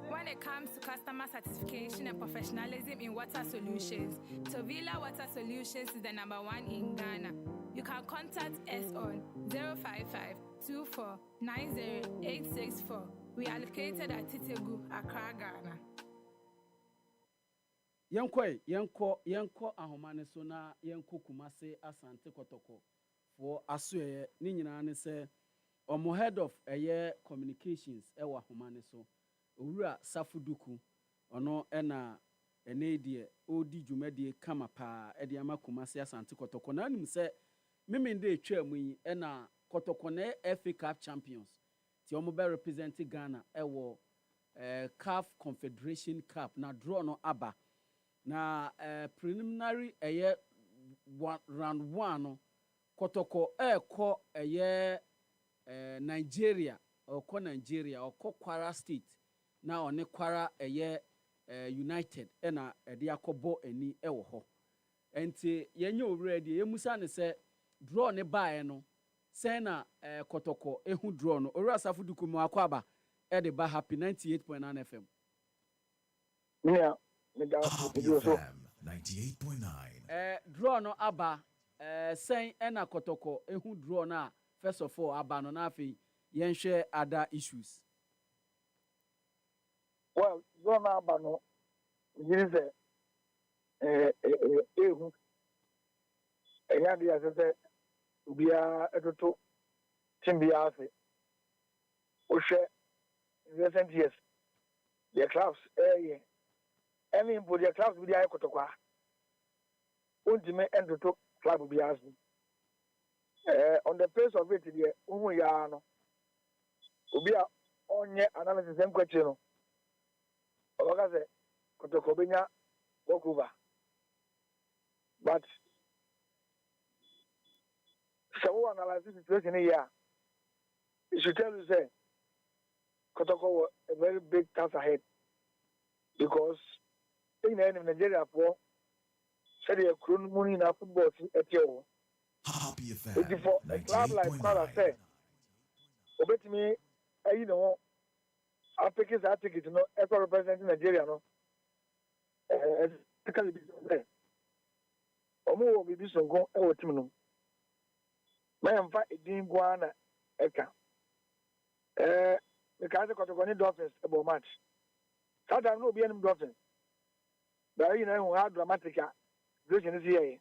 When it comes to customer satisfaction and professionalism in water solutions, Tovila Water Solutions is the #1 in Ghana. You can contact us on 055-2490-864. We are located at Titegu, Accra, Ghana. Yanko ahomane so na yanko kumase asante kotoko for asoye ni nyina ne se omo head of communications ewa ahomane so owura safuduku ono ena enedie odi dwumadie kama pa ede ama kumase asante kotoko na anim se memende etwa mu yi ena kotoko na FA Cup champions ti omo be represent Ghana ewo CAF Confederation Cup na draw no aba na preliminary round 1 no kotoko ko Nigeria oko Kwara State na one Kwara United na de akobo ani ewo ho enti yenye already yemusa ne se draw ne bae no Sena Kotoko ehu draw no Ora Safudu Kumu Akwaba de ba happy 98.9 FM. Yeah, Happy FM 98.9. Draw no aba sen ena Kotoko ehu draw na first of all aba no na afi yen share other issues. Well, draw na aba no is ehu eya dia se bia etoto timbia ase ohwe recent years the clubs any input the clubs bia ekotokwa undime endoto club bia ase on the face of it the uhu ya no obia onye analysis enkwachi no oga se kotoko benya walk over but so analysis situation here it should tell you say Kotoko a very big task ahead because in Nigeria for said a croon money in football at your Happy FM for a club like Kwara say obey me you know Africans I think it's not ever representing Nigeria no technically be omo will be so go e team no Mayamfa edin guana eka because Kotoko ni Dolphins about match sada no be any Dolphins but you know how dramatic situation is here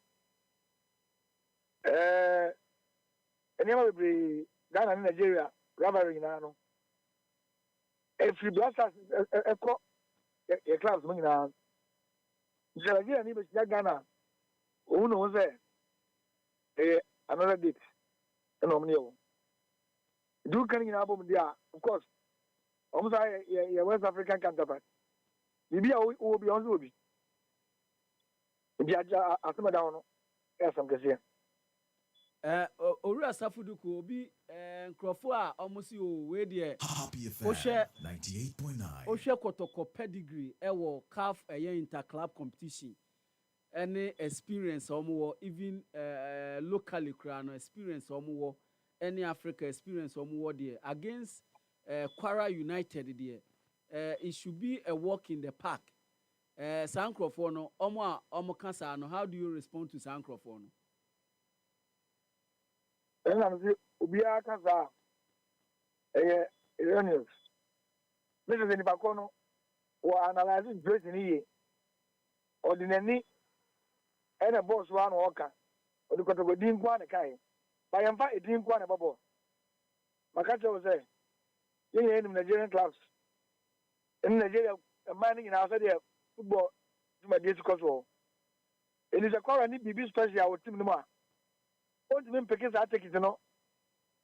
anyama be Ghana and Nigeria rivalry na no if you blasters e clubs mo na Nigeria ni be Ghana who knows another date and omnio. Do can in album there, of course. Almost a West African counterpart. Maybe I will be on Ruby. Jaja Asama down, yes, I'm guessing. Ora Safuduku obi nkrofo a almost you we there. Happy FM 98.9. Oshe Kotoko pedigree ewo CAF inter-club competition. Any experience omo even locally crano experience omo any Africa experience omo there against Kwara United there it should be a walk in the park. Sankrofo no omo kansa no, how do you respond to Sankrofo no? And I'm saying ubia kansa erroneous. Mrs. Nipakono or analyzing dressing here ordinary and a boss one walker, or the Kotoko didn't want a kind. By and by, it didn't want a bubble. Makacha was there. In Nigerian clubs. In Nigeria, a mining in outside there, football to my discourse. It is a core and BB special, our team. No, what do you mean? Because I take it, you know,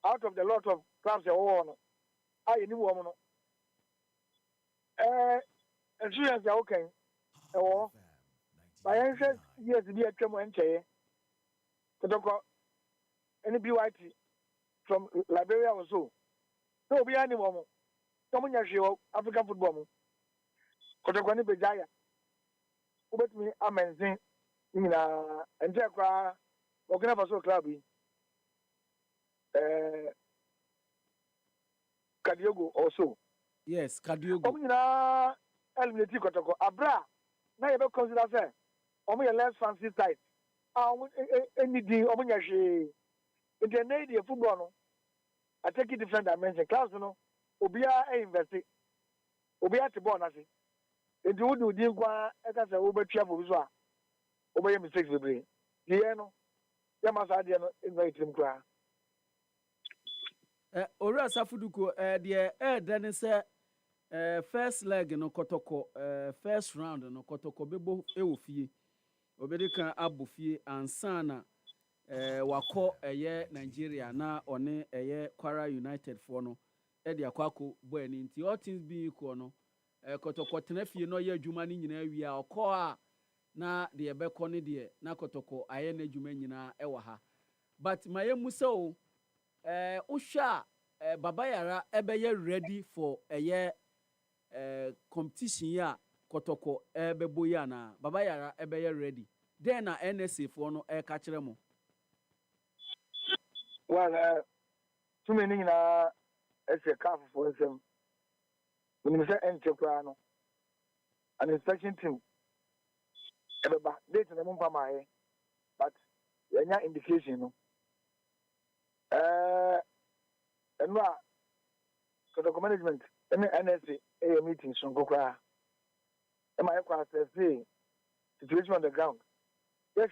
out of the lot of clubs, I knew woman. Insurance, okay. Or my answer, yes, be a tremor and chair. Kotoko, any BYT from Liberia or so. No, be any woman. Someone show African football. Kotoko, any Bejaya. Who bet me, I'm saying, and Jacqua, working up a so clubby. Kadiogo also. Yes, Kadiogo. Eliminate Kotoko. Abra, now you consider that. Omo less fancy side. Anything omo yashi. In the need of football no. I take it different dimension. Class no. Obia invest. Obia to born asi. Enti wo do di kwa eka se wo betua for so a. Obo mistakes be bring. Die no. Ya masa die no invite him kwa. Ora Safuduko de then say first leg no Kotoko first round no Kotoko bebo ewofie. Obedi kan abofie ansana wako Nigeria na one Kwara United for no de akwako bo ani nti all things be equal no Kotoko tenafie no ye adwuma ni nyina wi a okọ a na de ebekọ ne de na Kotoko aye na adwuma nyina ewa ha but maye musa o uhwa Baba Yara ebeye ready for competition ya Kotoko bebo ya na Baba Yara ebeye ready then na NSA for no ka kire mo. Well too many as a calf for them. When you say enterprise, an inspection team, about date and a but any indication. And what the management, any NSA a meeting, so go cry. Am I across the situation on the ground? Yes,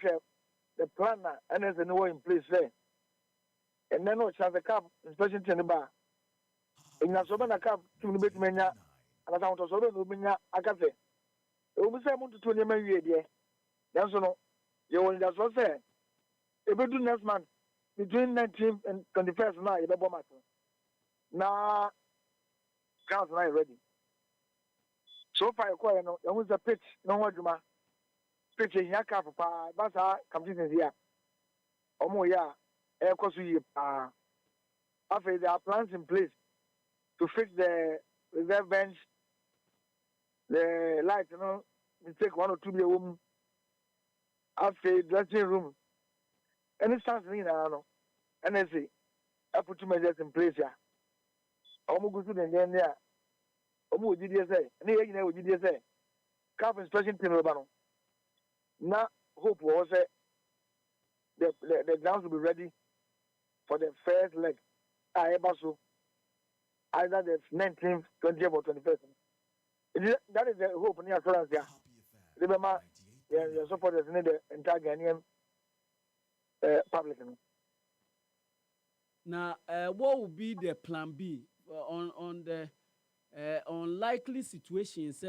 the planner, NSA no in place there. And then no chance the cap, inspection team bar. In a sober cap to the bit mania, and I found a sober lumina, I can say. It will be 7 to 20 million. That's no, you will just say. If we do next month, between 19th and 21st now, you don't matter. Now, grounds now ready. So far, you know, there was a pitch, no more drama. Pitch in your car, papa, that's our competition here. Omo ya, air course you, after there are plans in place to fix the reserve bench, the light, you know, we take 1 or 2 room, after dressing room. Any chance in know, and I say, I put 2 measures in place here. Almost good and then there. Almost did you say, and here you know, did you say, calf inspection team Robano. Now, hope was the grounds will be ready for the first leg. I ever so either the 19th, 20th, or 21st. That is the hope and the assurance here. Remember, your supporters need the entire Ghanaian public. Now, what would be the plan B on the unlikely situations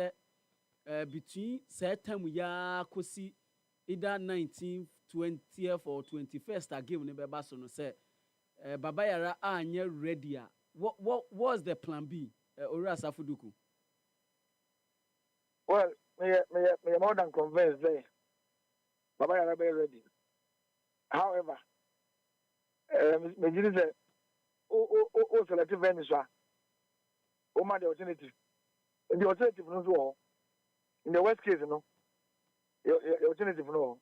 between certain we are kosi either 19th, 20th, or 21st again? Nebe baso no say Baba Yara anye ready. What was the plan B? Ora Safuduku. Well, me more than convinced there. Baba Yara be ready. However, me just say, selective venues are. The alternative. In the alternative, no. In the worst case, no. The alternative, no.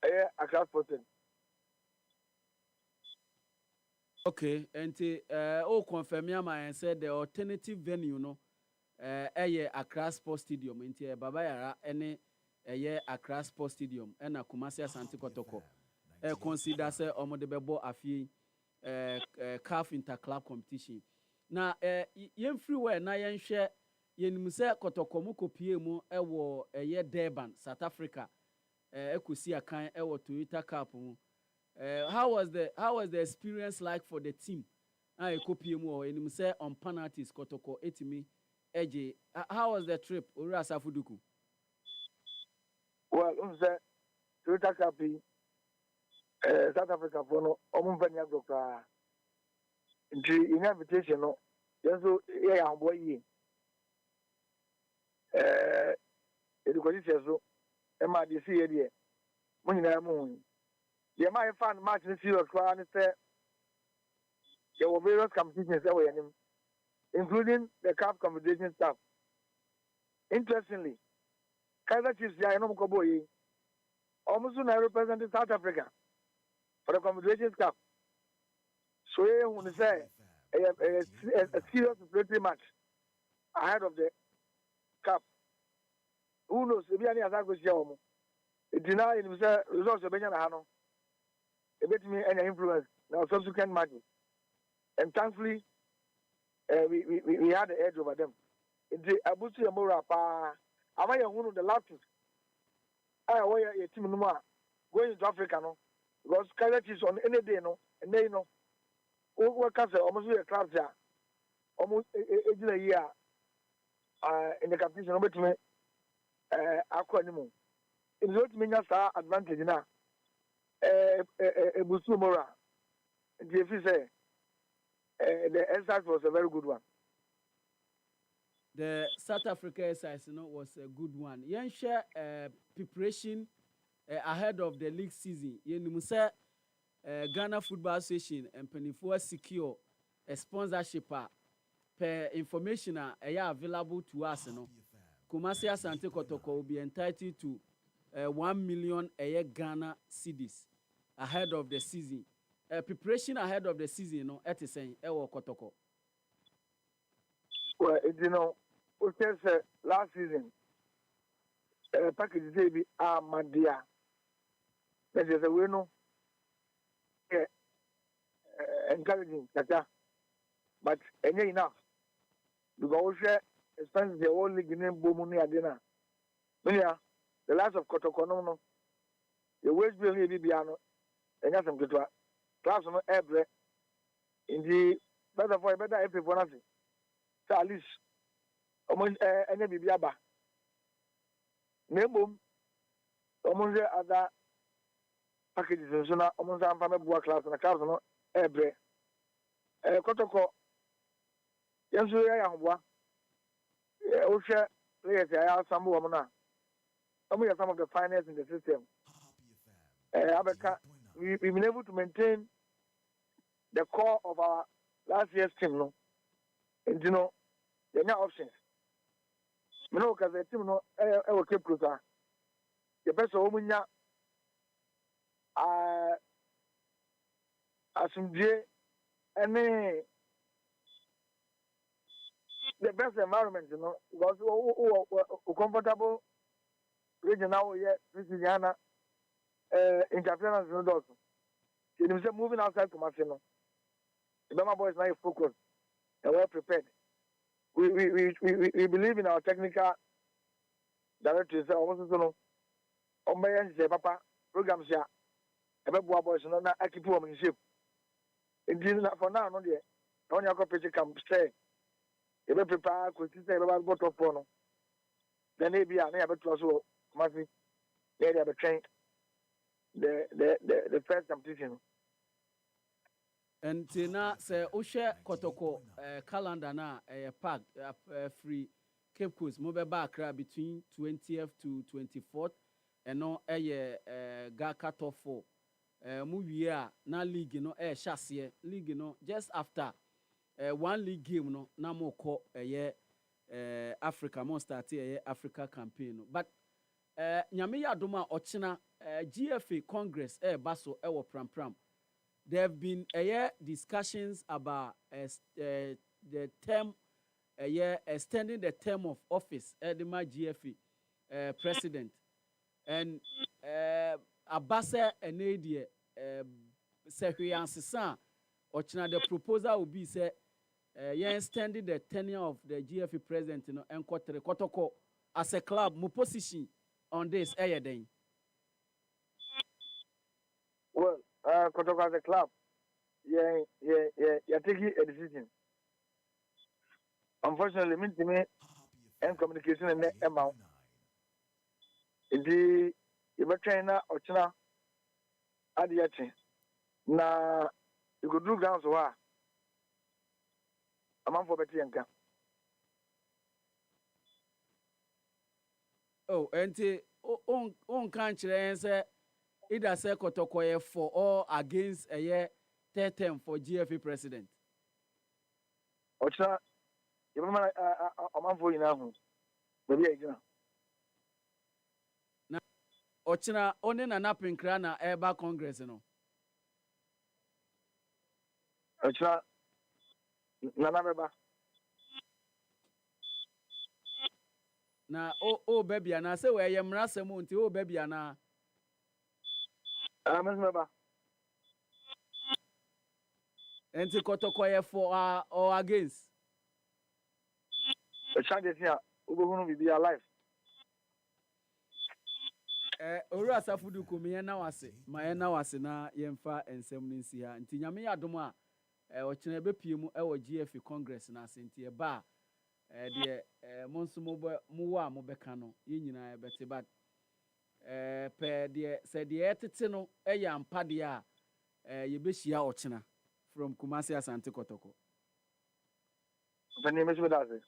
I can't put it. Okay, and confirm me and said the alternative venue, no. Accra Sports Stadium. Into Baba Yara any. Accra Sports Stadium and Kumasi Asante Kotoko. Consider say Omodebebo Afi CAF Interclub competition. Now, yen freeway na yen share yen muse Kotoko mu kopie mu ewo Durban, South Africa. Ekusi akan ewo Toyota Cup mu. How was the experience like for the team? Kopie mu yen muse on penalties Kotoko etimi eje. How was the trip? Ura Safuduku. Well, Toyota Cup South Africa for no Omuvanya Goka. In invitation, no, yes, yeah, boy. Education, so, MRDC area. When you know, you might find match in the crowd and say, there were various competitions, including the CAF competition staff. Interestingly, Kaiser Chiefs, I know Koboy, almost now represented South Africa for the Confederation Cup. So, when they say a serious preparatory match ahead of the Cup, who knows? If you are going to show it deny results of Benjamin Hano, it made me any influence now subsequent matches. And thankfully, we had the edge over them. The Abusi Amora Pa. Am I one of the last? I wear a team no more going to Africa, no, because Kaiser Chiefs on any day, no, and they know what can say almost a club there, almost a year in the competition. Over to me, Aquanimo. It's not me star advantage now. Busu Mora, the say the exercise was a very good one. The South Africa exercise, was a good one. Yen share preparation ahead of the league season. Yen musa Ghana Football Association and Penifua secure a sponsorship per information available to us. Kumasi Asante Kotoko will be entitled to 1 million Ghana cedis ahead of the season. preparation ahead of the season no ete sen ewo Kotoko. Well, you know, we say last season package say be Madia. That is a we know encouraging that, but any enough because we share expenses the whole league name Bomuni Adena. The last of Kotoko no the West Bill be piano and that's some good class no every in the better for better every for nothing. So at least any bibiaba. Name almost other packages and so now almost I'm from a class and a class no every Kotoko. Yes, we are one. Osha players I have some woman. Some of the finance in the system. We've been able to maintain the core of our last year's team, no. And you know, there are no options. You know, because the team no ever keep closer. The best of women asumdie any the best environment, you know, because comfortable regional yeah, this is Ghana interference no does. You know, moving outside to Marcelo. The Bama boys now focused and well prepared. We believe in our technical directors. Also, you know, Papa programs here. About boys, no, I keep them in shape. Indeed, for now, no, dear. Only a couple come stay. If you prepare, could you say about bottle of phone? Then maybe I never to also must be there. They have trained the first competition. And na se Oshe Kotoko calendar na pack free Cape Coast mo be ba Accra between 20th to 24th and no ga cut off for mo wie a na league no hyase league no just after one league game no na mo ko Africa mo start Africa campaign no but nyame yadoma ochina GFA Congress baso wo pram there have been discussions about the term extending the term of office the GFA president and abase enedie sekwiansesa ochina the proposal will be say extending the tenure of the GFA president and Kotoko as a club mo position on this then. Well, Kotoko as a club, you're taking a decision. Unfortunately, mean to me, and communication and amount. The China or China at the action. Now, you could do grounds or a month for Betianka. Oh, and on country answer. Either say Kotoko for or against a year third term for GFA president. Ocha, you remember a man for you now. Maybe again. Na Ochina only na napin krana eba Congress no. Ocha, nana beba. Na baby ana say we yemra semu nti baby ana. Remember. And to Kotoko for or against. The chance here, we will be alive. Ora safudu kumia na wase, maena wase na yemfa ensem nsi ha. Nti nyame yadom a ochina bepie mu ewo GFA Congress na asenti ba de monso mo wo a mo beka no ye nyina ebete but pe de se de etete no ampa de a ye behia ochina from Kumasi Asante Kotoko. Bani mesu daze.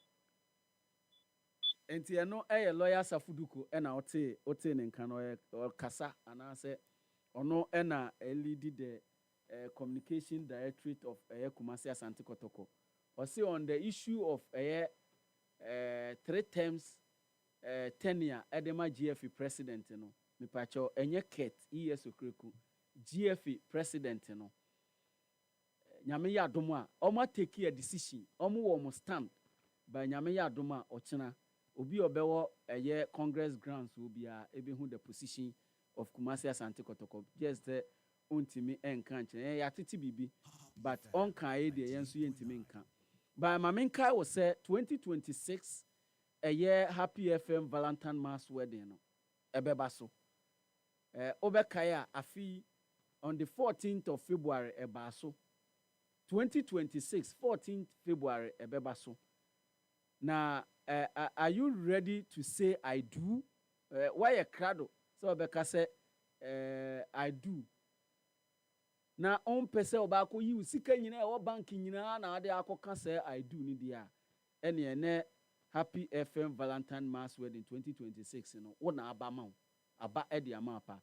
Enti eno lawyer Safuduko na ote ne nka no kasa anase ono na lead the communication directorate of Kumasi Asante Kotoko. Osi on the issue of 3 terms tenure edema GFA president no me pacho enye ket ES okreku GFA president no nyame ya adom a omo take a decision omo wo mo stand ba nyame ya adom a ochena obi obewo eye congress grounds obi a ebehu the position of Kumasi Asante Kotoko just ontimi enka nche ya titi bibi but onka e de yenso yentimi nka by maminka was say 2026 a year Happy FM Valentine Mass wedding no ebeba so obekaya afi on the 14th of February eba so 2026 14th February ebeba so na are you ready to say I do why a crowd so obeka say I do na on pese obako yi usika nyina e wo bank nyina na ade akoka say I do ni dia ene Happy FM Valentine Mass Wedding 2026 no wona aba ma aba e dia ma pa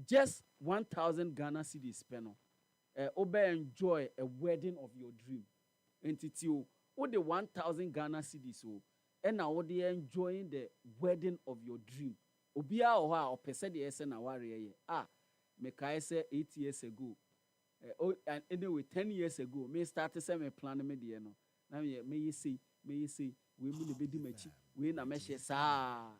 just 1000 Ghana cedis pe no obe enjoy a wedding of your dream entity o the 1000 Ghana cedis o e na wo dey enjoying the wedding of your dream obi a o ha o pese de ese na ware ye me kai say 8 years ago and anyway 10 years ago me start say me plan me de no na me ye say we mu ne bedi machi we na me hye saa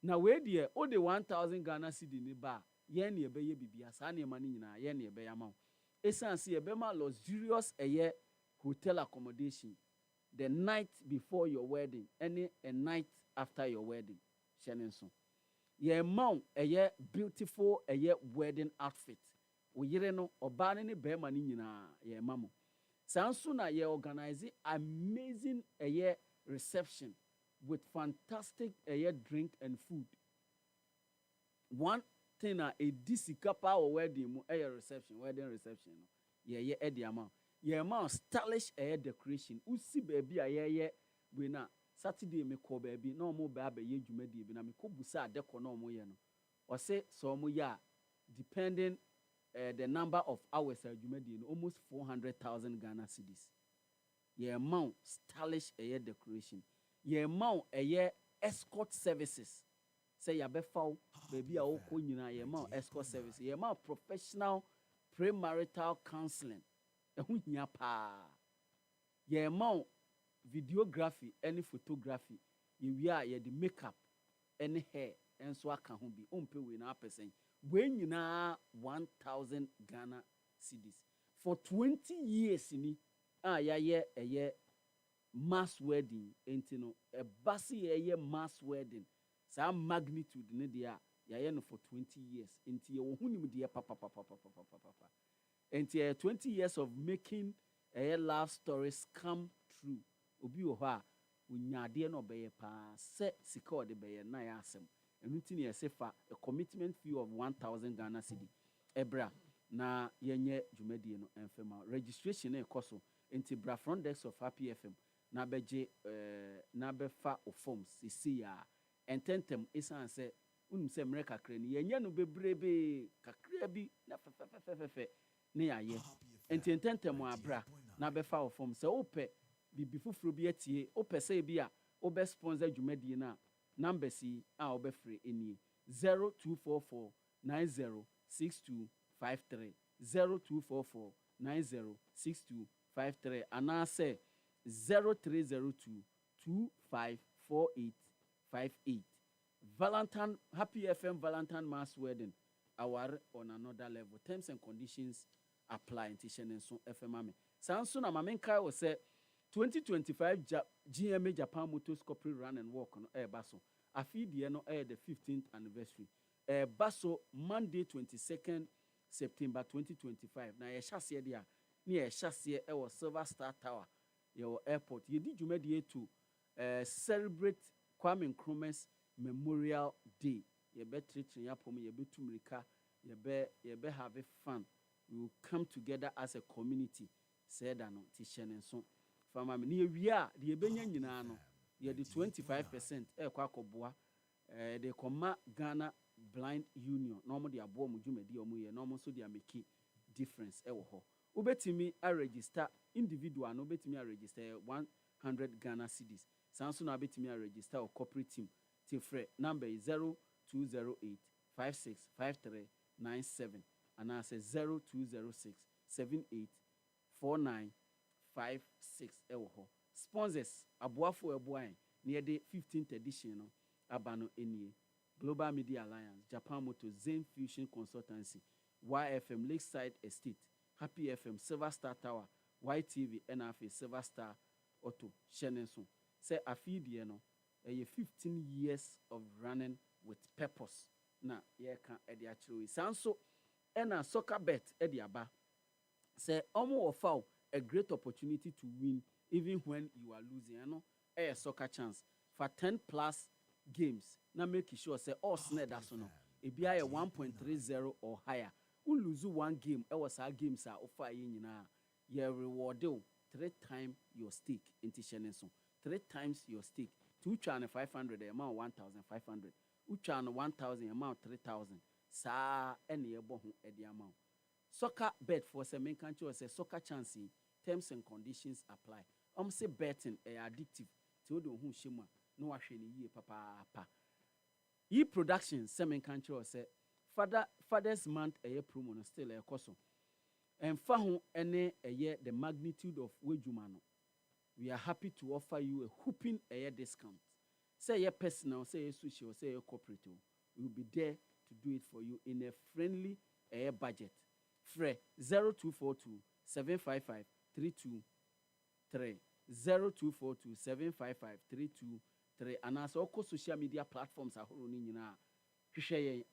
na we de o de 1000 Ghana cedi ni ba ye na ye be ye bibia saa na ma ni nyina ye na ye be ya ma essence ye be ma luxurious hotel accommodation the night before your wedding and a night after your wedding shenenso ye ma beautiful wedding outfit we yire no oba ne be ma ni nyina ye ma mo sanso na ye organize amazing reception with fantastic drink and food. One thing a disika pa wedding mu wedding reception no ye ediama ye ma stylish decoration usi baby a we na Saturday me call baby no mo ba ye dwumadi bi na me ko busa adeko no mo ye no o say so mo ya depending the number of hours dwumadi no almost 400,000 Ghana cedis ye ma stylish decoration ye ma escort services say ya be fa baby a wo ko nyina ye ma escort service ye ma professional premarital counseling ehu hia pa ye ma videography any photography ye wi a ye the makeup any hair enso aka ho bi ompe we na person we nyina 1000 Ghana cedis for 20 years ni ye mass wedding entino e basi ye mass wedding sa magnitude ne dia ya no for 20 years enti ye wo hunim dia papa enti 20 years of making love stories come true obi wo ha unyade no be pa se sika ode be na ya asem enti ne se fa a commitment fee of 1000 Ghana cedi ebra na yenye dwumadie no enfema registration e koso enti bra front desk of Happy FM na beje na befa o forms sisi ya ententem isan se unum se mre kakra ni yenye no bebrebe kakra bi na fe ne yaye enti ententem abra na befa o forms se ope bibi fufuro bi atie ope se bi a obe sponsor dwumadie na number si a obe free eni 0244 906253 0244 906253 ana se 0302 254858 Valentine Happy FM Valentine Mass Wedding our on another level terms and conditions apply in so FM ame sanso na mamenkai was say 2025 GMA Japan Motors Corporate Run and Walk no baso afidie no the 15th anniversary baso Monday 22nd September 2025 na ye hyase dia na ye hyase was Silver Star Tower your airport ye di dwumadi to celebrate Kwame Nkrumah's Memorial Day ye be treating yapom ye be tumrika ye be have fun we will come together as a community said no ti hyene so fama me ne wi a de benya nyina no ye de 25% kwa akoboa de koma Ghana Blind Union no mo de abo mo dwumadi o mo ye no mo so de make difference wo ho ubetimi a register individual no betimi a register 100 Ghana cedis sanso na betimi a register o corporate team tifre number is 0208 565397 and I say 0206 4956 ɛwɔ hɔ. Sponsors aboafo ɛboain near the 15th edition no abano enie. Global Media Alliance, Japan Motor, Zen Fusion Consultancy, YFM Lakeside Estate, Happy FM, Silver Star Tower, YTV, NFA, Silver Star Auto, Shenenson. Say a feed year no, 15 years of running with purpose. Na ye can edi actually. Sanso, ena soccer bet edi aba. Say omo offer a great opportunity to win even when you are losing. No, a soccer chance for 10 plus games. Now make sure say all snare that's no. It be a 1.30 or higher. We lose one game. Was our games are offer you na. You reward 3 times your stake into Shenenson. 3 times your stake. 2 channel 500 the amount 1,500. 2 channel 1,000 amount 3,000. Sa any ebo at the amount. Soccer bet for some main country say soccer chance. Terms and conditions apply. Say betting addictive. To do who shima no asheni ye papa. Ye production semen country or say father's month a year promo no still a coso. And fahu any a year the magnitude of wejumano. We are happy to offer you a whooping a year discount. Say your personal, say your sushi or say your corporate. We will be there to do it for you in a friendly a year budget. Fre 0242 755 323 0242 755 323 and as all social media platforms are running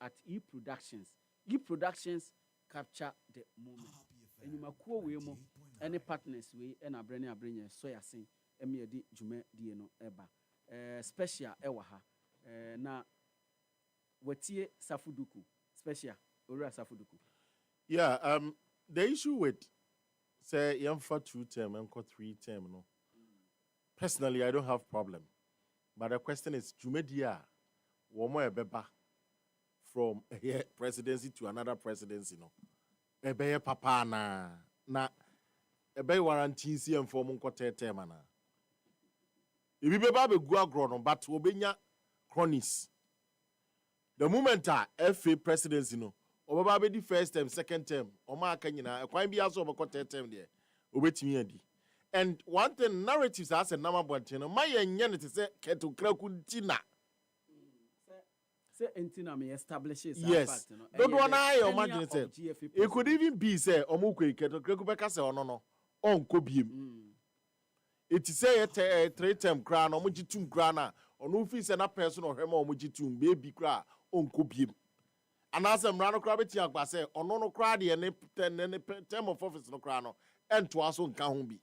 at E-Productions. E-Productions capture the moment. And you makuo we mo any partners we and abrene so ya sen emi di dwuma die no eba special ewa ha na watie Safuduku special ora Safuduku. Yeah, the issue with say yam for 2 term and 3 term no. Personally, I don't have problem. But the question is, Jumedia, womo ebeba from a presidency to another presidency, no? Ebe papa na ebe warranty si inform nko term na. Ibi beba be gu agro no, but obenya cronies. The moment FA presidency no, obeba be the first term, second term, o ma aka nyina, e kwan bi aso obeko term there. Obetimi adi. And one thing narratives as a number one channel, my young to say Keto Krakuntina. Say Entina may establishes. Yes, don't want I imagine it. It could even be say Omukwe Keto Krakubeka or no on Kobium. It is say a 3-term crown or Mujitum grana or no fees and a person or him or Mujitum baby cra on Kobium. And as I'm Rano Krabiti say or no cradi and any term of office no crano and to us on Kahumbi.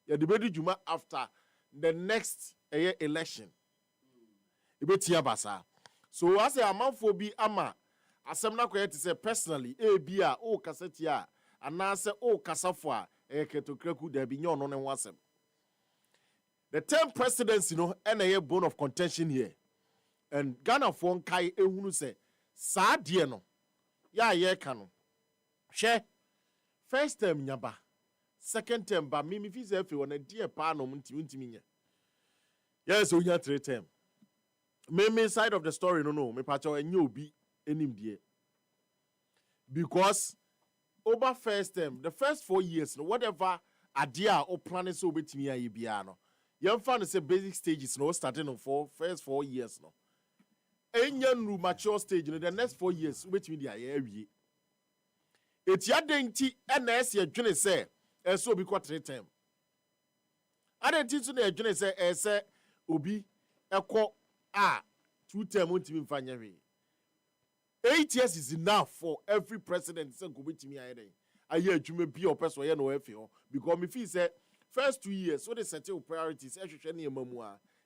You debate Juma after the next election. So as a man for be ama, as I'm not going to say personally, bia o kasetia, and now say o kasafwa, to kreku there be no one was him. The term presidency, and a bone of contention here. And Ghana for Kai Ehunu say, Sa dieno, ya kano. She first term nyaba. Second term, but me if you want a dear panel, yes, we have 3 term. Me side of the story, no, me pacho and you be any dear. Because over first term, the first 4 years, whatever idea or plan is over to me, I be ano. You find say basic stages, no, starting on first 4 years, no. And young mature stage, the next 4 years, which media, it's your dainty, and as your journey say. And so be quite 3 term. I didn't teach you the say Obi Eko 2 term won't even find 8 years is enough for every president to go with me. I hear you may be your person no FO because if he say first 2 years, so they set your priorities,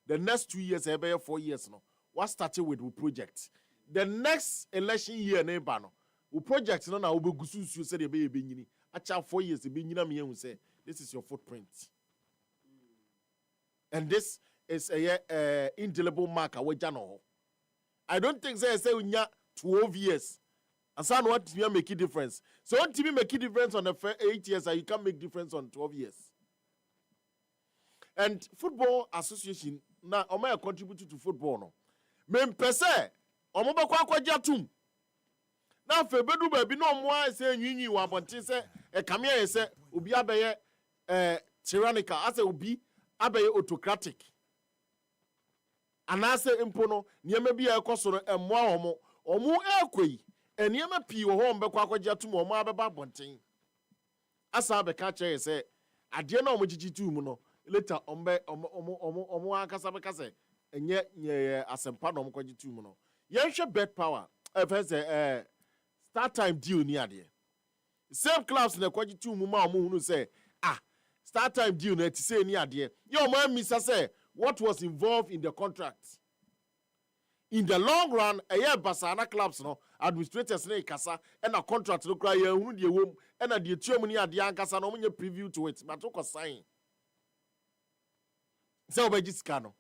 the next 2 years, 4 years no. What started with the project? The next election year, neighbor no. We project no na obegusu su say the be nyini. Acha 4 years be nyina me say this is your footprint. And this is a indelible marker we jano. I don't think say unya 12 years. And so what you make a difference. So what you make a difference on the 8 years and you can make difference on 12 years. And football association now I contribute to football no. Men pese omo be kwa jatum. Na fe bedu ba bi no mo say nyinyi wa bonte say e kamia ye say obi abeye tyrannical as obi abɛyɛ autocratic anaasɛ mpo no nneɛma bi a ɛkɔ so no mmoa ɔmo ɛkɔ yi nneɛma pii wɔ hɔ ɔmbɛkɔ akɔgye atom ɔmo abɛba abɔnten asa abɛka kyerɛ sɛ adeɛ na ɔmo gyigyi tuu mu no later ɔmo ankasa bɛka sɛ ɛnyɛ asɛmpa na ɔmo kɔgye tuu mu no yɛnhwɛ bet power ɛfɛ sɛ start time deal ni adeɛ same clubs na ɛkɔgye tuu mu ma ɔmo hunu sɛ start time deal na ɛte sɛ ni adeɛ yɛ ɔmo amisa sɛ what was involved in the contract in the long run ɛyɛ basana clubs no administrators ne kasa ɛna contract no kora yɛn hunu deɛ wɔm ɛna deɛ tua mu ni adeɛ ankasa na ɔmo nyɛ preview to it but ɔkɔ sign sɛ ɔbɛgye sika no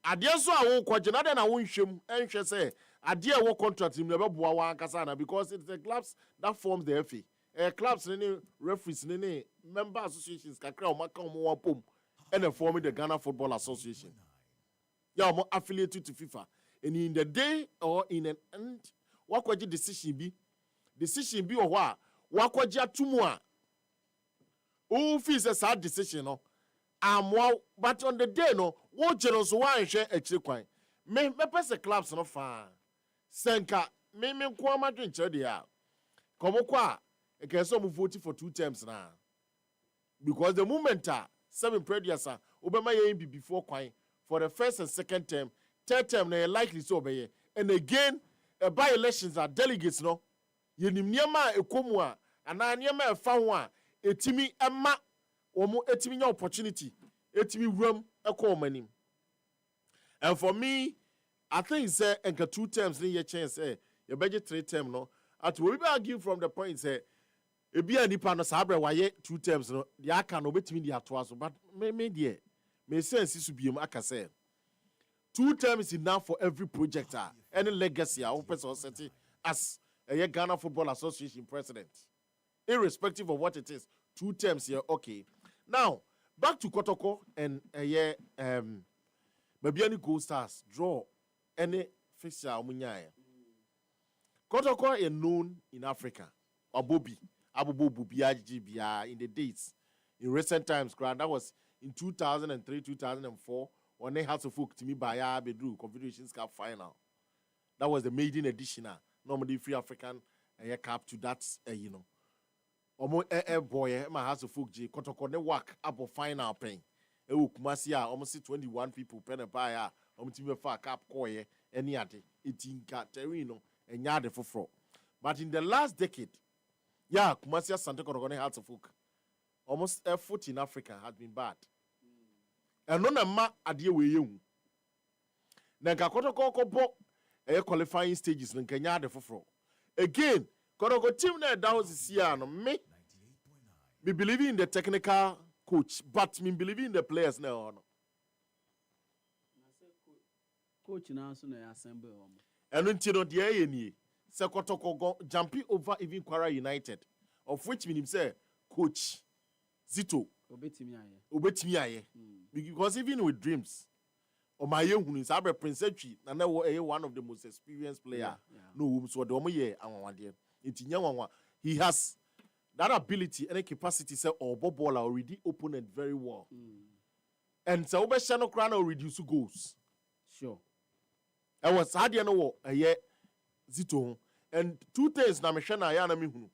adeɛ nso a wɔkɔgye na deɛ na wɔnhwɛm ɛnhwɛ sɛ adeɛ a ɛwɔ contract mu na ɛbɛboa wɔn ankasa na because it's the clubs that forms the FA clubs ne referees ne member associations kakra ɔmo aka ɔmo wɔn pom ɛna forming the Ghana Football Association yɛ ɔmo affiliated to FIFA. And in the day or in an end, what could the decision be? Decision be or what? What could you tomorrow? Oh, fees a sad decision, no. But on the day, no, what generals one share a check coin. Me pass the clubs no far. Senka, me kwa madrin chedia. Come qua, a can some voting for 2 terms now. Because the moment 7 previous Obama be before coin for the first and second term. Third term na likely so obey and again by elections are delegates no yenim niema ekomu a ana niema efa ho a etimi ema omo etimi nya opportunity etimi wuram ekọ omanim. And for me I think say enka 2 terms ni ye chance ye budget 3 term no at we be argue from the point say ebi anipa no sabre waye 2 terms no the aka no betimi di ato aso but me there me sense su biem aka say 2 terms is enough for every project. Any legacy, I hope it's setting as a Ghana Football Association president. Irrespective of what it is, 2 terms here, okay. Now, back to Kotoko and maybe any Gold Stars draw any fixture. Kotoko is known in Africa. Abubo Bubiaji in the days. In recent times, that was in 2003, 2004. On the House of Folk to me by Bedru Confederations Cup final. That was the maiden edition. Normally Free African Cup to that, Omo boy, my House of Folk J. Kotoko work up of final pain. Kumasia almost 21 people pen a buyer, team for cup koye, any other 18 cat terreno, and yard for fro. But in the last decade, Kumasia Santa Kotoko House of Folk, almost a foot in Africa had been bad. And no ma adie we yehu na nka Kotoko bo qualifying stages na nka nya de foforo again Kotoko team na down this year no me believe in the technical coach but me believe in the players now no coach na so na assemble omo eno nti no de ye nie se Kotoko go jumping over even Kwara United of which means say coach Zito obetimi aye because even with dreams Omaye hunu sabe Prince Etwi na one of the most experienced player no so the omoye anwade entinya wanwa he has that ability and capacity say ball already opponent very well and so obe shano kra na reduce goals sure I was hard no wo Zito and 2 things na me hwe na ya na me hunu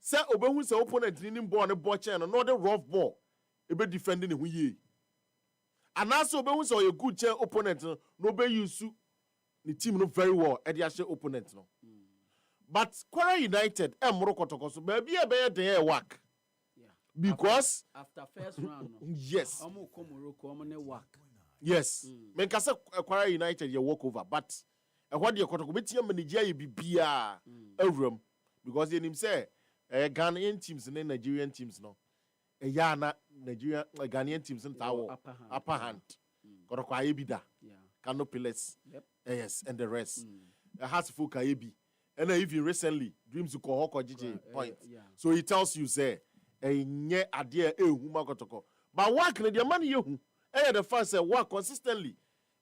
say obehu say opponent ni ball ne ball chain no the rough ball ebe defending who ye. And also obehu say a good chain opponent no be use the team no very well e dey share opponent no. But Kwara United Moro Kotoko so baby e be dey work. Yeah. Because after first round no. Yes. Omo ko Morocco omo ne work. Yes. Men ka say Kwara United ye walk over but e what dey Kotoko betia manage ye bibia awram because they him say Ghanaian teams and Nigerian teams no. Na Nigeria Ghanaian teams in Tower upper hand. Kotoko ayebida. Yeah. Kano Pillars. Yep. Yes, and the rest. Has full kayebi. And even recently, Dreams ko GJ point. Yeah. So he tells you say nye adie ehuma Kotoko. But work na the money you the first say work consistently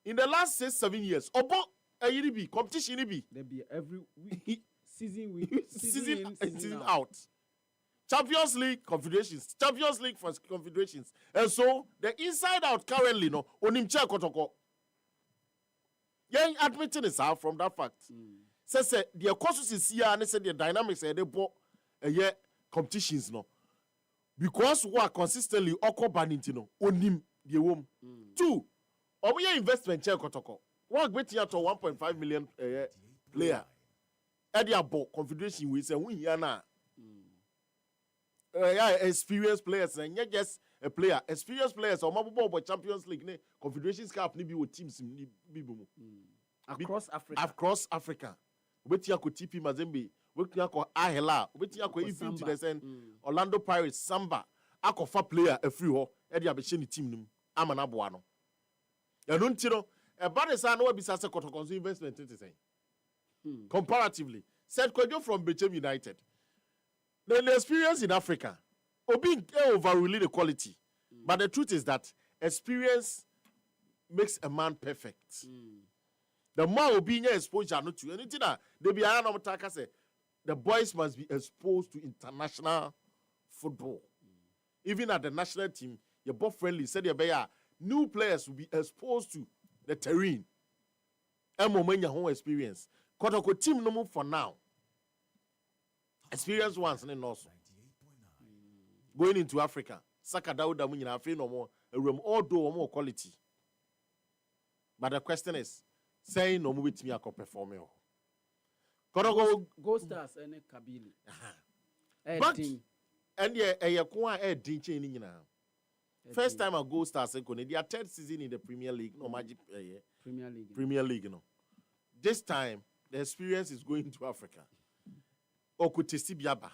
in the last 6-7 years. Obo be competition be. There be every week season season out. Champions League confederations, Champions League for confederations. And so the inside out currently no onimche kotoko. Yang admitting is out from that fact. Says the courses is here and said the dynamics they bought a year competitions no. Because we are consistently oko banintino onim the womb. 2. Omuye investment check kotoko. One betting out to 1.5 million player. Edia bo confederation we say we here na. Experienced players and not just a player. Experienced players or mobile Champions League ne Confederations Cup ni bi with teams ni bi boom. Across Africa. Across Africa. Wetin ko TP Mazembe, wetin ko Ahela, wetin ko even to the send Orlando Pirates Samba. Akofa player a free ho e dey abehye ni team nim amana boa no. Eno ntino e ba de sa na wa bisa se kotokonso investment te say. Comparatively, said Kojo from Bechem United. The experience in Africa, Obi overruling the quality. But the truth is that experience makes a man perfect. The more Obi exposure not to anything that they be say the boys must be exposed to international football. Even at the national team, you're both friendly. Said new players will be exposed to the terrain. And moment your own experience. Kotoko team no move for now. Experience once and then also. Going into Africa, Saka Dauda Munyina feel no more a room all do more quality. But the question is, saying no move with me I can perform. Go Stars and Kabili. But and yeah, a dinching in first time I Go Stars and their third season in the Premier League, no magic Premier League, no. This time the experience is going to Africa. Okutesi Biaba.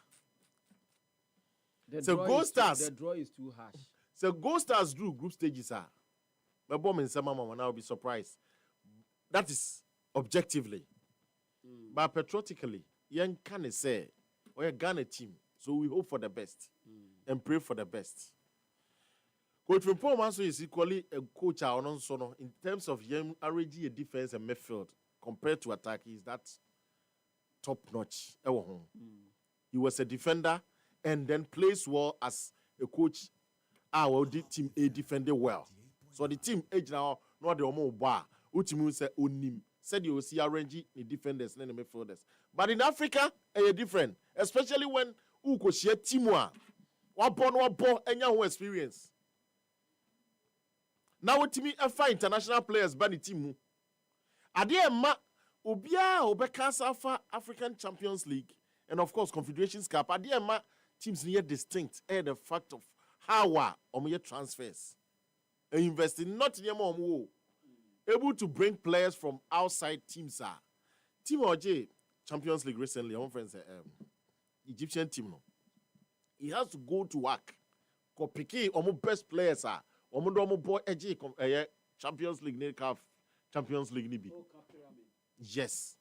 So Go Stars. The draw is too harsh. So Go Stars drew group stages are. My bomb in Sama Mama now will be surprised. That is objectively. But patriotically, young can say, we're a Ghana team. So we hope for the best and pray for the best. Coach Rimpo is equally a coach in terms of young RG defense and midfield compared to attack. Is that top notch? He was a defender and then plays well as a coach. Our team A defended well. So the team age now not the omo bar. Ultimu say onim. Said you will see RNG the defenders and the midfielders. But in Africa, it's different. Especially when uko share teamwa. One ball and your experience. Now what me a international players ban the team. Ade ma obia obeka safa African Champions League and of course Confederations Cup. Ade ma teams near distinct the fact of how omo transfers. And investing not in your able to bring players from outside teams are. Team OJ Champions League recently, our friends Egyptian team no. He has to go to work. Ko picky omo best players are. Omo boy Champions League ne CAF Champions League ni bi. Yes.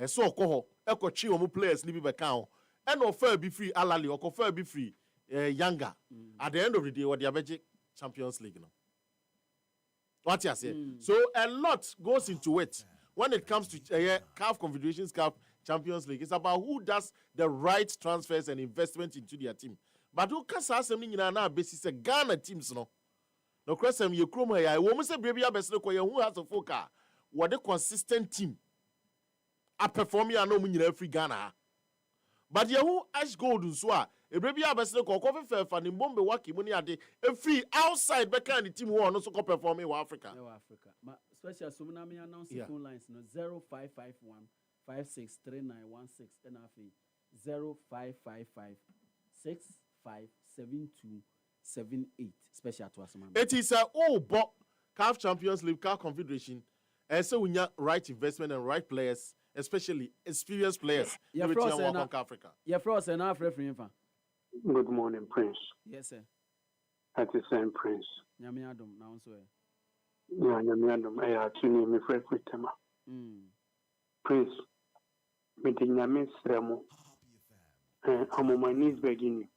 So ko ho chi omo players ni bi be kan ho. And offer be free Alali or offer be free younger. At the end of the day what they abeje Champions League no. What you say? So a lot goes into it when it comes to CAF Confederations Cup Champions League. It's about who does the right transfers and investment into their team. But who can say something in our basis a Ghana teams no. No question you chroma ya. We must say baby abesle ko who has a focus. What the consistent team a performing no mun every Ghana. But you who Ash Gold so a baby abesle ko fe fa ni bombe waki muni ade free outside back and the team who no so performing in Africa. Africa. Ma special so na me announce phone lines no 0551 563916 and afi 0555 657278 special to us man. It is but CAF Champions League, CAF Confederation, and so we need right investment and right players, especially experienced players. Yeah, for Africa. Yeah, for us and our referee. Good morning, Prince. Yes, sir. At the same Prince. Nyame adom now so. Yeah, Nyame adom. I tuni me friend Tema. Prince, me di Nyame sremo. I'm on my knees begging you.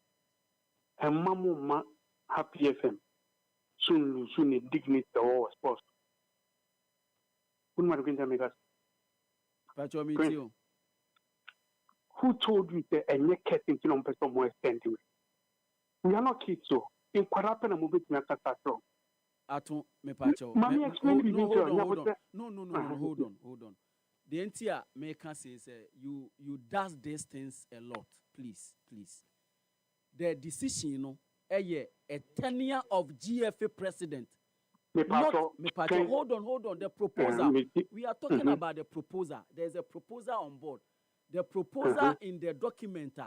And Mama Happy FM. Soon dignity or sports. Good morning, Prince. Pacho me too. Who told you that and you kept thinking on person more extended? We are not kids, so in Quarapan and moving to Nakatato. Ato me pacho. Mommy explain the hold on. No. Hold on. The entire maker says you does these things a lot. Please. The decision, you know, a tenure of GFA president. Me pacho. Hold on. The proposal. We are talking about the proposal. There's a proposal on board. The proposal in the document.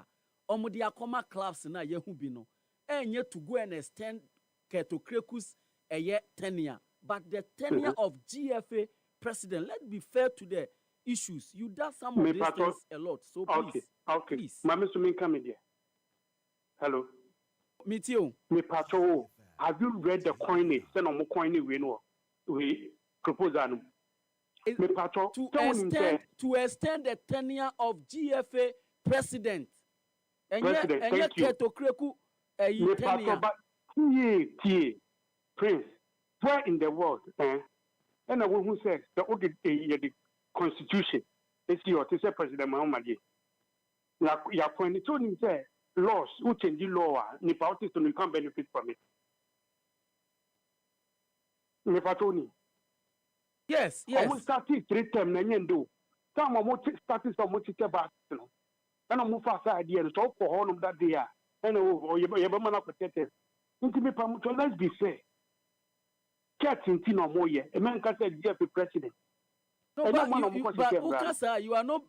Omudiakoma clubs na yehubino. Enye to go and extend Keto Krekus a year tenure. But the tenure of GFA president, let's be fair to the issues. You do some of these things a lot. So please. Okay. Please. Mama Sumin come here. Hello. Me too. Me pato. Have you read the coinage? Send on coinage we proposal. Me pato. To extend the tenure of GFA president. Thank you. Me pato, but Prince, where in the world? And the one who says the Constitution is your President Muhammad. You pointed to him say laws who change the law, ni parties to you can't benefit from it. Me patoni. Yes. I started 3 times na do. Some of what started some what about no. And I move fast idea and talk for all of that day. And you man up protected. Let's be fair. Catching no more yet. A man can say GFP president. No, but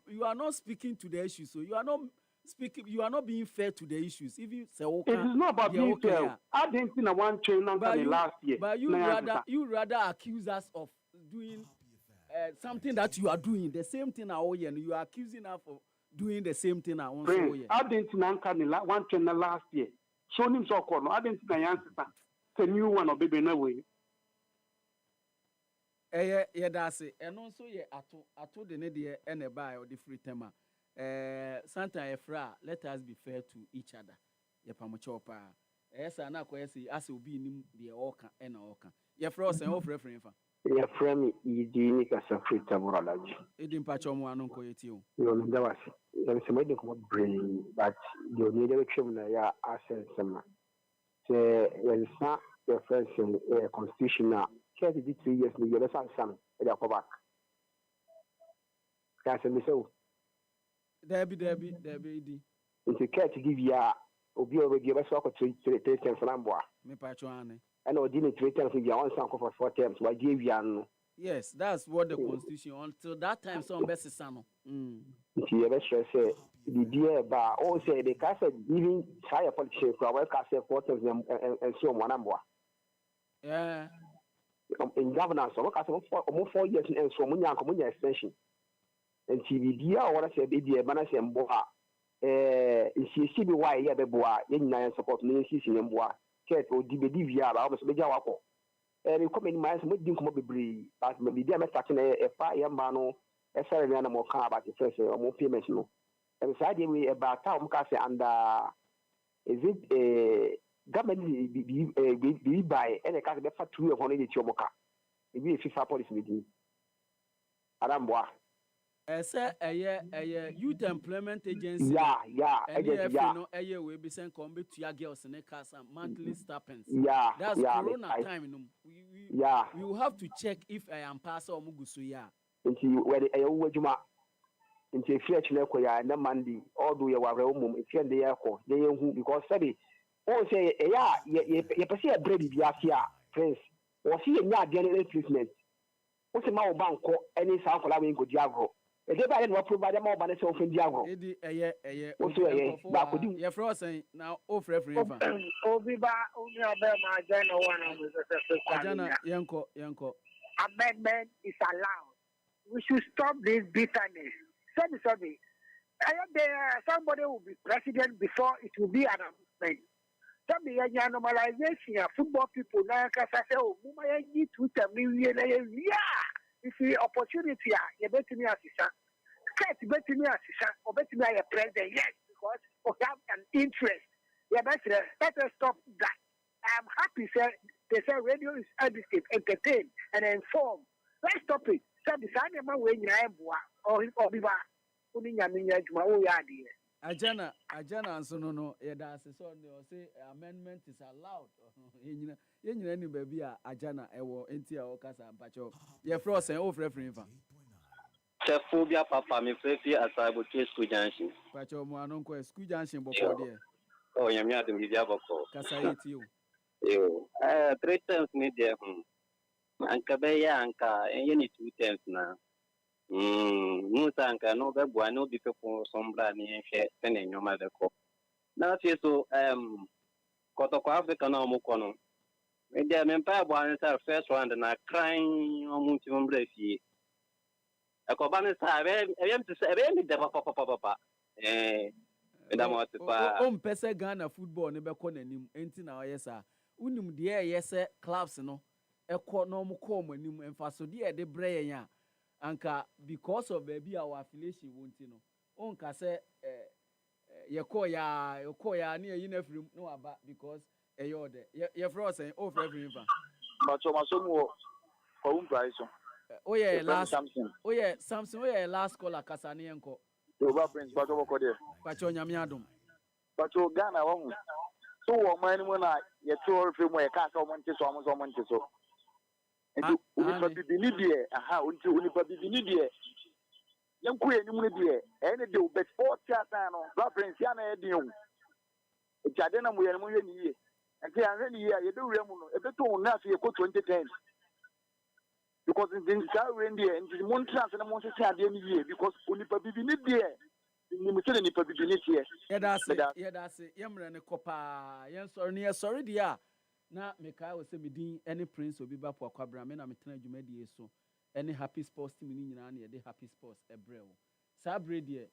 you are not speaking to the issue. So you are not being fair to the issues. If you say it is not about being fair. I didn't see one train last year. But you rather accuse us of doing something that you are doing. The same thing all year. You are accusing us of doing the same thing I want to say. I didn't see one train last year. So him so called. I didn't see the answer. The new one or baby no way. That's it. And also, ato the nedia and a buy or the free tema. Santa Efra, let us be fair to each other. Yapamochopa. Yes, I know as will be in the Oka and Oka. Your frost and off reference. Your friend, you didn't as a free tamorology. It didn't patch on one uncle. You know, there was a medical brain, but you need a criminal assent some. Say, when not your friends in a constitutional. 3 years ni yele san e da ko back ka se mi so Debbie di nti care to give ya obi o be so ko 3 times lamboa me pa cho ane and o di ni 3 times ya on san ko for 4 times wa give ya no. Yes, that's what the constitution until that time some best sano nti ye be sure say the dear ba o say the case even higher politicians for we ka say 4 times and so on lamboa. Yeah. In governance, almost 4 years and so on extension. And TVD, I want to say, baby, Banas and Boa, she see why you have a boa, young support ministries in Boa, Cat or DBDVR, I was a Jawapo. And you come in my with Dinkum Bri, but maybe they are starting a fire mano, a certain animal car about the first or more payments. And beside we about Tom Cassie and is it a government be by any kind of factory of only the Chomoka. It be a FIFA policy meeting. Aramboa. A youth employment agency. Yeah. A year will be sent come to your girls and monthly stipends. Yeah. That's Corona time. We will have to check if I am passer or Mugusuya. Into where the Ayawajuma. Into a fetch nekoya and the Monday, although you are home, if you're the airport, they who because study. Oh, say, you perceive a bread biasia, Prince, or see a yard general treatment. What's a mao banco, any sound for having good Diagro? A day by then, provide more by the self in Diagro. You're frozen now, off referee. Obiba, only about my general one of Yanko. Amendment is allowed. We should stop this bitterness. Sorry. Somebody will be president before it will be an announcement. Some normalization of football people now can say, oh, I need to tell me, if the opportunity, you bet me as a cat, bet me as a or bet me a president, yes, because we have an interest. Let us stop that. I am happy, sir. They say radio is educate, entertain, and inform. Let's stop it. So the same man when you have or Obiba. uni nyame nya adwuma wo ya ade Ajana nso no yɛda ase so no say amendment is allowed. Yenyina ni baby a ajana ɛwɔ enti a ɔkasa mpacho. Ye fro sen o frɛfrɛ fa. Phobia papa me frɛfie asabo to school junction. Pacho mo anon ko school junction bɔkɔ de. Oh nyame adom bibia bɔkɔ. Kasa yeti o. Yo. 3 times ni de anka be ya anka enye ni 2 times na. Musa anka no be bua no bi pepo sombra ni hwe tene nyoma de ko. Na fie so kotoko Africa na omuko no. Me de me pa bua ni sa first round na crying omuntu sombra fie. Akoba ni sa ebe mi de papa. Pese Ghana football ne beko nanim enti na oyɛ sa unim de ɛyɛ sɛ clubs no ɛkɔ na ɔmo kɔ ɔmo anim emfaso de ɛde brɛ yɛn a anka because of baby our affiliation wonti no onka sɛ yɛkɔ ya ne yɛ na firim no aba because ɛyɛ ɔde yɛ frɛ ɔsɛn o frɛ firim fa macho masomo ko price so Samson last caller kasa ne yɛnkɔ Yoruba Prince bato boko there. Pacho nyame adom. Pacho Ghana won. So wo man mu na ye to refi mu ye ka so mo nti so. Enti unipa bibini die unti unipa bibini die. Yanku ye nimu die. Ene de bet 40 ata no. Bra Prince ya na ye di o. Enti ade na mu ye mu ye ni ye. Enti anwe ni ye ye de wura mu no. E beto na afi ye ko 2010. Because in India, and the Montreal and Montreal, because Unipa Bibini, dear, Nimutin Nipa Bibini, that's it. Yamran Copa, yes, or near sorry, dear. Now, Meka was a meeting any prince Obiba Poakwa Bramin, I'm a so any happy sports team in India, the happy sports a brew. Sabre, dear,